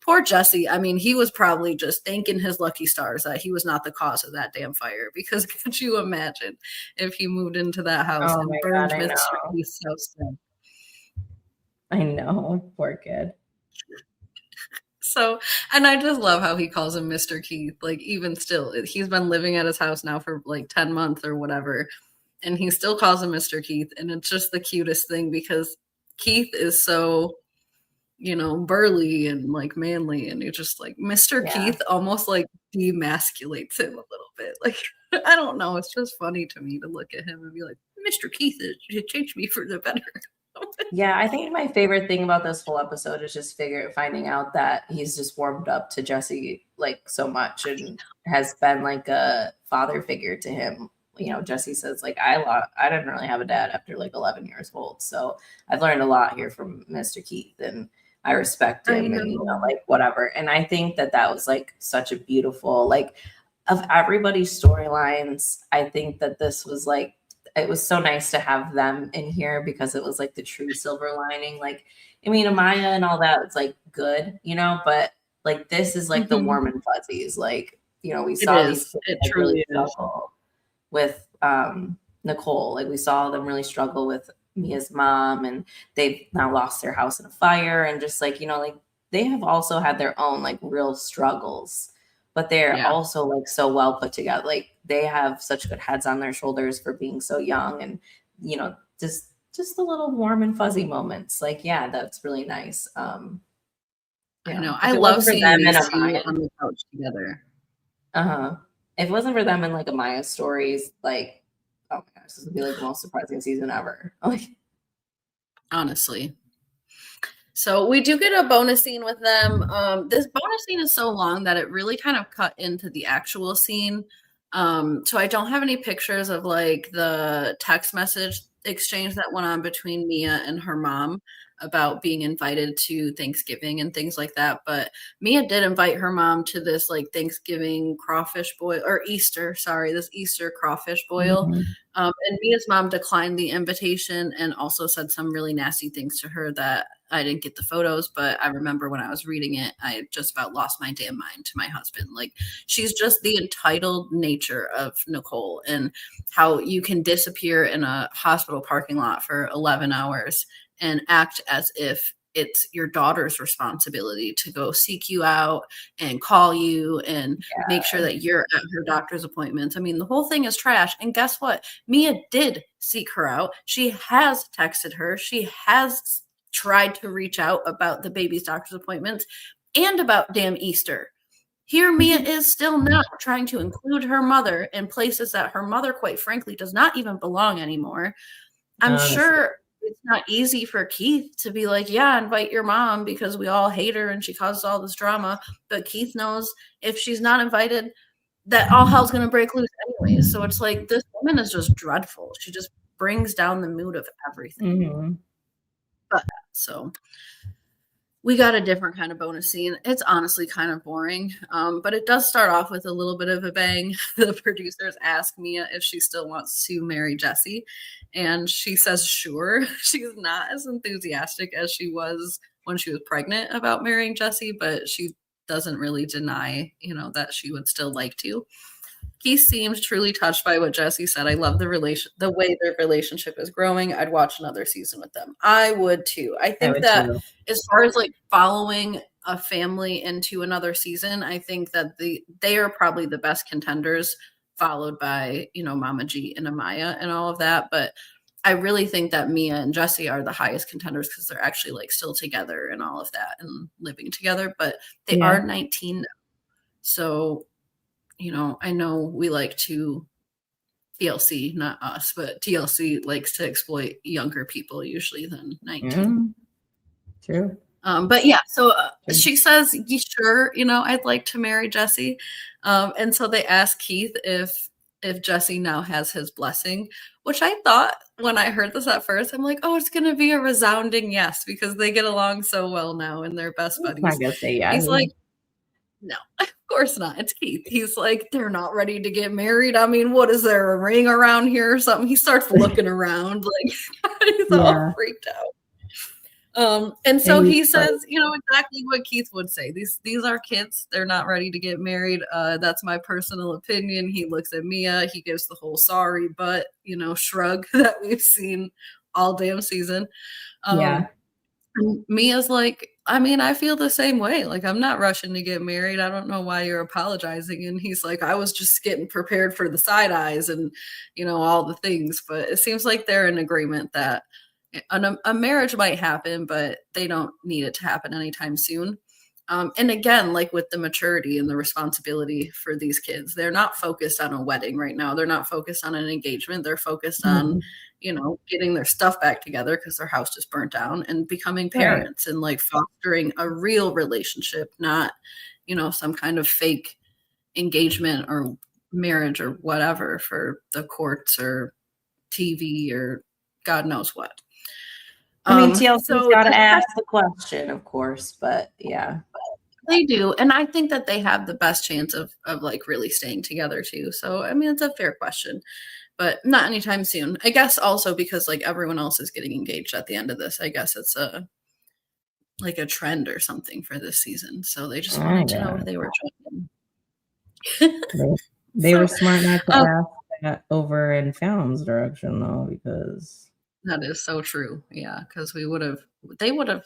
Poor Jesse. I mean, he was probably just thanking his lucky stars that he was not the cause of that damn fire, because could you imagine if he moved into that house and burned Mr. Keith's house down? I know, poor kid. So, and I just love how he calls him Mr. Keith. Like, even still, he's been living at his house now for like 10 months or whatever, and he still calls him Mr. Keith. And it's just the cutest thing because Keith is so, burly and like manly, and you're just like, Mr. Keith almost like demasculates him a little bit. Like, I don't know. It's just funny to me to look at him and be like, Mr. Keith, it changed me for the better. Yeah, I think my favorite thing about this whole episode is just finding out that he's just warmed up to Jesse like so much and has been like a father figure to him. Jesse says like I didn't really have a dad after like 11 years old, so I've learned a lot here from Mr. Keith, and I respect him, and like whatever. And I think that was like such a beautiful, like, of everybody's storylines. I think that this was like, it was so nice to have them in here because it was like the true silver lining. Like, I mean, Amaya and all that, it's like good, but like this is like the warm and fuzzies. Like, we saw these kids like really struggle with Nicole. Like we saw them really struggle with Mia's mom, and they've now lost their house in a fire, and just like, like they have also had their own like real struggles but they're Yeah. also like so well put together. Like they have such good heads on their shoulders for being so young, and just the little warm and fuzzy moments. Like, yeah, that's really nice. I know. If I it love wasn't for seeing them these and two Amaya, on the couch together. if it wasn't for them and like Amaya's stories, like, oh my gosh, this would be like the most surprising season ever. Like, Honestly. So we do get a bonus scene with them. This bonus scene is so long that it really kind of cut into the actual scene. So I don't have any pictures of like the text message exchange that went on between Mia and her mom about being invited to Thanksgiving and things like that. But Mia did invite her mom to this like Thanksgiving crawfish boil, or Easter, sorry, this Easter crawfish boil. Mhm. And Mia's mom declined the invitation and also said some really nasty things to her that I didn't get the photos, but I remember when I was reading it, I just about lost my damn mind to my husband. Like, she's just the entitled nature of Nicole, and how you can disappear in a hospital parking lot for 11 hours and act as if it's your daughter's responsibility to go seek you out and call you and make sure that you're at her doctor's appointments. I mean, the whole thing is trash. And guess what? Mia did seek her out. She has texted her. She has tried to reach out about the baby's doctor's appointments and about damn Easter. Here, Mia is still not trying to include her mother in places that her mother, quite frankly, does not even belong anymore. I'm Honestly. sure it's not easy for Keith to be like, yeah, invite your mom because we all hate her and she causes all this drama. But Keith knows if she's not invited, that all hell's going to break loose anyways. So it's like, this woman is just dreadful. She just brings down the mood of everything. Mhm. So we got a different kind of bonus scene. It's honestly kind of boring, but it does start off with a little bit of a bang. The producers ask Mia if she still wants to marry Jesse, and she says sure. She's not as enthusiastic as she was when she was pregnant about marrying Jesse, but she doesn't really deny, that she would still like to. He seems truly touched by what Jesse said. I love the way their relationship is growing. I'd watch another season with them. I would too. I think would that too. as far as like following a family into another season, I think that they are probably the best contenders, followed by, Mama G and Amaya and all of that. But I really think that Mia and Jesse are the highest contenders because they're actually like still together and all of that and living together. But they Yeah. are 19 now. So I know we like to, TLC, not us, but TLC likes to exploit younger people usually than 19. Mhm. True. But yeah, so she says, sure, I'd like to marry Jesse. And so they ask Keith if Jesse now has his blessing, which I thought when I heard this at first, I'm like, oh, it's going to be a resounding yes, because they get along so well now and they're best I'm buddies. not gonna say yeah. He's like, no, of course not. It's Keith. He's like, they're not ready to get married. I mean, what is there, a ring around here or something? He starts looking around like he's all freaked out. And so he says, exactly what Keith would say. These are kids. They're not ready to get married. That's my personal opinion. He looks at Mia. He gives the whole sorry, but shrug that we've seen all damn season. Yeah. Mia's like, I mean, I feel the same way. Like, I'm not rushing to get married. I don't know why you're apologizing. And he's like, I was just getting prepared for the side eyes and, all the things. But it seems like they're in agreement that a marriage might happen, but they don't need it to happen anytime soon. And again, like with the maturity and the responsibility for these kids, they're not focused on a wedding right now. They're not focused on an engagement. They're focused on, getting their stuff back together because their house just burnt down and becoming parents and like fostering a real relationship, not, some kind of fake engagement or marriage or whatever for the courts or TV or God knows what. I mean, TLC's got to ask the question, of course, but yeah. They do. And I think that they have the best chance of like really staying together too. So, I mean, it's a fair question, but not anytime soon. I guess also because like everyone else is getting engaged at the end of this. I guess it's a trend or something for this season. So they just wanted to know if they were joining. They were smart not to ask that over in Fallon's direction though, because that is so true. Yeah, because they would have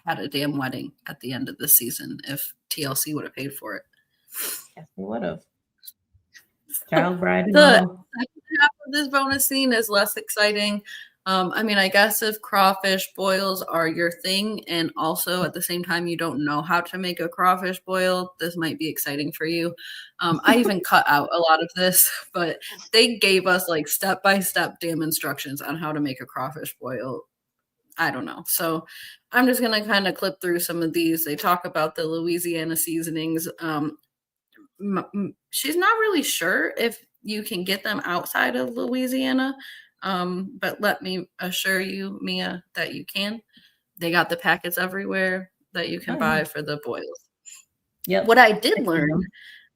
had a damn wedding at the end of the season if TLC would have paid for it. Yes, we would have. Child bride and The all. second half of this bonus scene is less exciting. I mean, I guess if crawfish boils are your thing, and also at the same time you don't know how to make a crawfish boil, this might be exciting for you. I even cut out a lot of this, but they gave us like step-by-step damn instructions on how to make a crawfish boil. I don't know. So I'm just gonna kind of clip through some of these. They talk about the Louisiana seasonings. She's not really sure if you can get them outside of Louisiana, but let me assure you, Mia, that you can. They got the packets everywhere that you can buy for the boils. Yep. What I did learn,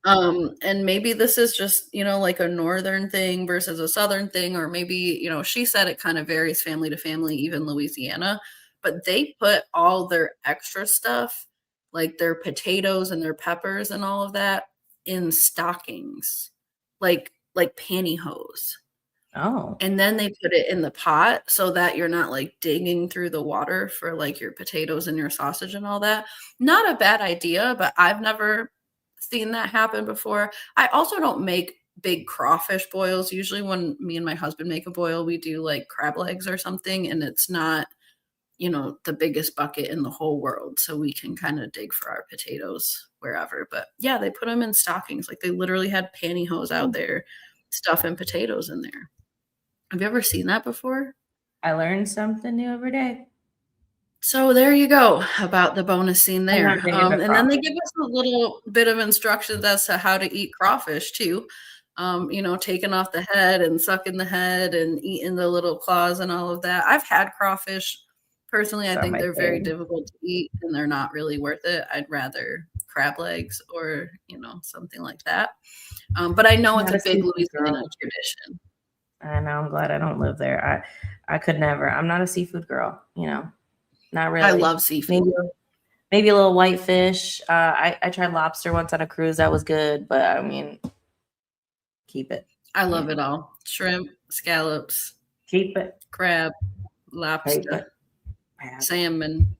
and maybe this is just, like a northern thing versus a southern thing, or maybe, she said it kind of varies family to family, even Louisiana, but they put all their extra stuff, like their potatoes and their peppers and all of that, in stockings, like pantyhose. Oh. And then they put it in the pot so that you're not like digging through the water for like your potatoes and your sausage and all that. Not a bad idea, but I've never seen that happen before. I also don't make big crawfish boils. Usually when me and my husband make a boil, we do like crab legs or something, and it's not, the biggest bucket in the whole world. So we can kind of dig for our potatoes wherever. But yeah, they put them in stockings. Like they literally had pantyhose out there stuffing potatoes in there. Have you ever seen that before? I learned something new every day. So there you go about the bonus scene there. not big into And then they give us a little bit of instructions as to how to eat crawfish too. Taking off the head and sucking the head and eating the little claws and all of that. I've had crawfish. Personally, I think they're very difficult to eat and they're not really worth it. I'd rather crab legs or, something like that. But I know it's a big Louisiana tradition. I know. I'm glad I don't live there. I could never. I'm not a seafood girl, not really. I love seafood. Maybe a little whitefish. I tried lobster once on a cruise. That was good, but I mean, keep it. I love it all. Shrimp, scallops. Keep it. Crab, lobster, salmon.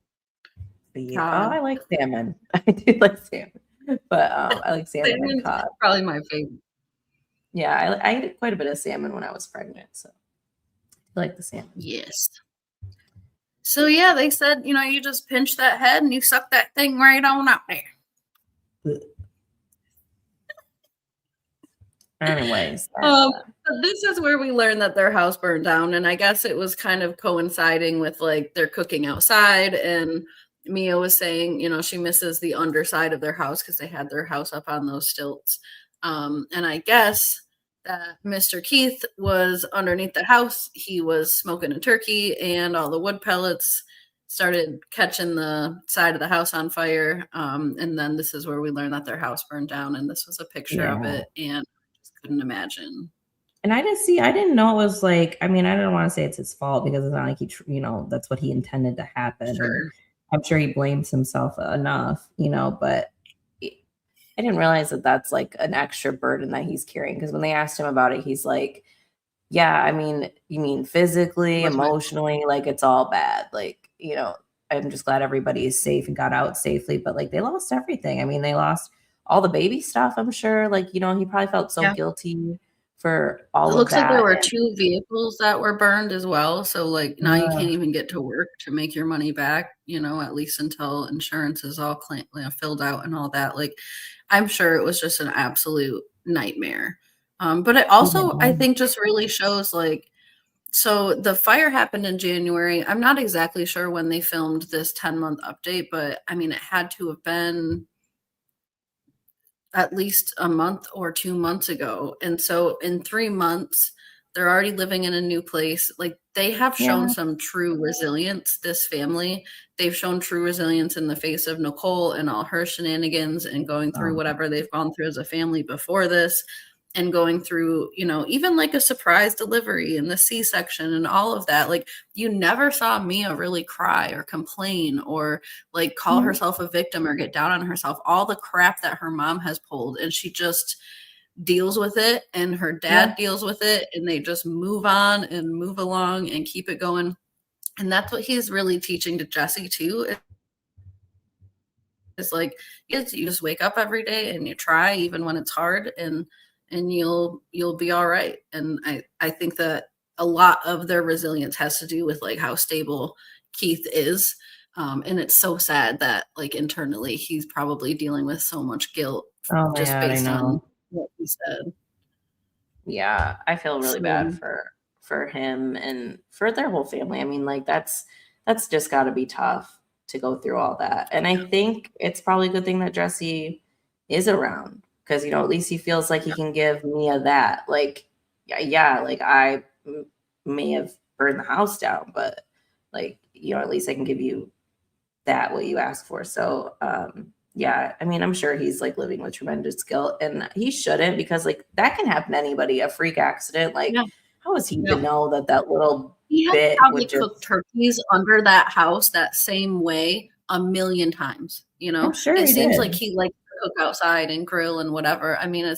Oh, I like salmon. I do like salmon, but I like salmon and cod. Probably my favorite. Yeah, I ate quite a bit of salmon when I was pregnant, so I like the salmon. Yes. So yeah, they said, you just pinch that head and you suck that thing right on out there. Anyways. This is where we learned that their house burned down, and I guess it was kind of coinciding with like they're cooking outside, and Mia was saying, she misses the underside of their house because they had their house up on those stilts. And I guess that Mr. Keith was underneath the house. He was smoking a turkey, and all the wood pellets started catching the side of the house on fire. And then this is where we learned that their house burned down, and this was a picture of it, and I just couldn't imagine. And I didn't know it was like, I mean, I don't want to say it's his fault because it's not like that's what he intended to happen. Sure. I'm sure he blames himself enough, but I didn't realize that that's like an extra burden that he's carrying. Because when they asked him about it, he's like, yeah, I mean, you mean physically, emotionally, like it's all bad. Like, I'm just glad everybody is safe and got out safely. But like they lost everything. I mean, they lost all the baby stuff, I'm sure. Like, he probably felt so guilty for all of that. It looks like there were 2 vehicles that were burned as well. So like now you can't even get to work to make your money back, at least until insurance is all filled out and all that. Like, I'm sure it was just an absolute nightmare. But it also, I think, just really shows like, so the fire happened in January. I'm not exactly sure when they filmed this 10-month update, but I mean, it had to have been at least a month or 2 months ago. And so in 3 months, they're already living in a new place. Like they have shown some true resilience, this family. They've shown true resilience in the face of Nicole and all her shenanigans and going through whatever they've gone through as a family before this, and going through, even like a surprise delivery and the C-section and all of that. Like you never saw Mia really cry or complain or like call herself a victim or get down on herself. All the crap that her mom has pulled, and she just deals with it, and her dad deals with it, and they just move on and move along and keep it going. And that's what he's really teaching to Jesse too. It's like, yes, you just wake up every day and you try, even when it's hard, and you'll be all right. And I think that a lot of their resilience has to do with like how stable Keith is. And it's so sad that like internally he's probably dealing with so much guilt Oh my just God, I based on know. what he said. Yeah, I feel really So- bad for him and for their whole family. I mean, like that's just got to be tough to go through all that. And I think it's probably a good thing that Jesse is around because, you know, at least he feels like he can give Mia that. Like, yeah, like I may have burned the house down, but like, you know, at least I can give you that what you asked for. So, yeah, I mean, I'm sure he's like living with tremendous guilt, and he shouldn't because like that can happen to anybody. A freak accident, like Yeah. how is he Yeah. to know that that little He has bit probably would just? cooked turkeys under that house that same way a million times. You know, I'm sure it he seems did. like he likes to cook outside and grill and whatever. I mean,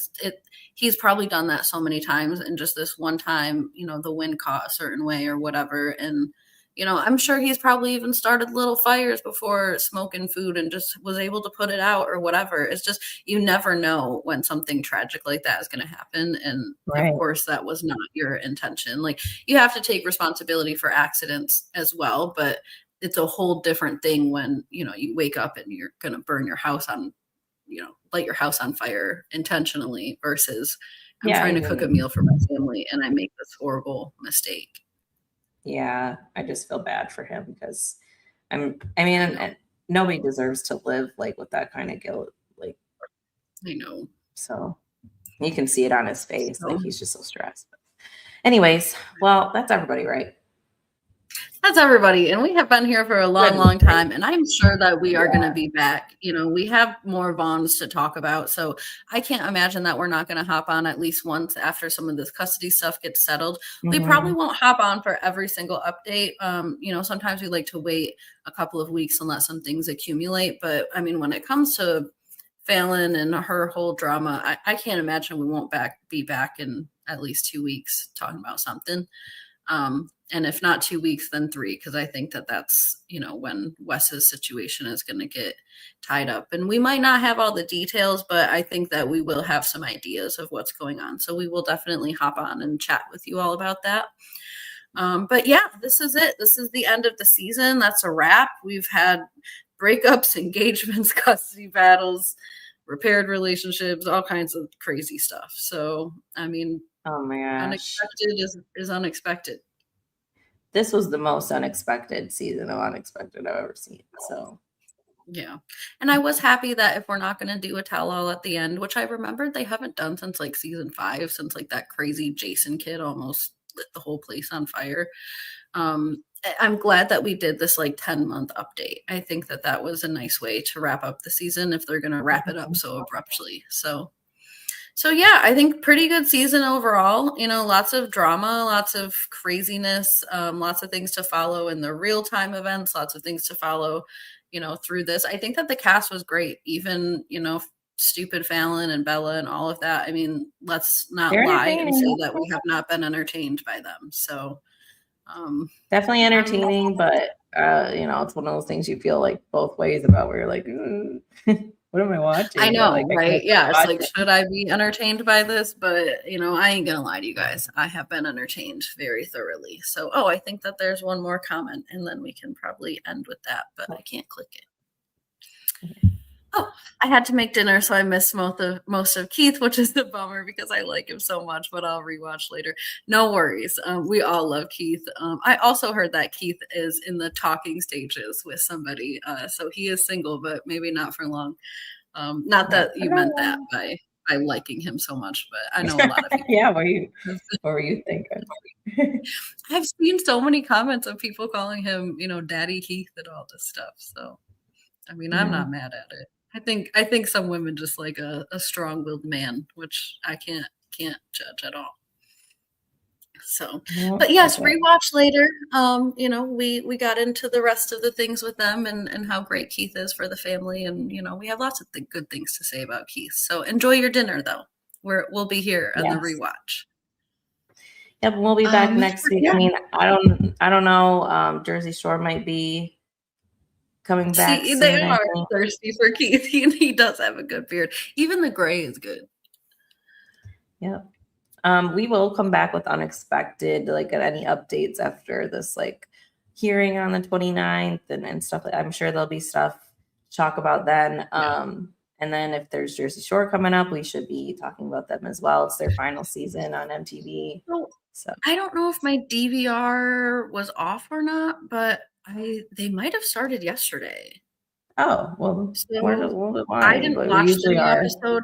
he's probably done that so many times, and just this one time, you know, the wind caught a certain way or whatever, and you know, I'm sure he's probably even started little fires before smoking food and just was able to put it out or whatever. It's just, you never know when something tragic like that is going to happen. And Right. of course, that was not your intention. Like, you have to take responsibility for accidents as well, but it's a whole different thing when, you know, you wake up and you're going to burn your house on, you know, light your house on fire intentionally versus I'm trying to cook a meal for my family and I make this horrible mistake. Yeah, I just feel bad for him because and nobody deserves to live like with that kind of guilt. Like, I know. So you can see it on his face. So- Like he's just so stressed. Anyways, well, that's everybody, right? That's everybody. And we have been here for a long, long time. And I'm sure that we are going to be back. You know, we have more Vaughns to talk about. So I can't imagine that we're not going to hop on at least once after some of this custody stuff gets settled. We probably won't hop on for every single update. You know, sometimes we like to wait a couple of weeks and let some things accumulate. But I mean, when it comes to Fallon and her whole drama, I can't imagine we won't be back in at least 2 weeks talking about something. And if not 2 weeks, then 3, because I think that that's, you know, when Wes's situation is going to get tied up. And we might not have all the details, but I think that we will have some ideas of what's going on. So we will definitely hop on and chat with you all about that. But yeah, this is it. This is the end of the season. That's a wrap. We've had breakups, engagements, custody battles, repaired relationships, all kinds of crazy stuff. So, I mean, oh my gosh, unexpected is unexpected. This was the most unexpected season of unexpected I've ever seen. So yeah. And I was happy that if we're not going to do a tell-all at the end, which I remembered they haven't done since like season 5, since like that crazy Jason kid almost lit the whole place on fire. I'm glad that we did this like 10-month update. I think that that was a nice way to wrap up the season if they're going to wrap it up so abruptly. So yeah, I think pretty good season overall. You know, lots of drama, lots of craziness, lots of things to follow in the real-time events, lots of things to follow, you know, through this. I think that the cast was great. Even, you know, stupid Fallon and Bella and all of that. I mean, let's not lie and say that we have not been entertained by them. So definitely entertaining, but you know, it's one of those things you feel like both ways about where you're like, what am I watching? I know, like, right? Yeah, it's like, should I be entertained by this? But, you know, I ain't going to lie to you guys. I have been entertained very thoroughly. So, I think that there's one more comment, and then we can probably end with that, but I can't click it. Oh, I had to make dinner, so I missed most of Keith, which is a bummer because I like him so much, but I'll rewatch later. No worries. We all love Keith. I also heard that Keith is in the talking stages with somebody, so he is single, but maybe not for long. Not that you meant that by liking him so much, but I know a lot of people. Yeah, what were you thinking? I've seen so many comments of people calling him, you know, Daddy Keith and all this stuff. So, I mean, I'm not mad at it. I think some women just like a strong-willed man, which I can't judge at all. So, but yes, rewatch later. You know, we got into the rest of the things with them and how great Keith is for the family, and you know, we have lots of good things to say about Keith. So enjoy your dinner, though. We'll be here on the rewatch. Yep, we'll be back next week. Yeah. I mean, I don't know. Jersey Shore might be coming back See, soon, they I are think. thirsty for Keith. He does have a good beard. Even the gray is good. Yep. We will come back with unexpected, like any updates after this like hearing on the 29th and stuff. I'm sure there'll be stuff to talk about then. And then if there's Jersey Shore coming up, we should be talking about them as well. It's their final season on MTV. So I don't know if my DVR was off or not, but they might have started yesterday. oh well, So we're a little bit I behind, didn't but we watch the usually new are. episode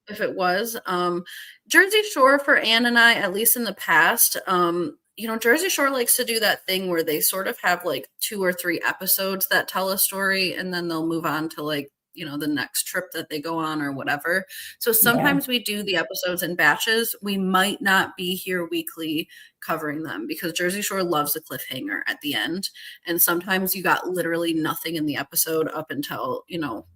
if it was. Jersey Shore for Ann and I, at least in the past, Jersey Shore likes to do that thing where they sort of have like 2 or 3 episodes that tell a story and then they'll move on to like, the next trip that they go on or whatever. So sometimes we do the episodes in batches. We might not be here weekly covering them because Jersey Shore loves a cliffhanger at the end. And sometimes you got literally nothing in the episode up until,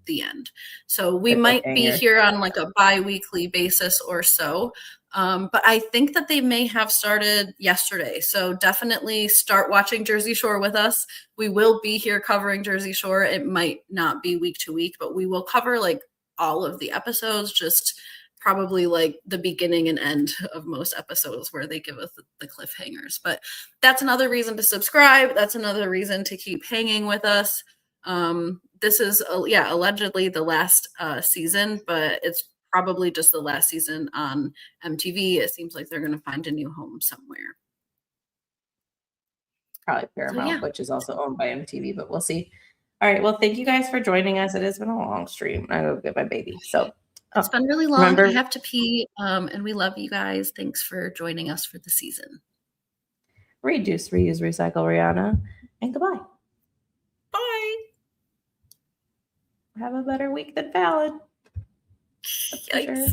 the end. So we might be here on like a bi-weekly basis or so. But I think that they may have started yesterday. So definitely start watching Jersey Shore with us. We will be here covering Jersey Shore. It might not be week to week, but we will cover like all of the episodes, just probably like the beginning and end of most episodes where they give us the cliffhangers. But that's another reason to subscribe. That's another reason to keep hanging with us. This is allegedly the last season, but it's probably just the last season on MTV. It seems like they're going to find a new home somewhere. Probably Paramount, which is also owned by MTV, but we'll see. All right. Well, thank you guys for joining us. It has been a long stream. I go get my baby. So it's been really long. I have to pee. And we love you guys. Thanks for joining us for the season. Reduce, reuse, recycle, Rihanna. And goodbye. Bye. Have a better week than Fallon. Yikes.